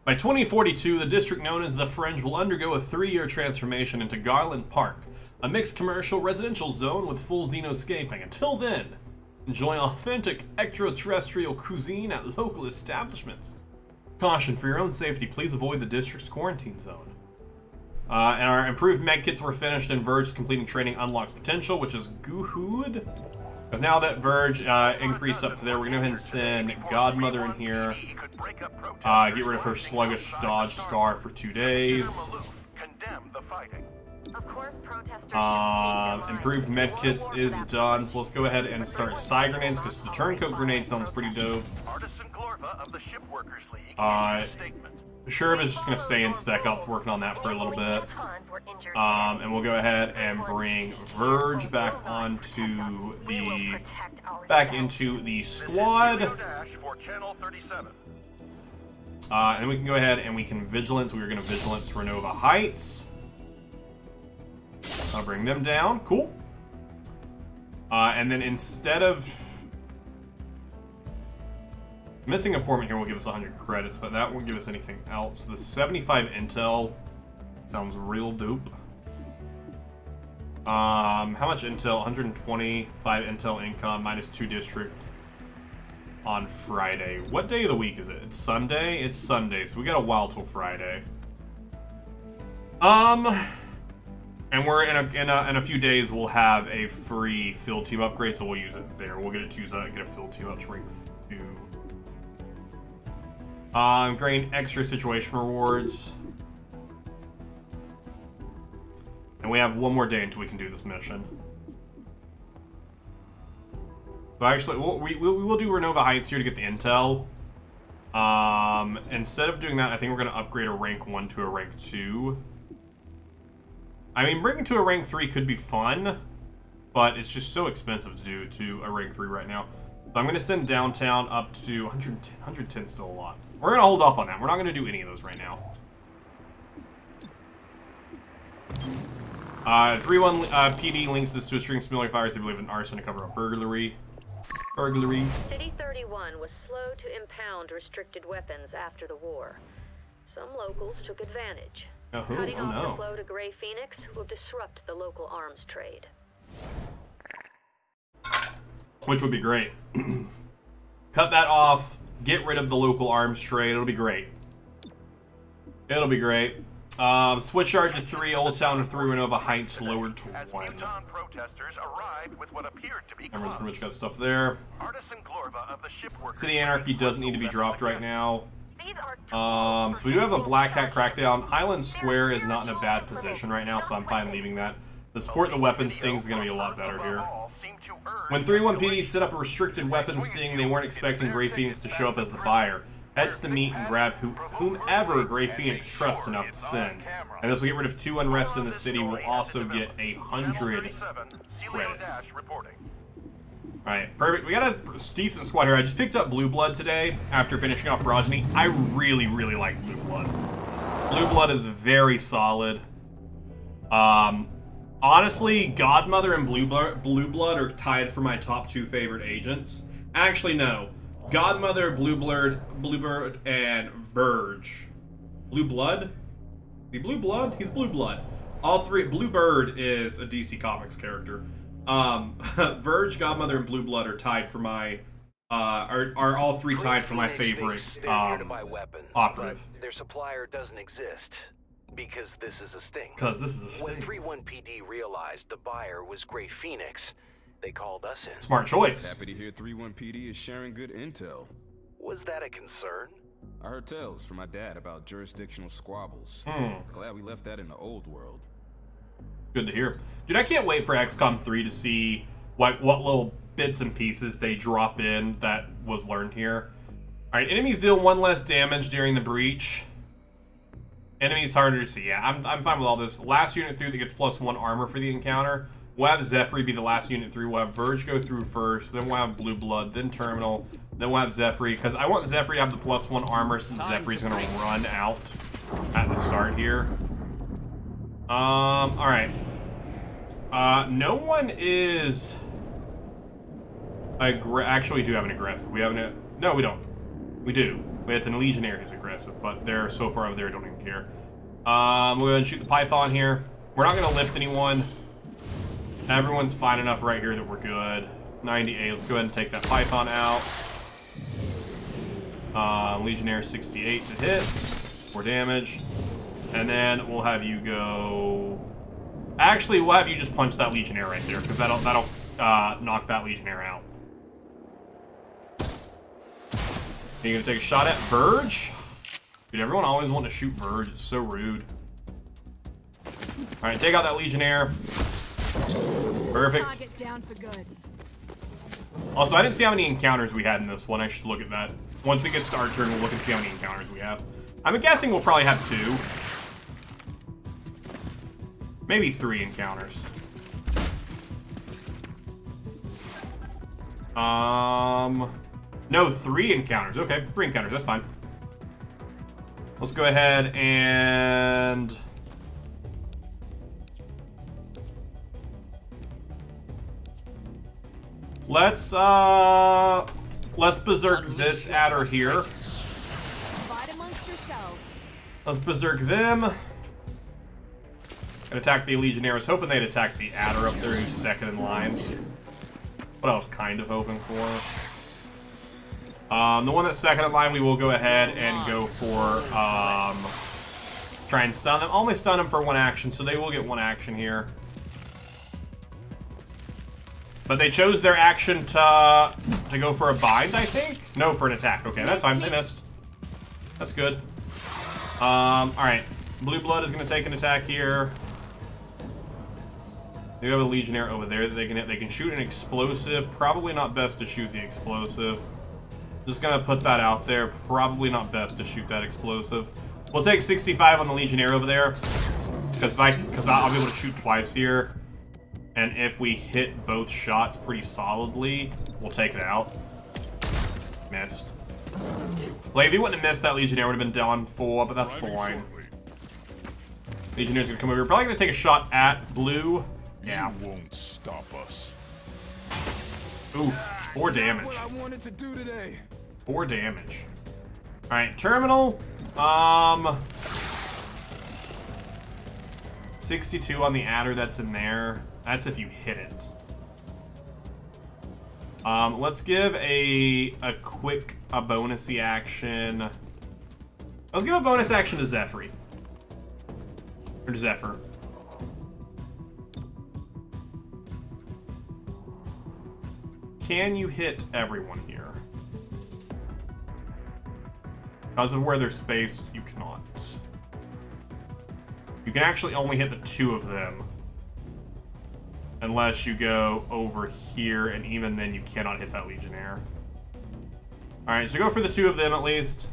By 2042, the district known as the Fringe will undergo a 3-year transformation into Garland Park, a mixed commercial residential zone with full xenoscaping. Until then, enjoy authentic extraterrestrial cuisine at local establishments. Caution, for your own safety, please avoid the district's quarantine zone. And our improved medkits were finished and Verge completing training unlocked potential, which is good. Because now that Verge increased up to there, we're going to go ahead and send Godmother in here. Get rid of her sluggish dodge scar for 2 days. Improved medkits is done, so let's go ahead and start Psy Grenades, because the Turncoat Grenade sounds pretty dope. Sherb is just going to stay in Spec Ops, working on that for a little bit. And we'll go ahead and bring Verge back into the squad. And we can go ahead and we can Vigilance. We're going to Vigilance Renova Heights. I'll bring them down. Cool. And then instead of missing a foreman here will give us 100 credits, but that won't give us anything else. The 75 intel sounds real dope. How much intel? 125 intel income, -2 district on Friday. What day of the week is it? It's Sunday? It's Sunday, so we got a while till Friday. And we're in a few days we'll have a free field team upgrade, so we'll use it there. We'll get a field team up to rank 2. Gain extra situation rewards. And we have 1 more day until we can do this mission. So actually, we will do Renova Heights here to get the intel. Instead of doing that, I think we're going to upgrade a rank 1 to a rank 2. I mean, bringing to a rank 3 could be fun, but it's just so expensive to do to a rank 3 right now. So I'm going to send downtown up to 110. 110 is still a lot. We're going to hold off on that. We're not going to do any of those right now. 3-1 PD links this to a string of similar fires they believe in arson to cover up burglary. City 31 was slow to impound restricted weapons after the war. Some locals took advantage. Cutting off no. the flow to Grey Phoenix will disrupt the local arms trade. Which would be great. Cut that off. Get rid of the local arms trade. It'll be great. It'll be great. Switch yard to 3, Old Town to 3, Renova Heights lowered to 1. Protesters arrived with what appeared to be Everyone's pretty much got stuff there. Artisan Glorva of the Shipworkers City Anarchy doesn't need to be dropped right now. So we do have a Black Hat Crackdown. Highland Square is not in a bad position right now, so I'm fine leaving that. The support and the weapon stings is going to be a lot better here. When 3-1 PD set up a restricted weapon sting, they weren't expecting Grey Phoenix to show up as the buyer. Head to the meet and grab whomever Grey Phoenix trusts enough to send. And this will get rid of 2 unrest in the city. We'll also get 100 credits. Alright, perfect. We got a decent squad here. I just picked up Blue Blood today after finishing off Progeny. I really, really like Blue Blood. Blue Blood is very solid. Honestly, Godmother and Blue Blood are tied for my top 2 favorite agents. Actually, no. Godmother, Bluebird, and Verge. Blue Blood? The Blue Blood? He's Blue Blood. All 3. Bluebird is a DC Comics character. Verge, Godmother, and Blue Blood are tied for my are all 3 tied for my favorite operative. Their supplier doesn't exist because this is a sting. When 3-1 PD realized the buyer was Grey Phoenix, they called us in. Smart choice. Happy to hear 3-1 PD is sharing good intel. Was that a concern? I heard tales from my dad about jurisdictional squabbles. Glad we left that in the old world. Good to hear. Dude, I can't wait for XCOM 3 to see what little bits and pieces they drop in that was learned here. Alright, enemies deal 1 less damage during the breach. Enemies harder to see. Yeah, I'm fine with all this. Last unit through that gets +1 armor for the encounter. We'll have Zephyr be the last unit through. We'll have Verge go through first. Then we'll have Blue Blood. Then Terminal. Then we'll have Zephyr. Because I want Zephyr to have the +1 armor since Zephyr is going to run out at the start here. Alright. No one is... Actually, we do have an aggressive. We have an... No, we don't. We do. It's an Legionnaire who's aggressive, but they're so far over there, I don't even care. We'll go ahead and shoot the Python here. We're not going to lift anyone. Everyone's fine enough right here that we're good. 98. Let's go ahead and take that Python out. Legionnaire 68 to hit. 4 damage. And then we'll have you go... Actually, we'll have you just punch that Legionnaire right there, because that'll knock that Legionnaire out. Are you gonna take a shot at Verge? Dude, everyone always wanting to shoot Verge. It's so rude. Alright, take out that Legionnaire. Perfect. Target down for good. Also, I didn't see how many encounters we had in this one. I should look at that. Once it gets to our turn, we'll look and see how many encounters we have. I'm guessing we'll probably have 2. Maybe 3 encounters. No, 3 encounters. Okay, 3 encounters, that's fine. Let's go ahead and... Let's berserk this adder here. Fight amongst yourselves. Let's berserk them. And attack the Legionnaire. I was hoping they'd attack the adder up there who's second in line. What I was kind of hoping for. The one that's second in line, we will go ahead and go for, try and stun them. Only stun them for 1 action, so they will get 1 action here. But they chose their action to go for a bind, I think? No, for an attack. Okay, that's fine. They missed. That's good. Alright. Blue Blood is going to take an attack here. They have a Legionnaire over there that they can hit. They can shoot an explosive. Probably not best to shoot the explosive. Just going to put that out there. Probably not best to shoot that explosive. We'll take 65 on the Legionnaire over there. Because I'll be able to shoot twice here. And if we hit both shots pretty solidly, we'll take it out. Missed. Like, if he wouldn't have missed, that Legionnaire would have been down 4, but that's fine. Legionnaire's gonna come over here. Probably gonna take a shot at Blue. Yeah. You won't stop us. Oof. 4 damage. What I wanted to do today. 4 damage. Alright, Terminal. 62 on the adder that's in there. That's if you hit it. Let's give a quick bonusy action. Let's give a bonus action to Zephyr. Or to Zephyr. Can you hit everyone here? Because of where they're spaced, you cannot. You can actually only hit the 2 of them. Unless you go over here, and even then you cannot hit that Legionnaire. Alright, so go for the 2 of them at least.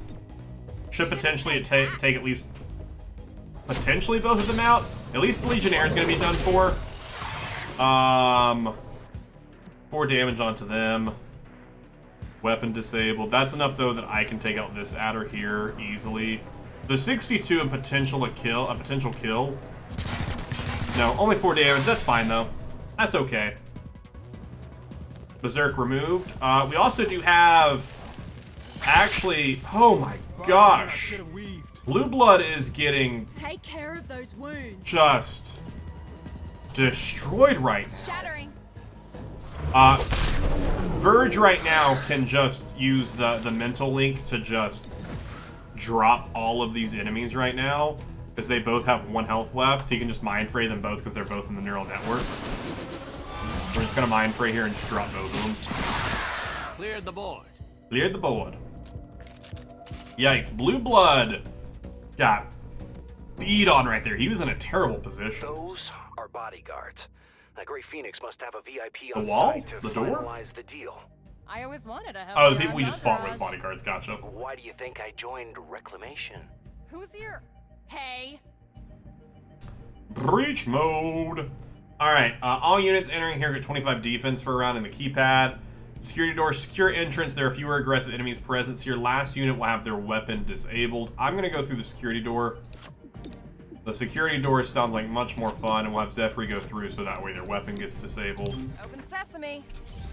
Should potentially take at least... potentially both of them out. At least the Legionnaire is going to be done for. 4 damage onto them. Weapon disabled. That's enough, though, that I can take out this adder here easily. There's 62 and potential kill. No, only 4 damage. That's fine, though. That's okay. Berserk removed. We also do have... Actually, oh my gosh. Blue Blood is getting... Take care of those wounds. Just... destroyed right now. Shattering. Verge right now can just use the mental link to just drop all of these enemies right now, because they both have 1 health left. He can just Mind Fray them both because they're both in the neural network. We're just gonna Mind Fray here and just drop both of them. Cleared the board. Cleared the board. Yikes, Blue Blood got beat on right there. He was in a terrible position. Those are bodyguards. Now, Grey Phoenix must have a VIP on the wall? site to the door? finalize the deal. I always wanted to help. Oh, the people we just fought with, bodyguards. Gotcha. Why do you think I joined Reclamation? Who's your... Hey? Breach mode. Alright, all units entering here get 25 defense for a round in the keypad. Security door, secure entrance. There are fewer aggressive enemies present here. Last unit will have their weapon disabled. I'm going to go through the security door. The security door sounds like much more fun, and we'll have Zephyr go through so that way their weapon gets disabled. Open sesame.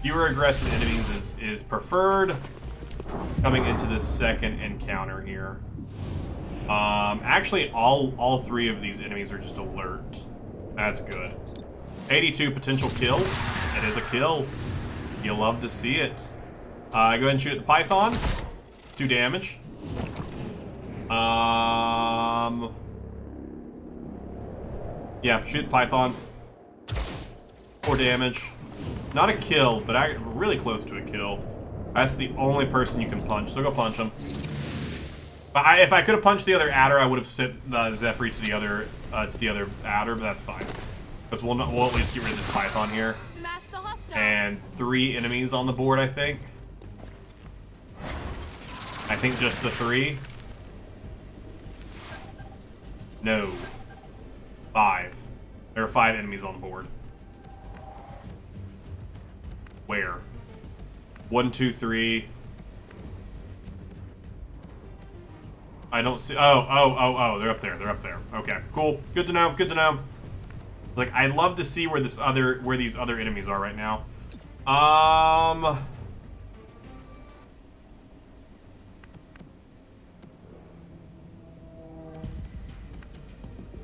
Fewer aggressive enemies is preferred. Coming into the second encounter here. Actually, all 3 of these enemies are just alert. That's good. 82 potential kill. It is a kill. You love to see it. Go ahead and shoot at the Python. 2 damage. Yeah, shoot the Python. 4 damage. Not a kill, but really close to a kill. That's the only person you can punch, so go punch him. But if I could have punched the other adder, I would have sent the Zephyr to the other adder, but that's fine. Because we'll at least get rid of this Python here. Smash the hostile. And 3 enemies on the board, I think. I think just the 3. No. 5. There are 5 enemies on the board. Where? 1, 2, 3. I don't see. Oh. They're up there. They're up there. Okay, cool. Good to know. Good to know. Like, I'd love to see where these other enemies are right now. I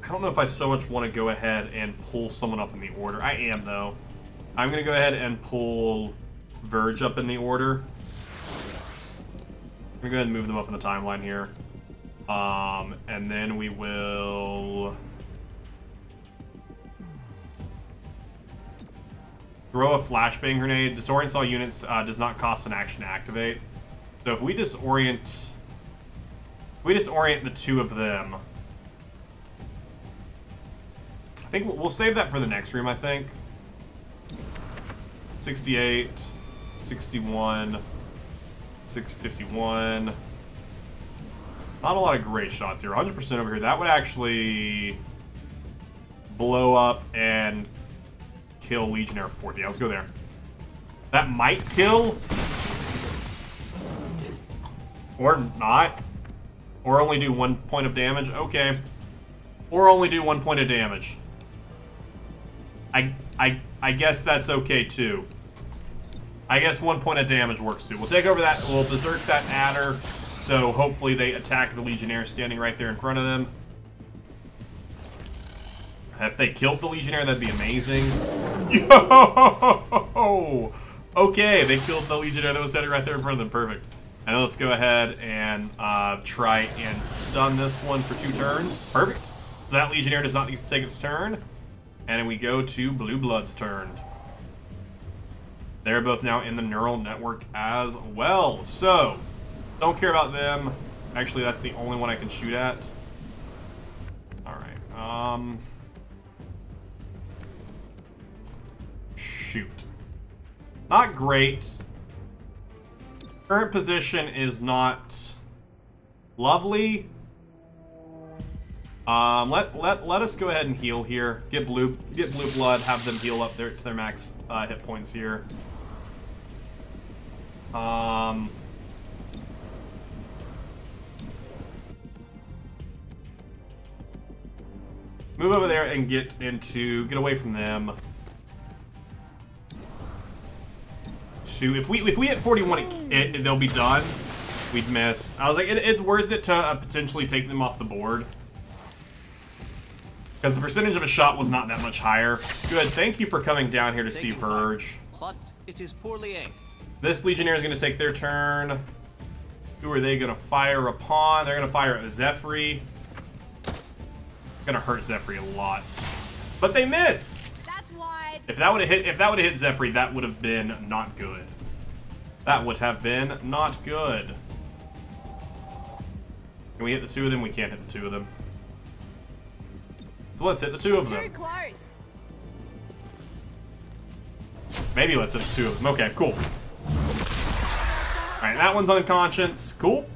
don't know if I so much want to go ahead and pull someone up in the order. I am, though. I'm going to go ahead and pull Verge up in the order. I'm going to go ahead and move them up in the timeline here. And then we will... throw a flashbang grenade. Disorients all units, does not cost an action to activate. So if we disorient... the 2 of them... I think we'll save that for the next room, I think. 68, 61, 651. Not a lot of great shots here. 100% over here. That would actually blow up and kill Legionnaire 4th. Yeah, let's go there. That might kill. Or not. Or only do 1 point of damage. Okay. Or only do 1 point of damage. I guess that's okay too. I guess 1 point of damage works too. We'll take over that. We'll berserk that adder. So hopefully they attack the Legionnaire standing right there in front of them. If they killed the Legionnaire, that'd be amazing. Yo! Okay, they killed the Legionnaire that was sitting right there in front of them. Perfect. And let's go ahead and try and stun this one for 2 turns. Perfect. So that Legionnaire does not need to take its turn. And then we go to Blue Blood's turn. They're both now in the neural network as well. So, don't care about them. Actually, that's the only one I can shoot at. Alright, shoot. Not great. Current position is not lovely. Let us go ahead and heal here. Get blue blood, have them heal up to their max hit points here. Move over there and get away from them. So if we hit 41, they'll be done. We'd miss. I was like, it's worth it to potentially take them off the board. Because the percentage of a shot was not that much higher. Good, thank you for coming down here to see Verge. But it is poorly aimed. This Legionnaire is going to take their turn. Who are they going to fire upon? They're going to fire at Zephyr. Gonna hurt Zephyr a lot. But they miss! That's wide. If that would have hit Zephyr, that would have been not good. That would have been not good. Can we hit the 2 of them? We can't hit the 2 of them. So let's hit the 2 of them. Too close. Maybe let's hit the 2 of them. Okay, cool. Alright, that one's unconscious. Cool.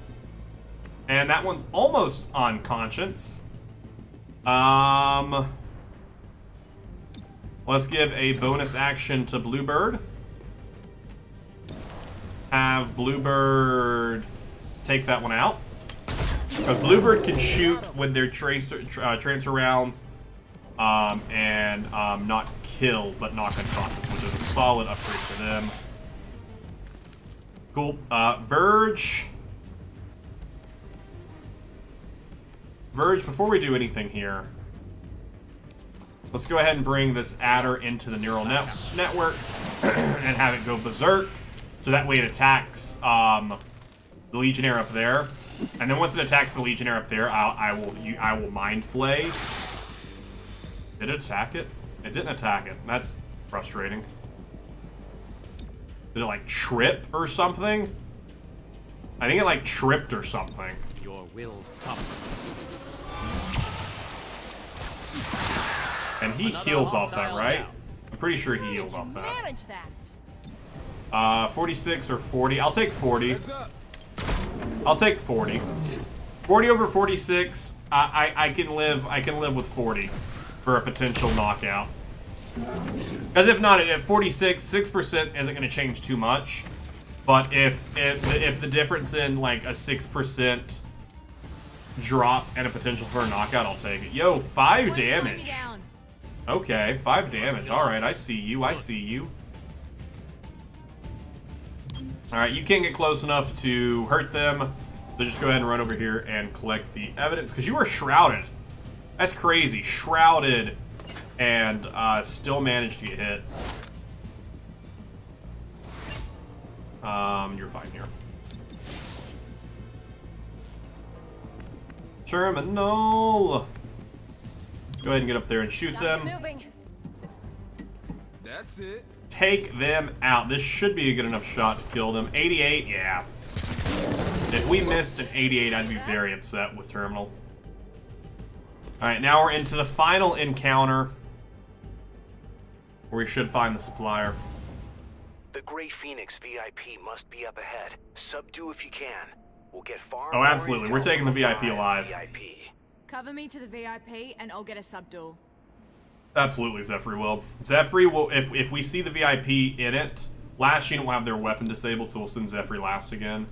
And that one's almost unconscious. Let's give a bonus action to Bluebird. Have Bluebird take that one out. Because Bluebird can shoot with their transfer rounds and not kill, but knock unconscious, which is a solid upgrade for them. Cool. Verge, before we do anything here, let's go ahead and bring this adder into the neural network and have it go berserk. So that way it attacks the Legionnaire up there. And then once it attacks the Legionnaire up there, I will Mind Flay. Did it attack it? It didn't attack it. That's frustrating. Did it like trip or something? I think it like tripped or something. Your will comes. And he heals off that, right? I'm pretty sure he heals off that. Manage that. 46 or 40. I'll take 40. I'll take 40. 40 over 46. I can live with 40 for a potential knockout. Because if not, at 46, 6% isn't going to change too much. But if the difference in like a 6% drop and a potential for a knockout, I'll take it. Yo, 5 damage. Okay, 5 damage. All right, I see you. I see you. All right, you can't get close enough to hurt them. So just go ahead and run over here and collect the evidence because you are shrouded. That's crazy. Shrouded and still managed to get hit. You're fine here. Terminal. Go ahead and get up there and shoot them. That's it. Take them out. This should be a good enough shot to kill them. 88, yeah. If we missed an 88, I'd be very upset with Terminal. Alright, now we're into the final encounter, where we should find the supplier. The Grey Phoenix VIP must be up ahead. Subdue if you can. We'll get far. Oh, absolutely. We're taking the VIP alive. Cover me to the VIP and I'll get a subdual. Absolutely, Zephyr will. Zephyr will, if we see the VIP in it, last unit will have their weapon disabled, so we'll send Zephyr last again.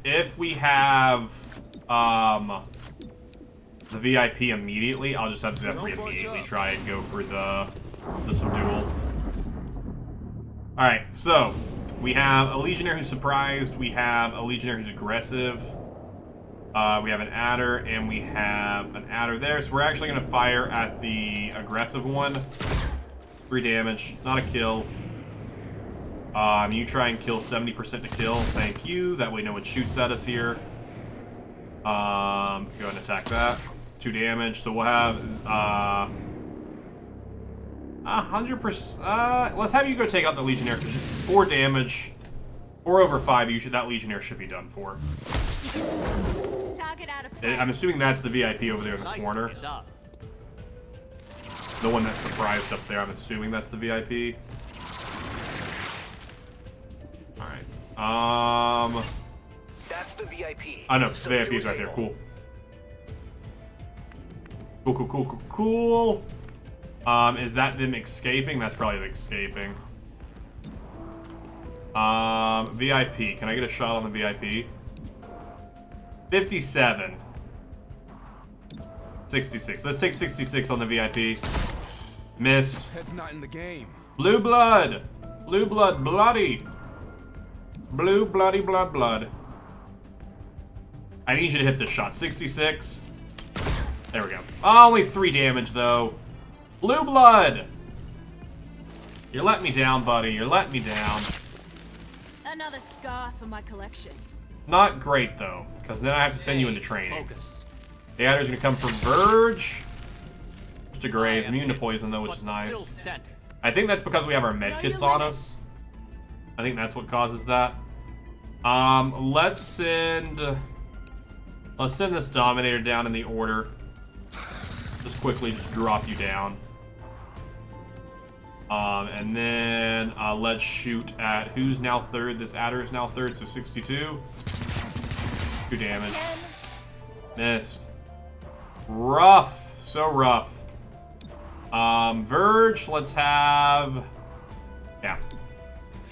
If we have the VIP immediately, I'll just have Zephyr immediately try and go for the subdual. Alright, so we have a Legionnaire who's surprised, we have a Legionnaire who's aggressive. We have an adder, and we have an adder there. So we're actually going to fire at the aggressive one. 3 damage. Not a kill. You try and kill 70% to kill. Thank you. That way no one shoots at us here. Go ahead and attack that. 2 damage. So we'll have 100%. Let's have you go take out the Legionnaire. 4 damage. 4 over 5. That Legionnaire should be done for. Target out of play. I'm assuming that's the VIP over there in the corner. The one that's surprised up there. I'm assuming that's the VIP. Alright. That's the VIP. I know, So the VIP's right there. Cool. Cool. Is that them escaping? That's probably them escaping. VIP. Can I get a shot on the VIP? 57. 66. Let's take 66 on the VIP. Miss. Head's not in the game. Blue blood. Blue blood. Bloody. Blue bloody blood. I need you to hit this shot. 66. There we go. Oh, only 3 damage, though. Blue blood. You're letting me down, buddy. You're letting me down. Another scar for my collection. Not great, though, because then I have to send you into training. The adder's going to come from Verge. Just a graze. Immune to poison, though, which is nice. I think that's because we have our medkits on us. I think that's what causes that. Let's send this Dominator down in the order. Just quickly just drop you down. And then let's shoot at who's now 3rd. This adder is now 3rd, so 62. 2 damage. Missed. Rough. So rough. Verge, let's have... Yeah.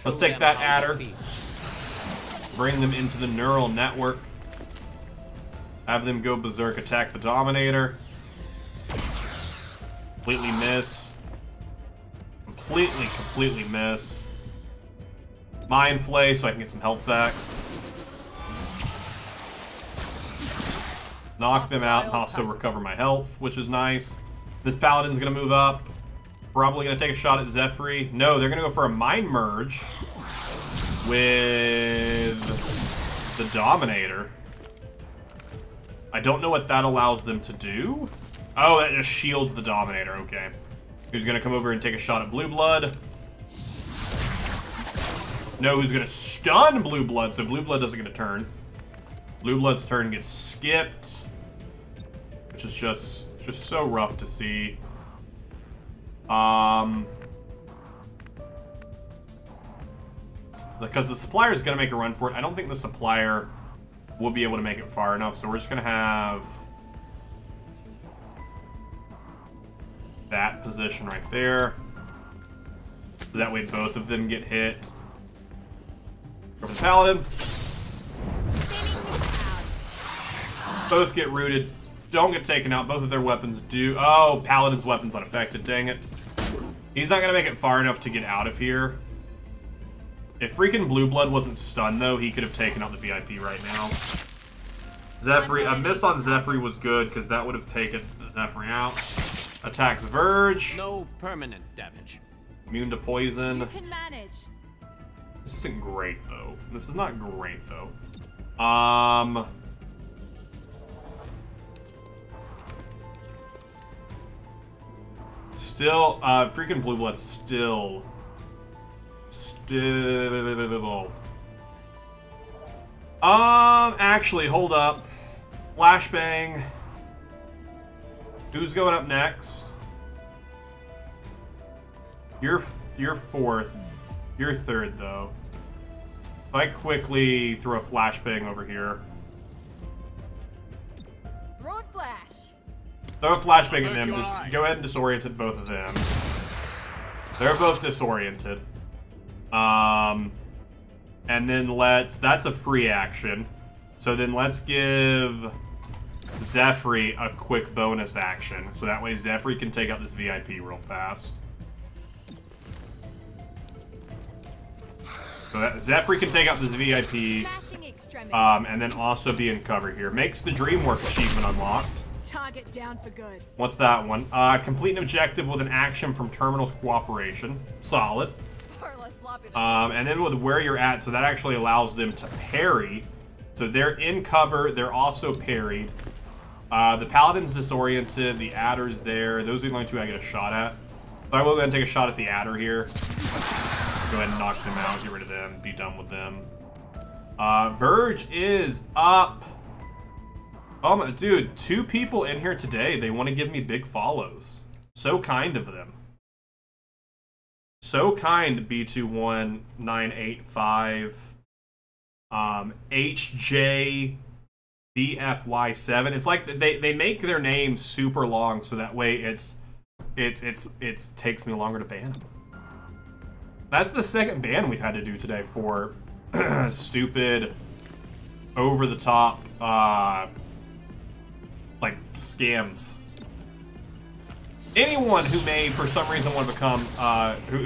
Let's take that adder. Bring them into the neural network. Have them go berserk, attack the Dominator. Completely miss. Completely miss. Mind Flay so I can get some health back. Knock them out and also recover my health, which is nice. This Paladin's gonna move up. Probably gonna take a shot at Zephyr. No, they're gonna go for a Mind Merge with the Dominator. I don't know what that allows them to do. Oh, that just shields the Dominator. Okay. Who's gonna come over and take a shot at Blue Blood? No, who's gonna stun Blue Blood, so Blue Blood doesn't get a turn. Blue Blood's turn gets skipped, which is just so rough to see. Because the supplier is gonna make a run for it. I don't think the supplier will be able to make it far enough, so we're just gonna have that position right there. So that way both of them get hit. Go for the Paladin. Both get rooted. Don't get taken out. Both of their weapons do. Oh, Paladin's weapon's unaffected. Dang it. He's not going to make it far enough to get out of here. If freaking Blue Blood wasn't stunned, though, he could have taken out the VIP right now. Zephyr. A miss on Zephyr was good because that would have taken Zephyr out. Attacks Verge. No permanent damage. Immune to poison. You can manage. This isn't great, though. This is not great, though. Still, freaking Blue Blood's still. Actually, hold up. Flashbang. Who's going up next? You're 4th. You're 3rd, though. If I quickly throw a flashbang over here. Throw a flash. Throw a flashbang at them. Just go ahead and disorient both of them. They're both disoriented. And then that's a free action. So then let's give Zephyr a quick bonus action. So that way Zephyr can take out this VIP real fast. So that Zephyr can take out this VIP. extremity. And then also be in cover here. Makes the Dreamwork achievement unlocked. Target down for good. What's that one? Complete an objective with an action from Terminal's cooperation. Solid. And then with where you're at, so that actually allows them to parry. So they're in cover, they're also parried. The Paladin's disoriented, the Adder's there. Those are the only two I get a shot at. So I will go ahead and take a shot at the Adder here. Go ahead and knock them out, get rid of them, be done with them. Verge is up. Oh my, dude, 2 people in here today. They want to give me big follows. So kind of them. So kind, B21985. HJ BFY7. It's like they make their names super long so that way it takes me longer to ban them. That's the second ban we've had to do today for stupid, over the top, like scams. Anyone who may, for some reason, want to become,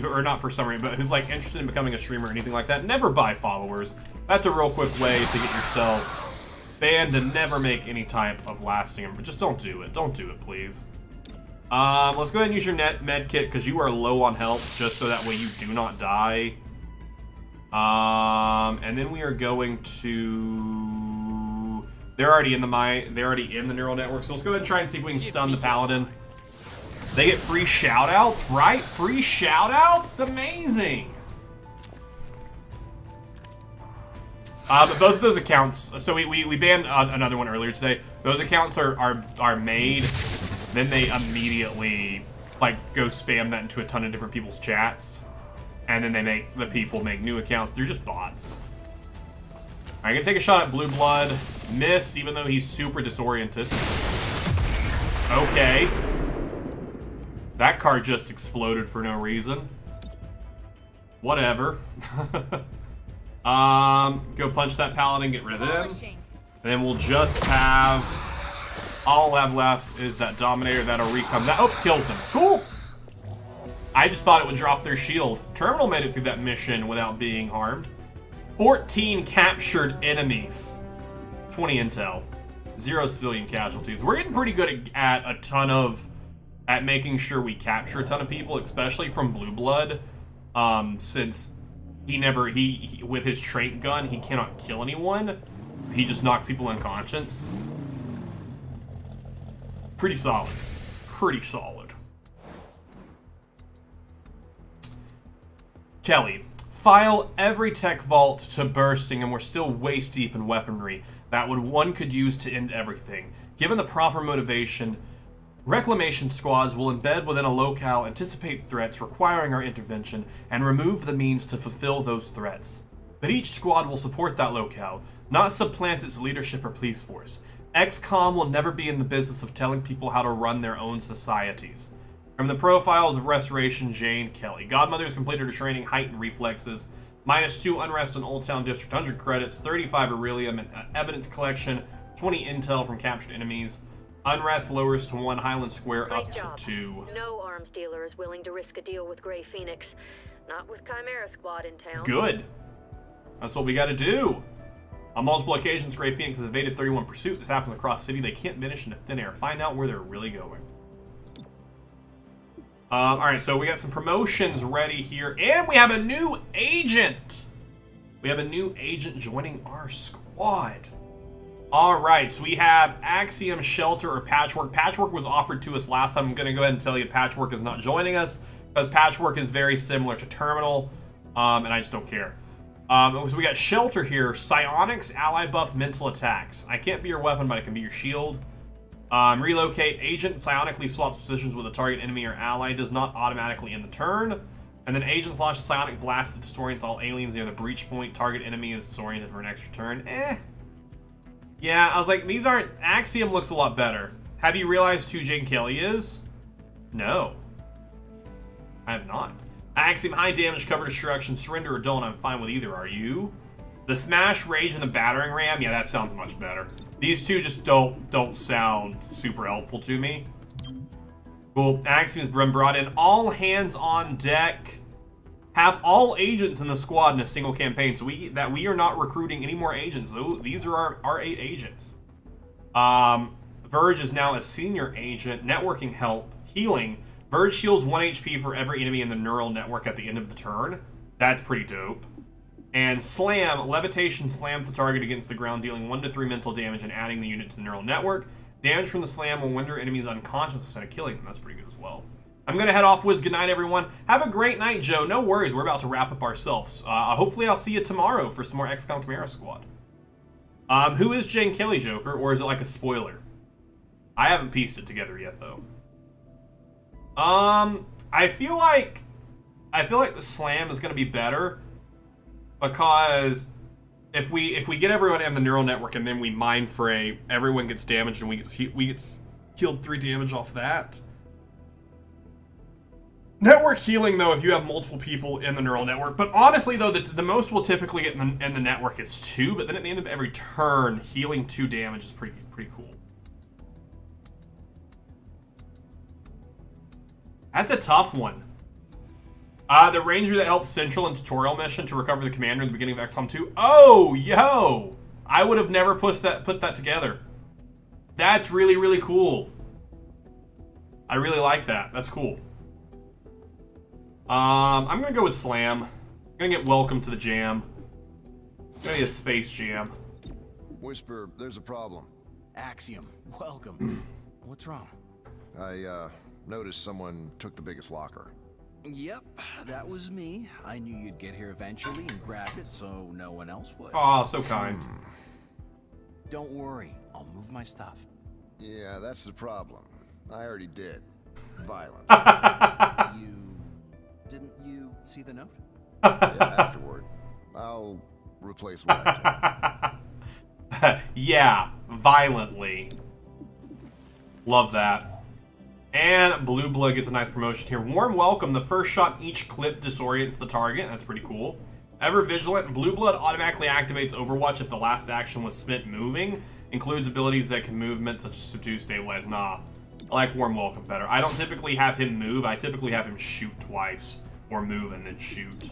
or not for some reason, but who's like interested in becoming a streamer or anything like that, never buy followers. That's a real quick way to get yourself banned and never make any type of lasting. But just don't do it. Don't do it, please. Let's go ahead and use your med kit because you are low on health, just so that way you do not die. And then we are going to. They're already in the neural network. So let's go ahead and try and see if we can stun the Paladin. They get free shoutouts, right? Free shoutouts? Amazing. But both of those accounts, so we banned another one earlier today. Those accounts are made, then they immediately like go spam that into a ton of different people's chats, and then the people make new accounts. They're just bots. I'm gonna take a shot at Blue Blood. Missed, even though he's super disoriented. Okay. That card just exploded for no reason. Whatever. Go punch that Paladin, get rid of them. And then we'll just have... all I'll have left is that Dominator that'll recome. That, oh, kills them. Cool! I just thought it would drop their shield. Terminal made it through that mission without being harmed. 14 captured enemies. 20 intel. 0 civilian casualties. We're getting pretty good at making sure we capture a ton of people, especially from Blue Blood, since he with his trait gun, he cannot kill anyone. He just knocks people unconscious. Pretty solid. Pretty solid. Kelly, file every tech vault to bursting and we're still waist deep in weaponry that one could use to end everything. Given the proper motivation, reclamation squads will embed within a locale, anticipate threats requiring our intervention, and remove the means to fulfill those threats. But each squad will support that locale, not supplant its leadership or police force. XCOM will never be in the business of telling people how to run their own societies. From the profiles of Restoration, Jane Kelly. Godmother's completed her training, heightened reflexes, -2 unrest on Old Town District, 100 credits, 35 Aurelium, and evidence collection, 20 intel from captured enemies. Unrest lowers to 1, Highland Square up to 2. No arms dealer is willing to risk a deal with Grey Phoenix. Not with Chimera Squad in town. Good. That's what we gotta do. On multiple occasions, Grey Phoenix has evaded 31 pursuit. This happens across city. They can't vanish into thin air. Find out where they're really going. Alright, so we got some promotions ready here. And we have a new agent! We have a new agent joining our squad. Alright, so we have Axiom, Shelter, or Patchwork. Patchwork was offered to us last time. I'm going to go ahead and tell you Patchwork is not joining us, because Patchwork is very similar to Terminal, and I just don't care. So we got Shelter here. Psionics, ally buff, mental attacks. I can't be your weapon, but I can be your shield. Relocate. Agent psionically swaps positions with a target enemy or ally. Does not automatically end the turn. And then Agent launches Psionic Blast that disorients all aliens near the breach point. Target enemy is disoriented for an extra turn. Yeah, I was like, these aren't... Axiom looks a lot better. Have you realized who Jane Kelly is? No. I have not. Axiom, high damage, cover destruction, surrender, or don't. I'm fine with either, are you? The Smash, Rage, and the Battering Ram? Yeah, that sounds much better. These two just don't sound super helpful to me. Cool. Axiom's been brought in. All hands on deck. have all agents in the squad in a single campaign, so we are not recruiting any more agents. These are our 8 agents. Verge is now a senior agent. Networking help, healing. Verge heals 1 HP for every enemy in the neural network at the end of the turn. That's pretty dope. And Slam, levitation slams the target against the ground, dealing 1 to 3 mental damage and adding the unit to the neural network. Damage from the slam will render enemies unconscious instead of killing them. That's pretty good as well. I'm going to head off. Good night, everyone. Have a great night, Joe. No worries. We're about to wrap up ourselves. Hopefully, I'll see you tomorrow for some more XCOM Chimera Squad. Who is Jane Kelly, Joker, or is it like a spoiler? I haven't pieced it together yet, though. I feel like the slam is going to be better because if we get everyone in the neural network and then we mind fray, everyone gets damaged and we get healed 3 damage off that. Network healing, though, if you have multiple people in the neural network. But honestly, though, the most we'll typically get in the network is 2. But then at the end of every turn, healing 2 damage is pretty cool. That's a tough one. The ranger that helps Central in tutorial mission to recover the commander in the beginning of XCOM 2. Oh, yo! I would have never put that together. That's really, really cool. I really like that. That's cool. I'm gonna go with Slam. I'm gonna get Welcome to the Jam. I'm gonna get a Space Jam. Whisper, there's a problem. Axiom, welcome. What's wrong? I noticed someone took the biggest locker. Yep, that was me. I knew you'd get here eventually and grab it so no one else would. Aw, so kind. Don't worry, I'll move my stuff. Yeah, that's the problem. I already did. Violent. Didn't you see the note? Yeah, afterward. I'll replace what I can. Yeah, violently. Love that. And Blue Blood gets a nice promotion here. Warm welcome. The first shot in each clip disorients the target. That's pretty cool. Ever Vigilant. Blue Blood automatically activates Overwatch if the last action was spent moving. Includes abilities that can movement such as Subdue, Stabilize. Nah. I like Warm Welcome better. I don't typically have him move. I typically have him shoot twice. Or move and then shoot.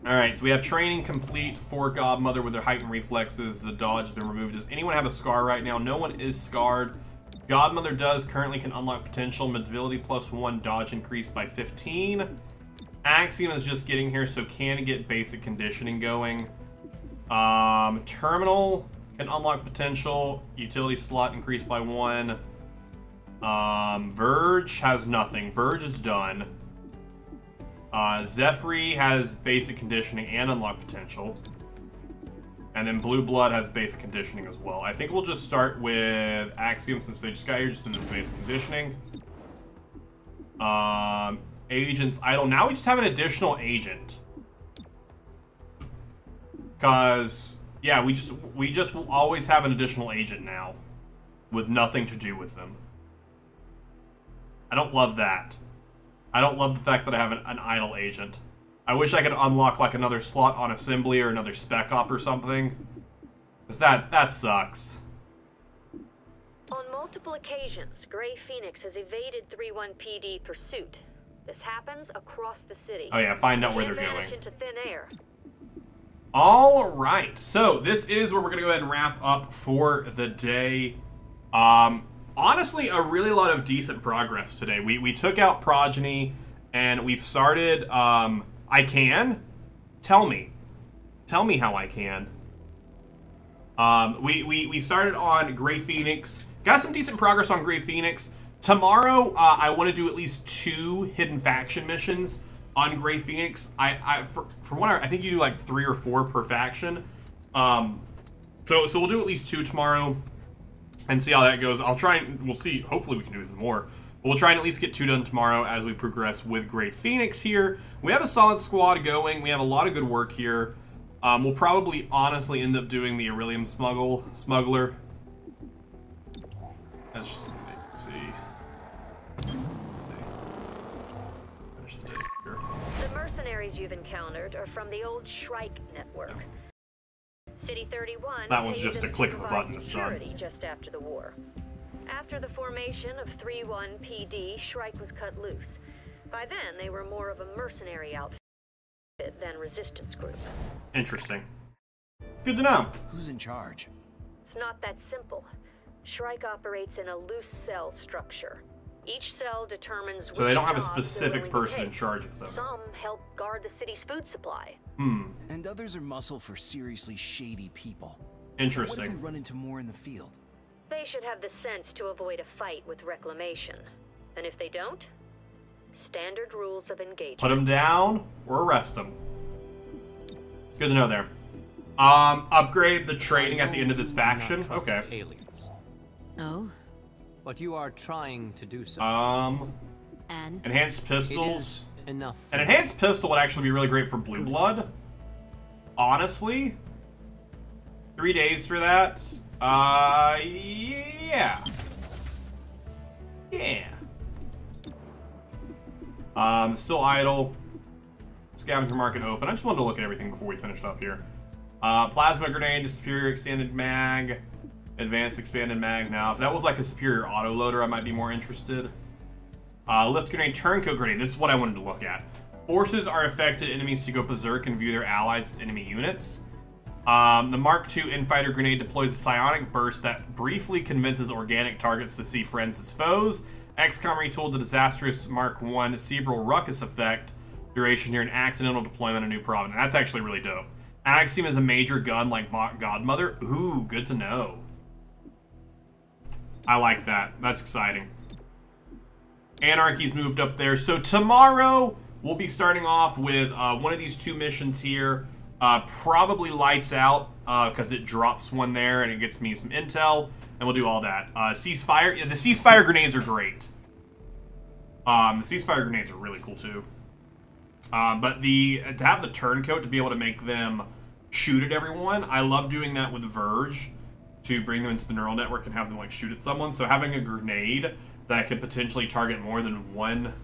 Alright, so we have training complete for Godmother with their heightened reflexes. The dodge has been removed. Does anyone have a scar right now? No one is scarred. Godmother currently can unlock potential. Mobility +1, dodge increased by 15. Axiom is just getting here, so can get basic conditioning going. Terminal can unlock potential. Utility slot increased by 1. Verge has nothing. Verge is done. Zephyr has basic conditioning and unlock potential. And then Blue Blood has basic conditioning as well. I think we'll just start with Axiom since they just got here, just in the basic conditioning. Agents idle. Now we just have an additional agent. Cause yeah, we just will always have an additional agent now. With nothing to do with them. I don't love that. I don't love the fact that I have an idle agent. I wish I could unlock like another slot on assembly or another spec op or something. Cause that sucks. On multiple occasions, Grey Phoenix has evaded 3-1 PD pursuit. This happens across the city. Oh yeah, find out where they're vanish going. into thin air. All right, so this is where we're gonna go ahead and wrap up for the day. Honestly, a really lot of decent progress today. We took out Progeny, and we've started. I can. Tell me how I can. We started on Grey Phoenix. Got some decent progress on Grey Phoenix. Tomorrow, I want to do at least 2 hidden faction missions on Grey Phoenix. For one, I think you do like 3 or 4 per faction. So we'll do at least 2 tomorrow and see how that goes. I'll try and we'll see. Hopefully we can do even more. But we'll try and at least get 2 done tomorrow as we progress with Grey Phoenix here. We have a solid squad going. We have a lot of good work here. We'll probably honestly end up doing the Aurelium Smuggler. Let's just see. Finish the day here. The mercenaries you've encountered are from the old Shrike network. City 31. That one's just a click of a button. It's done. Just after the war. After the formation of 3-1 PD, Shrike was cut loose. By then, they were more of a mercenary outfit than resistance group. Interesting. Good to know. Who's in charge? It's not that simple. Shrike operates in a loose cell structure. Each cell determines so they don't have a jobs they're specific willing to person in take. charge of them. Some help guard the city's food supply. And others are muscle for seriously shady people. Interesting. What if we run into more in the field? They should have the sense to avoid a fight with Reclamation. And if they don't, standard rules of engagement. Put them down or arrest them. Good to know there. Upgrade the training at the end of this faction. Okay. Aliens. Oh? But you are trying to do so. And? Enhanced pistols. Enough. An enhanced pistol would actually be really great for Blue Blood. Honestly. 3 days for that. Yeah. Yeah. Still idle. Scavenger market open. I just wanted to look at everything before we finished up here. Plasma grenade, superior extended mag, advanced expanded mag. Now, if that was like a superior autoloader, I might be more interested. Lift grenade, turncoat grenade. This is what I wanted to look at. Forces are affected enemies to go berserk and view their allies as enemy units. The Mark II Infighter grenade deploys a psionic burst that briefly convinces organic targets to see friends as foes. XCOM retooled the disastrous Mark I Cerebral Ruckus effect duration near an accidental deployment of New Providence. That's actually really dope. Axiom is a major gun like Godmother. Ooh, good to know. I like that. That's exciting. Anarchy's moved up there. So tomorrow, we'll be starting off with one of these 2 missions here. Probably Lights Out, because it drops one there and it gets me some intel. And we'll do all that. Ceasefire. Yeah, the ceasefire grenades are great. The ceasefire grenades are really cool too. But to have the turncoat to be able to make them shoot at everyone, I love doing that with Verge to bring them into the neural network and have them like shoot at someone. So having a grenade that could potentially target more than one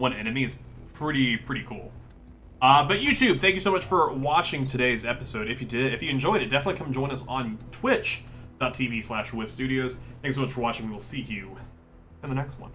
enemy is pretty cool. But YouTube, thank you so much for watching today's episode. If you enjoyed it, definitely come join us on Twitch.tv/WizStudios. Thanks so much for watching. We'll see you in the next one.